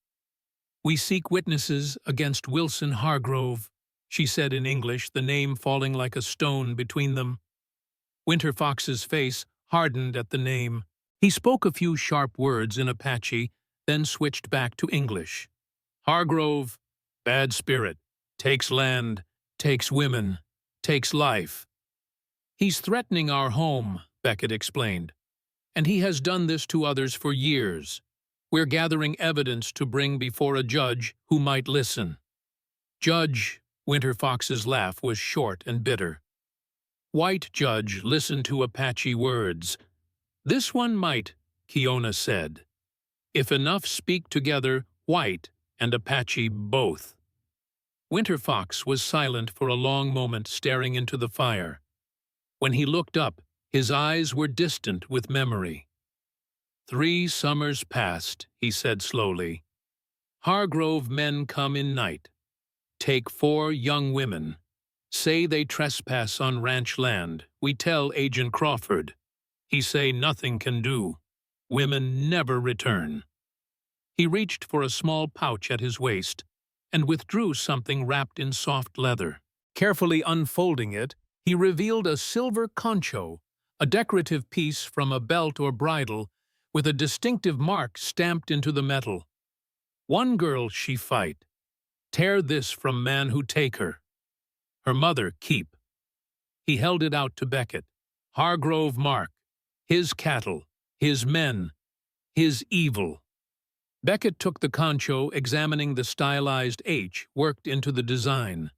"We seek witnesses against Wilson Hargrove," she said in English, the name falling like a stone between them. Winter Fox's face hardened at the name. He spoke a few sharp words in Apache, then switched back to English. "Hargrove, bad spirit, takes land, takes women, takes life. He's threatening our home," Beckett explained. "And he has done this to others for years. We're gathering evidence to bring before a judge who might listen." "Judge," Winter Fox's laugh was short and bitter. "White judge, listen to Apache words." "This one might," Kiona said. "If enough speak together, white and Apache both." Winter Fox was silent for a long moment, staring into the fire. When he looked up, his eyes were distant with memory. "3 summers passed," he said slowly. "Hargrove men come in night. Take 4 young women. Say they trespass on ranch land. We tell Agent Crawford. He say nothing can do. Women never return." He reached for a small pouch at his waist and withdrew something wrapped in soft leather. Carefully unfolding it, he revealed a silver concho, a decorative piece from a belt or bridle with a distinctive mark stamped into the metal. "One girl she fight. Tear this from man who take her. Her mother keep." He held it out to Beckett. "Hargrove mark. His cattle, his men, his evil." Beckett took the concho, examining the stylized H worked into the design.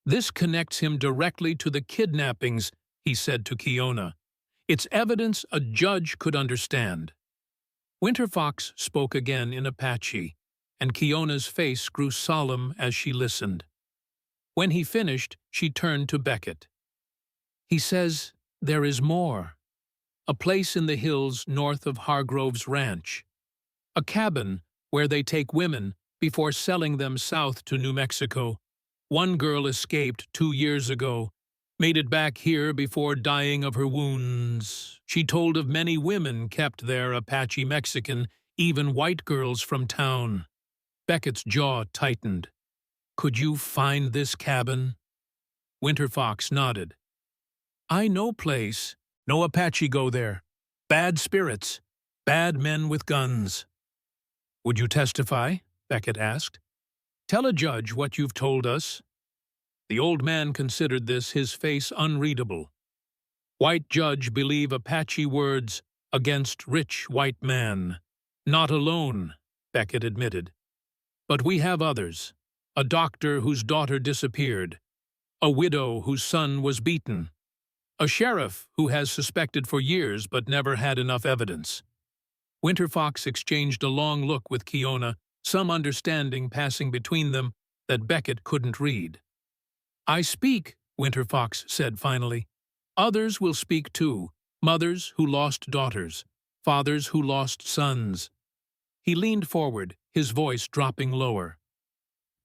"This connects him directly to the kidnappings," he said to Kiona. "It's evidence a judge could understand." Winter Fox spoke again in Apache, and Kiona's face grew solemn as she listened. When he finished, she turned to Beckett. "He says there is more. A place in the hills north of Hargrove's ranch. A cabin where they take women before selling them south to New Mexico. One girl escaped 2 years ago, made it back here before dying of her wounds. She told of many women kept there, Apache Mexican, even white girls from town." Beckett's jaw tightened. "Could you find this cabin?" Winter Fox nodded. "I know place. No Apache go there. Bad spirits. Bad men with guns." "Would you testify?" Beckett asked. "Tell a judge what you've told us." The old man considered this, his face unreadable. "White judge believe Apache words against rich white man. Not alone," Beckett admitted. "But we have others. A doctor whose daughter disappeared. A widow whose son was beaten. A sheriff who has suspected for years but never had enough evidence." Winter Fox exchanged a long look with Kiona, some understanding passing between them that Beckett couldn't read. "I speak," Winter Fox said finally. "Others will speak too, mothers who lost daughters, fathers who lost sons." He leaned forward, his voice dropping lower.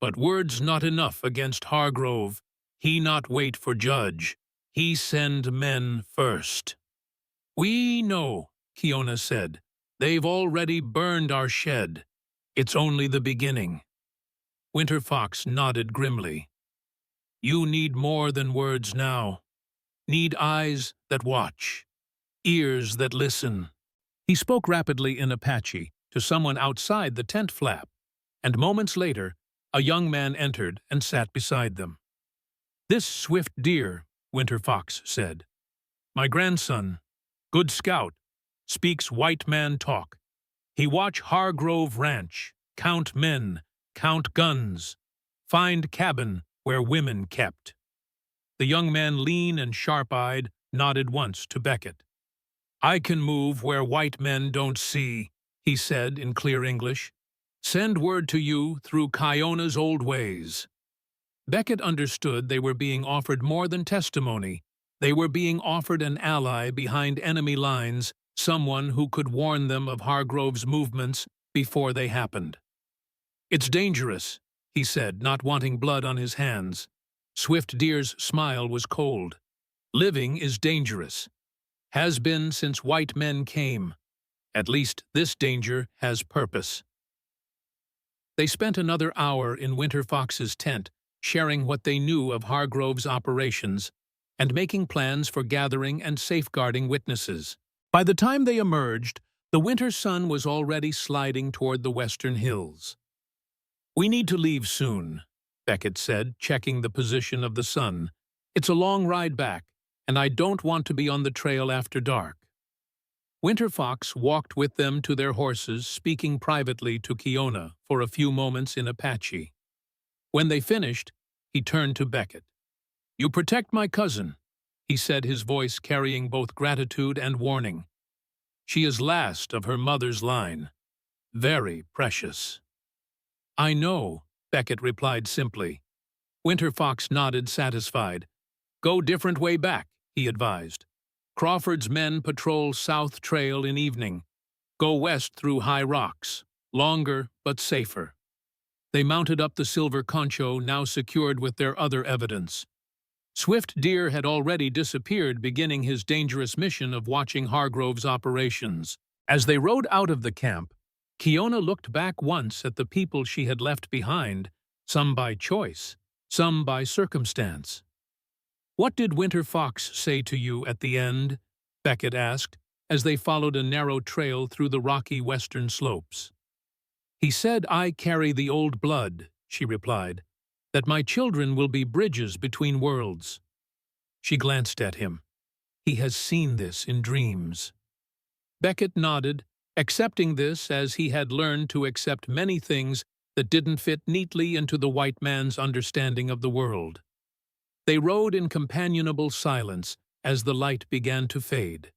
But words not enough against Hargrove. He not wait for judge. He send men first. We know, Kiona said. They've already burned our shed. It's only the beginning. Winter Fox nodded grimly. You need more than words now. Need eyes that watch, ears that listen. He spoke rapidly in Apache to someone outside the tent flap, and moments later, a young man entered and sat beside them. This swift deer, Winter Fox said. My grandson, good scout, speaks white man talk. He watch Hargrove Ranch, count men, count guns, find cabin where women kept. The young man, lean and sharp-eyed, nodded once to Beckett. I can move where white men don't see, he said in clear English. Send word to you through Kiona's old ways. Beckett understood they were being offered more than testimony. They were being offered an ally behind enemy lines, someone who could warn them of Hargrove's movements before they happened. It's dangerous, he said, not wanting blood on his hands. Swift Deer's smile was cold. Living is dangerous. Has been since white men came. At least this danger has purpose. They spent another hour in Winter Fox's tent, sharing what they knew of Hargrove's operations and making plans for gathering and safeguarding witnesses. By the time they emerged, the winter sun was already sliding toward the western hills. We need to leave soon, Beckett said, checking the position of the sun. It's a long ride back, and I don't want to be on the trail after dark. Winter Fox walked with them to their horses, speaking privately to Kiona for a few moments in Apache. When they finished, he turned to Beckett. You protect my cousin, he said, his voice carrying both gratitude and warning. She is last of her mother's line. Very precious. I know, Beckett replied simply. Winter Fox nodded, satisfied. Go different way back, he advised. Crawford's men patrol South Trail in evening. Go west through high rocks. Longer, but safer. They mounted up the silver concho, now secured with their other evidence. Swift Deer had already disappeared, beginning his dangerous mission of watching Hargrove's operations. As they rode out of the camp, Kiona looked back once at the people she had left behind, some by choice, some by circumstance. What did Winter Fox say to you at the end? Beckett asked, as they followed a narrow trail through the rocky western slopes. He said, I carry the old blood, she replied, that my children will be bridges between worlds. She glanced at him. He has seen this in dreams. Beckett nodded, accepting this as he had learned to accept many things that didn't fit neatly into the white man's understanding of the world. They rode in companionable silence as the light began to fade,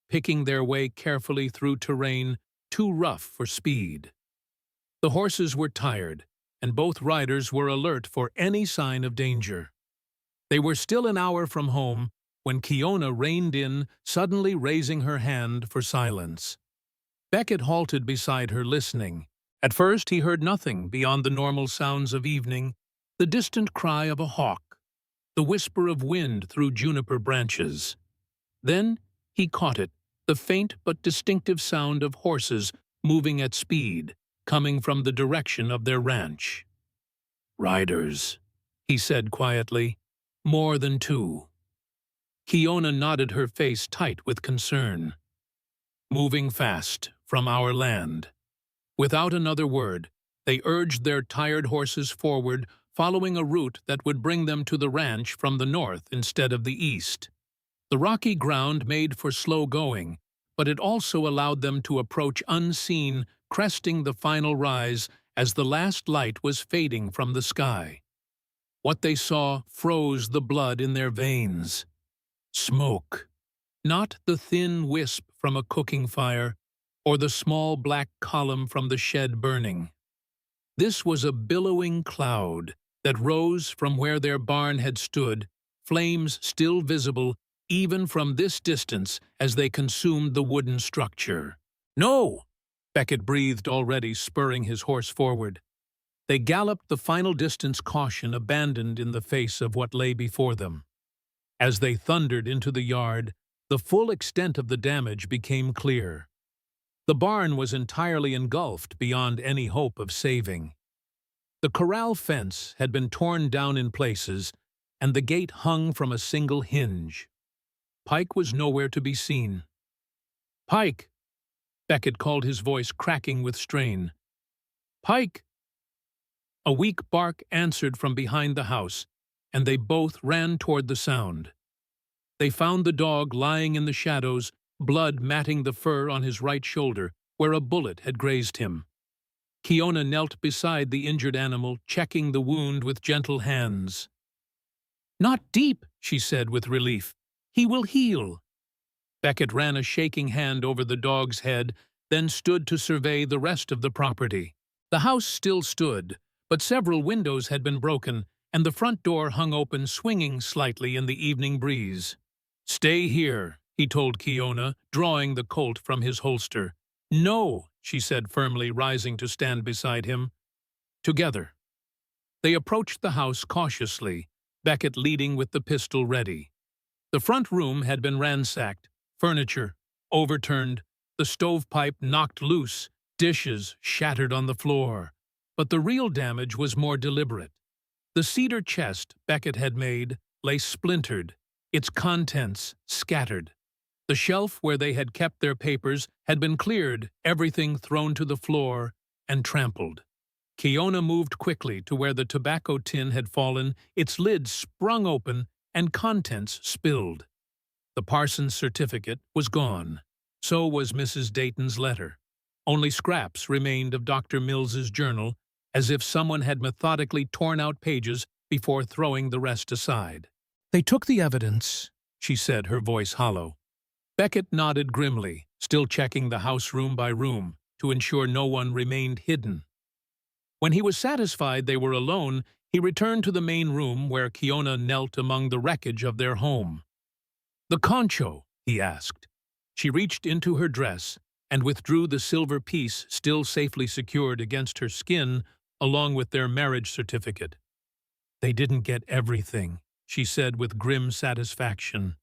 picking their way carefully through terrain too rough for speed. The horses were tired, and both riders were alert for any sign of danger. They were still an hour from home when Kiona reined in, suddenly raising her hand for silence. Beckett halted beside her, listening. At first he heard nothing beyond the normal sounds of evening, the distant cry of a hawk, the whisper of wind through juniper branches. Then he caught it, the faint but distinctive sound of horses moving at speed, coming from the direction of their ranch. Riders, he said quietly, more than two. Kiona nodded, her face tight with concern. Moving fast from our land. Without another word, they urged their tired horses forward, following a route that would bring them to the ranch from the north instead of the east. The rocky ground made for slow going, but it also allowed them to approach unseen, cresting the final rise as the last light was fading from the sky. What they saw froze the blood in their veins. Smoke. Not the thin wisp from a cooking fire, or the small black column from the shed burning. This was a billowing cloud that rose from where their barn had stood, flames still visible even from this distance as they consumed the wooden structure. No! Beckett breathed, already spurring his horse forward. They galloped the final distance, caution abandoned in the face of what lay before them. As they thundered into the yard, the full extent of the damage became clear. The barn was entirely engulfed beyond any hope of saving. The corral fence had been torn down in places, and the gate hung from a single hinge. Pike was nowhere to be seen. "Pike!" Beckett called, his voice cracking with strain. "Pike!" A weak bark answered from behind the house, and they both ran toward the sound. They found the dog lying in the shadows, blood matting the fur on his right shoulder, where a bullet had grazed him. Kiona knelt beside the injured animal, checking the wound with gentle hands. "Not deep," she said with relief. "He will heal." Beckett ran a shaking hand over the dog's head, then stood to survey the rest of the property. The house still stood, but several windows had been broken, and the front door hung open, swinging slightly in the evening breeze. "Stay here," he told Kiona, drawing the Colt from his holster. "No," she said firmly, rising to stand beside him. Together. They approached the house cautiously, Beckett leading with the pistol ready. The front room had been ransacked, furniture overturned, the stovepipe knocked loose, dishes shattered on the floor. But the real damage was more deliberate. The cedar chest Beckett had made lay splintered, its contents scattered. The shelf where they had kept their papers had been cleared, everything thrown to the floor and trampled. Kiona moved quickly to where the tobacco tin had fallen, its lid sprung open and contents spilled. The parson's certificate was gone. So was Mrs. Dayton's letter. Only scraps remained of Dr. Mills's journal, as if someone had methodically torn out pages before throwing the rest aside. "They took the evidence," she said, her voice hollow. Beckett nodded grimly, still checking the house room by room to ensure no one remained hidden. When he was satisfied they were alone, he returned to the main room where Kiona knelt among the wreckage of their home. "The concho?" he asked. She reached into her dress and withdrew the silver piece still safely secured against her skin along with their marriage certificate. "They didn't get everything," she said with grim satisfaction.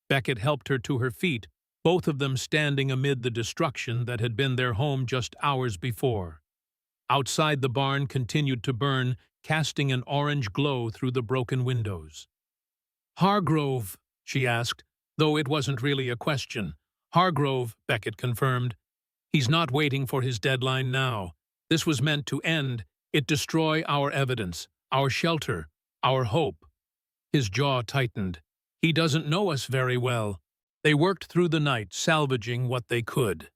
Beckett helped her to her feet, both of them standing amid the destruction that had been their home just hours before. Outside, the barn continued to burn, casting an orange glow through the broken windows. "Hargrove?" she asked, though it wasn't really a question. "Hargrove," Beckett confirmed. "He's not waiting for his deadline now. This was meant to end. It destroy our evidence, our shelter, our hope." His jaw tightened. "He doesn't know us very well." They worked through the night, salvaging what they could.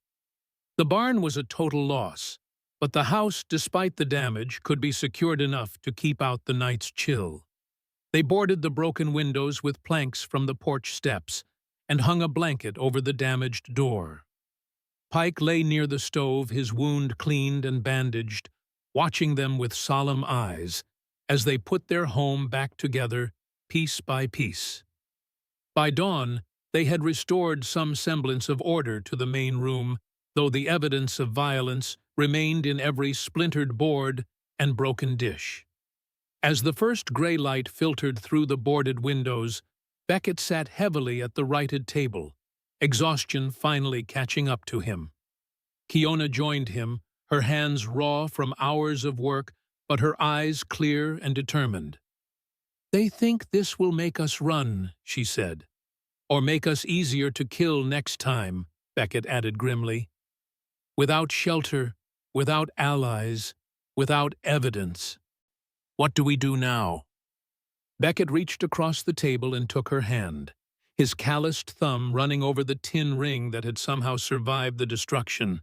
The barn was a total loss, but the house, despite the damage, could be secured enough to keep out the night's chill. They boarded the broken windows with planks from the porch steps and hung a blanket over the damaged door. Pike lay near the stove, his wound cleaned and bandaged, watching them with solemn eyes as they put their home back together, piece by piece. By dawn, they had restored some semblance of order to the main room, though the evidence of violence remained in every splintered board and broken dish. As the first gray light filtered through the boarded windows, Beckett sat heavily at the righted table, exhaustion finally catching up to him. Kiona joined him, her hands raw from hours of work, but her eyes clear and determined. "They think this will make us run," she said. "Or make us easier to kill next time," Beckett added grimly. "Without shelter, without allies, without evidence. What do we do now?" Beckett reached across the table and took her hand, his calloused thumb running over the tin ring that had somehow survived the destruction.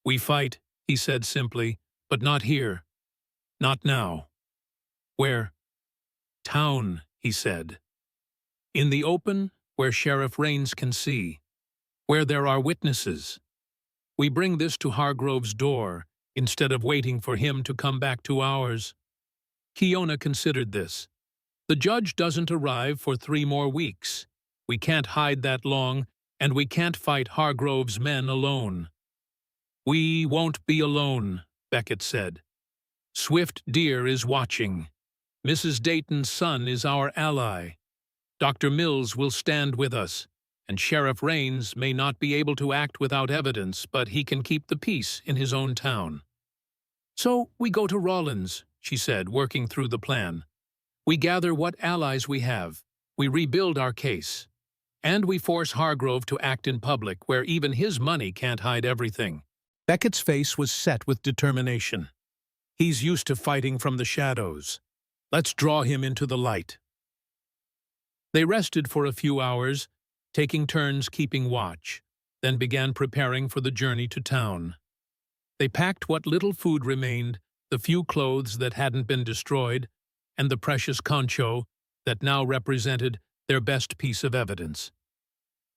"We fight," he said simply, "but not here. Not now." "Where?" "Town," he said. "In the open, where Sheriff Raines can see. Where there are witnesses. We bring this to Hargrove's door, instead of waiting for him to come back to ours." Kiona considered this. "The judge doesn't arrive for 3 more weeks. We can't hide that long, and we can't fight Hargrove's men alone." "We won't be alone," Beckett said. Swift Deer is watching. Mrs. Dayton's son is our ally. Dr. Mills will stand with us, and Sheriff Raines may not be able to act without evidence, but he can keep the peace in his own town. So we go to Rawlins, she said, working through the plan. We gather what allies we have. We rebuild our case. And we force Hargrove to act in public, where even his money can't hide everything. Beckett's face was set with determination. He's used to fighting from the shadows. Let's draw him into the light. They rested for a few hours, taking turns keeping watch, then began preparing for the journey to town. They packed what little food remained, the few clothes that hadn't been destroyed, and the precious concho that now represented their best piece of evidence.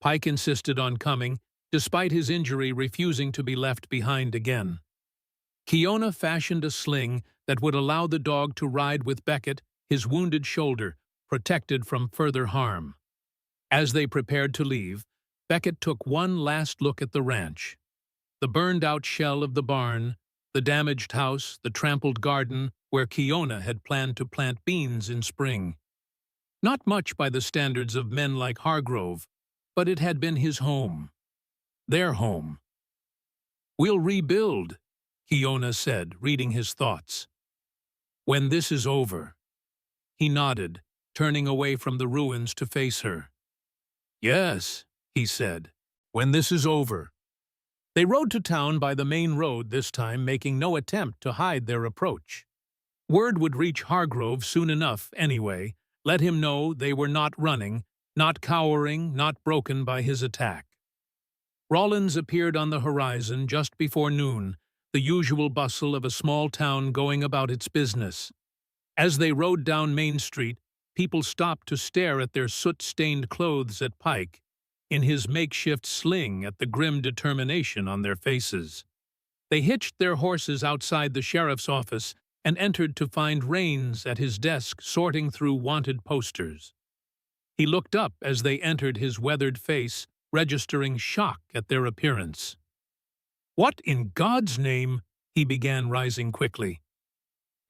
Pike insisted on coming, despite his injury refusing to be left behind again. Kiona fashioned a sling that would allow the dog to ride with Beckett, his wounded shoulder, protected from further harm. As they prepared to leave, Beckett took one last look at the ranch. The burned-out shell of the barn, the damaged house, the trampled garden where Kiona had planned to plant beans in spring. Not much by the standards of men like Hargrove, but it had been his home. Their home. "We'll rebuild," Kiona said, reading his thoughts. "When this is over." He nodded, turning away from the ruins to face her. "Yes," he said, "when this is over." They rode to town by the main road this time, making no attempt to hide their approach. Word would reach Hargrove soon enough, anyway, let him know they were not running, not cowering, not broken by his attack. Rawlins appeared on the horizon just before noon, the usual bustle of a small town going about its business. As they rode down Main Street, people stopped to stare at their soot-stained clothes at Pike, in his makeshift sling at the grim determination on their faces. They hitched their horses outside the sheriff's office and entered to find Raines at his desk sorting through wanted posters. He looked up as they entered his weathered face, registering shock at their appearance. "What in God's name?" he began, rising quickly.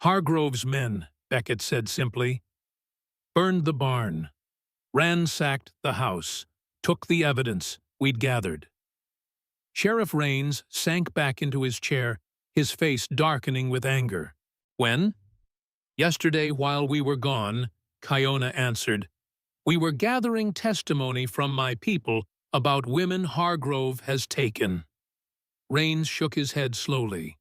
"Hargrove's men," Beckett said simply. "Burned the barn, ransacked the house, took the evidence we'd gathered." Sheriff Raines sank back into his chair, his face darkening with anger. "When?" "Yesterday while we were gone," Kiona answered. "We were gathering testimony from my people about women Hargrove has taken." Raines shook his head slowly.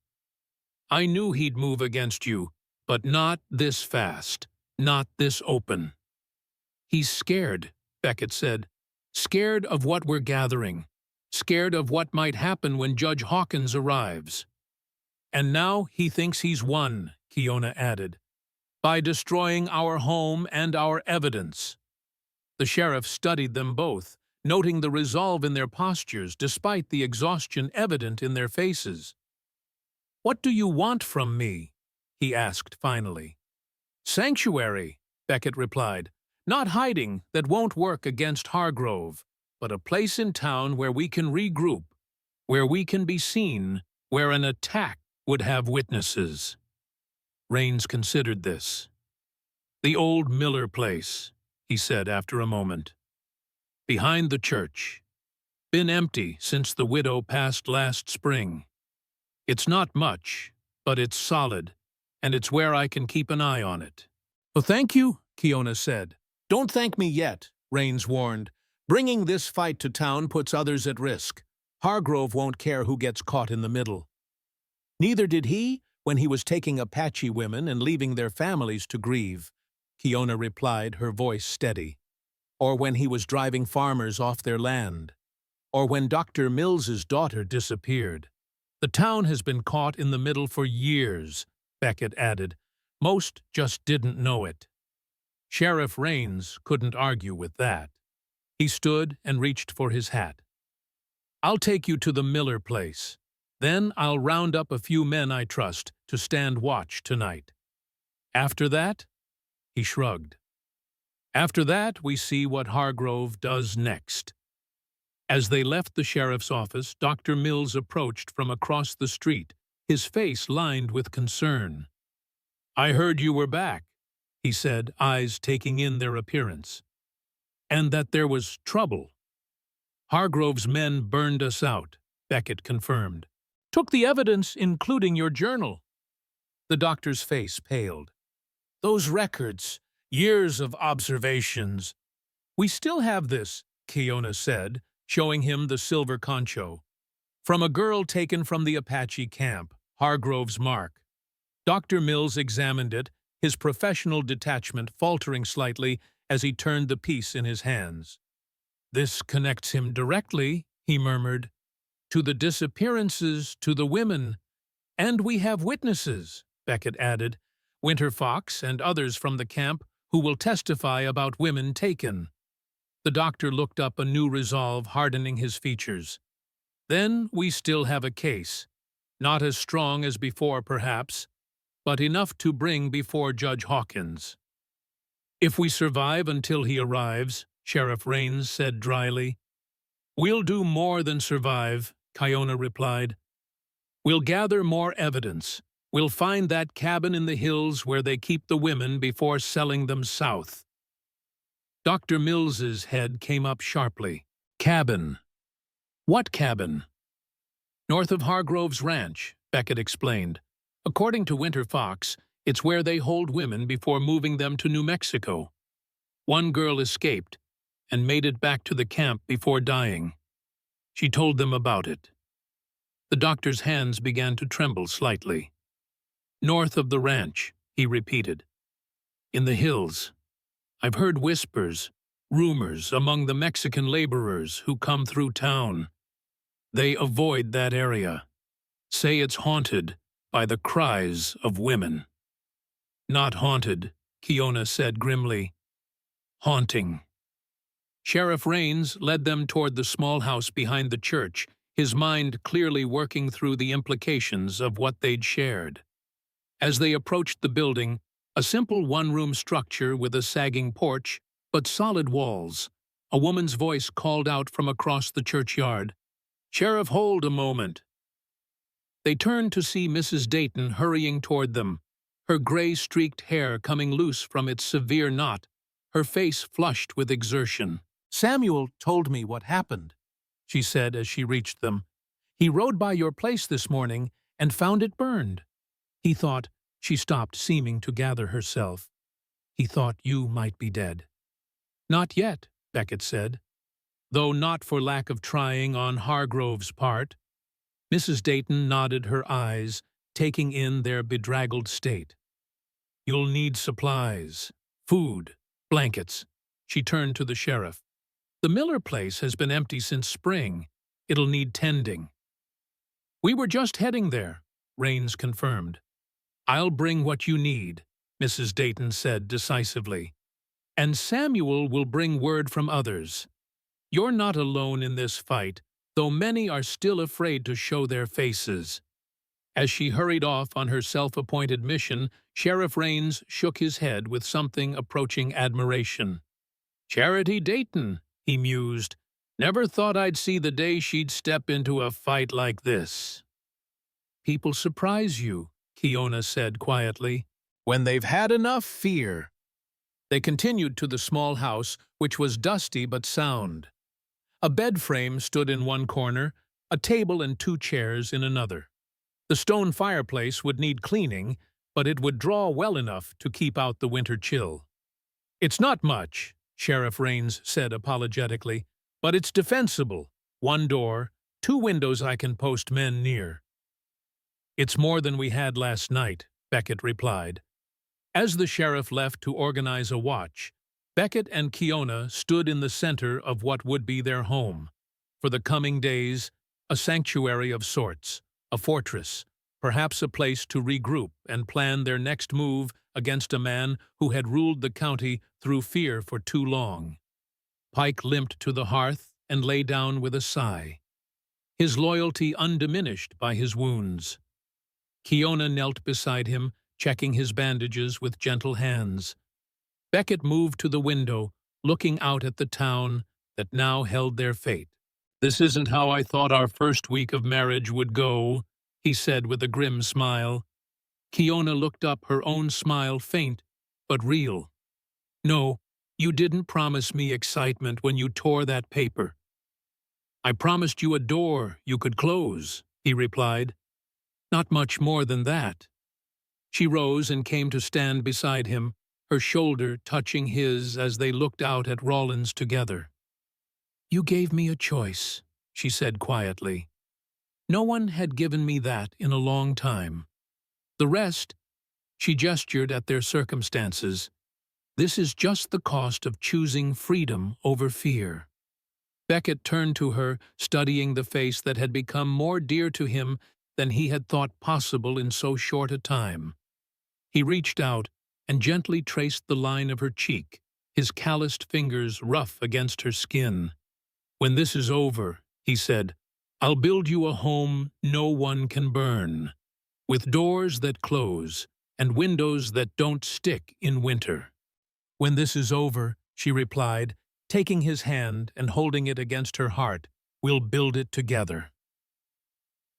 "I knew he'd move against you, but not this fast, not this open." "He's scared," Beckett said. "Scared of what we're gathering. Scared of what might happen when Judge Hawkins arrives." "And now he thinks he's won," Kiona added, "by destroying our home and our evidence." The sheriff studied them both, noting the resolve in their postures despite the exhaustion evident in their faces. "What do you want from me?" he asked finally. "Sanctuary," Beckett replied. "Not hiding that won't work against Hargrove, but a place in town where we can regroup, where we can be seen, where an attack would have witnesses." Raines considered this. "The old Miller place," he said after a moment. "Behind the church. Been empty since the widow passed last spring. It's not much, but it's solid, and it's where I can keep an eye on it." "Well, thank you," Kiona said. "Don't thank me yet," Raines warned. "Bringing this fight to town puts others at risk. Hargrove won't care who gets caught in the middle." "Neither did he when he was taking Apache women and leaving their families to grieve," Kiona replied, her voice steady. "Or when he was driving farmers off their land. Or when Dr. Mills's daughter disappeared. The town has been caught in the middle for years," Beckett added. "Most just didn't know it." Sheriff Raines couldn't argue with that. He stood and reached for his hat. "I'll take you to the Miller place. Then I'll round up a few men I trust to stand watch tonight. After that," he shrugged. "After that, we see what Hargrove does next." As they left the sheriff's office, Dr. Mills approached from across the street, his face lined with concern. "I heard you were back," he said, eyes taking in their appearance. "And that there was trouble." "Hargrove's men burned us out," Beckett confirmed. "Took the evidence, including your journal." The doctor's face paled. "Those records, years of observations." "We still have this," Keona said, showing him the silver concho. "From a girl taken from the Apache camp, Hargrove's mark." Dr. Mills examined it, his professional detachment faltering slightly as he turned the piece in his hands. "This connects him directly," he murmured, "to the disappearances, to the women. And we have witnesses," Beckett added, "Winter Fox and others from the camp who will testify about women taken." The doctor looked up, a new resolve hardening his features. "Then we still have a case. Not as strong as before, perhaps, but enough to bring before Judge Hawkins." "If we survive until he arrives," Sheriff Raines said dryly. "We'll do more than survive," Keona replied. "We'll gather more evidence. We'll find that cabin in the hills where they keep the women before selling them south." Dr. Mills's head came up sharply. "Cabin? What cabin?" "North of Hargrove's ranch," Beckett explained. "According to Winter Fox, it's where they hold women before moving them to New Mexico. One girl escaped and made it back to the camp before dying. She told them about it." The doctor's hands began to tremble slightly. "North of the ranch," he repeated. "In the hills. I've heard whispers, rumors among the Mexican laborers who come through town. They avoid that area. Say it's haunted by the cries of women." "Not haunted," Keona said grimly. "Haunting." Sheriff Raines led them toward the small house behind the church, his mind clearly working through the implications of what they'd shared. As they approached the building, a simple one-room structure with a sagging porch, but solid walls, a woman's voice called out from across the churchyard, "Sheriff, hold a moment." They turned to see Mrs. Dayton hurrying toward them, her gray-streaked hair coming loose from its severe knot, her face flushed with exertion. "Samuel told me what happened," she said as she reached them. "He rode by your place this morning and found it burned. He thought," she stopped, seeming to gather herself, "he thought you might be dead." "Not yet," Beckett said, though not for lack of trying on Hargrove's part. Mrs. Dayton nodded, her eyes taking in their bedraggled state. "You'll need supplies, food, blankets." She turned to the sheriff. "The Miller place has been empty since spring. It'll need tending." "We were just heading there," Raines confirmed. "I'll bring what you need," Mrs. Dayton said decisively. "And Samuel will bring word from others. You're not alone in this fight, though many are still afraid to show their faces." As she hurried off on her self-appointed mission, Sheriff Raines shook his head with something approaching admiration. "Charity Dayton," he mused. "Never thought I'd see the day she'd step into a fight like this." "People surprise you," Keona said quietly, "when they've had enough fear." They continued to the small house, which was dusty but sound. A bed frame stood in one corner, a table and 2 chairs in another. The stone fireplace would need cleaning, but it would draw well enough to keep out the winter chill. "It's not much," Sheriff Raines said apologetically, "but it's defensible. 1 door, 2 windows I can post men near." "It's more than we had last night," Beckett replied. As the sheriff left to organize a watch, Beckett and Keona stood in the center of what would be their home. For the coming days, a sanctuary of sorts, a fortress, perhaps a place to regroup and plan their next move against a man who had ruled the county through fear for too long. Pike limped to the hearth and lay down with a sigh, his loyalty undiminished by his wounds. Keona knelt beside him, checking his bandages with gentle hands. Beckett moved to the window, looking out at the town that now held their fate. "This isn't how I thought our first week of marriage would go," he said with a grim smile. Kiona looked up, her own smile faint but real. "No, you didn't promise me excitement when you tore that paper." "I promised you a door you could close," he replied. "Not much more than that." She rose and came to stand beside him, her shoulder touching his as they looked out at Rollins together. "You gave me a choice," she said quietly. "No one had given me that in a long time. The rest," she gestured at their circumstances, "this is just the cost of choosing freedom over fear." Beckett turned to her, studying the face that had become more dear to him than he had thought possible in so short a time. He reached out and gently traced the line of her cheek, his calloused fingers rough against her skin. "When this is over," he said, "I'll build you a home no one can burn, with doors that close and windows that don't stick in winter." "When this is over," she replied, taking his hand and holding it against her heart, "we'll build it together."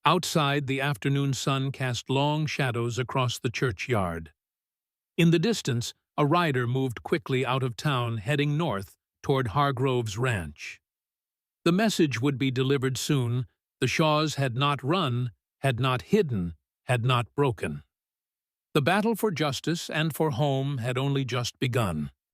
Outside, the afternoon sun cast long shadows across the churchyard. In the distance, a rider moved quickly out of town, heading north toward Hargrove's ranch. The message would be delivered soon. The Shaws had not run, had not hidden, had not broken. The battle for justice and for home had only just begun.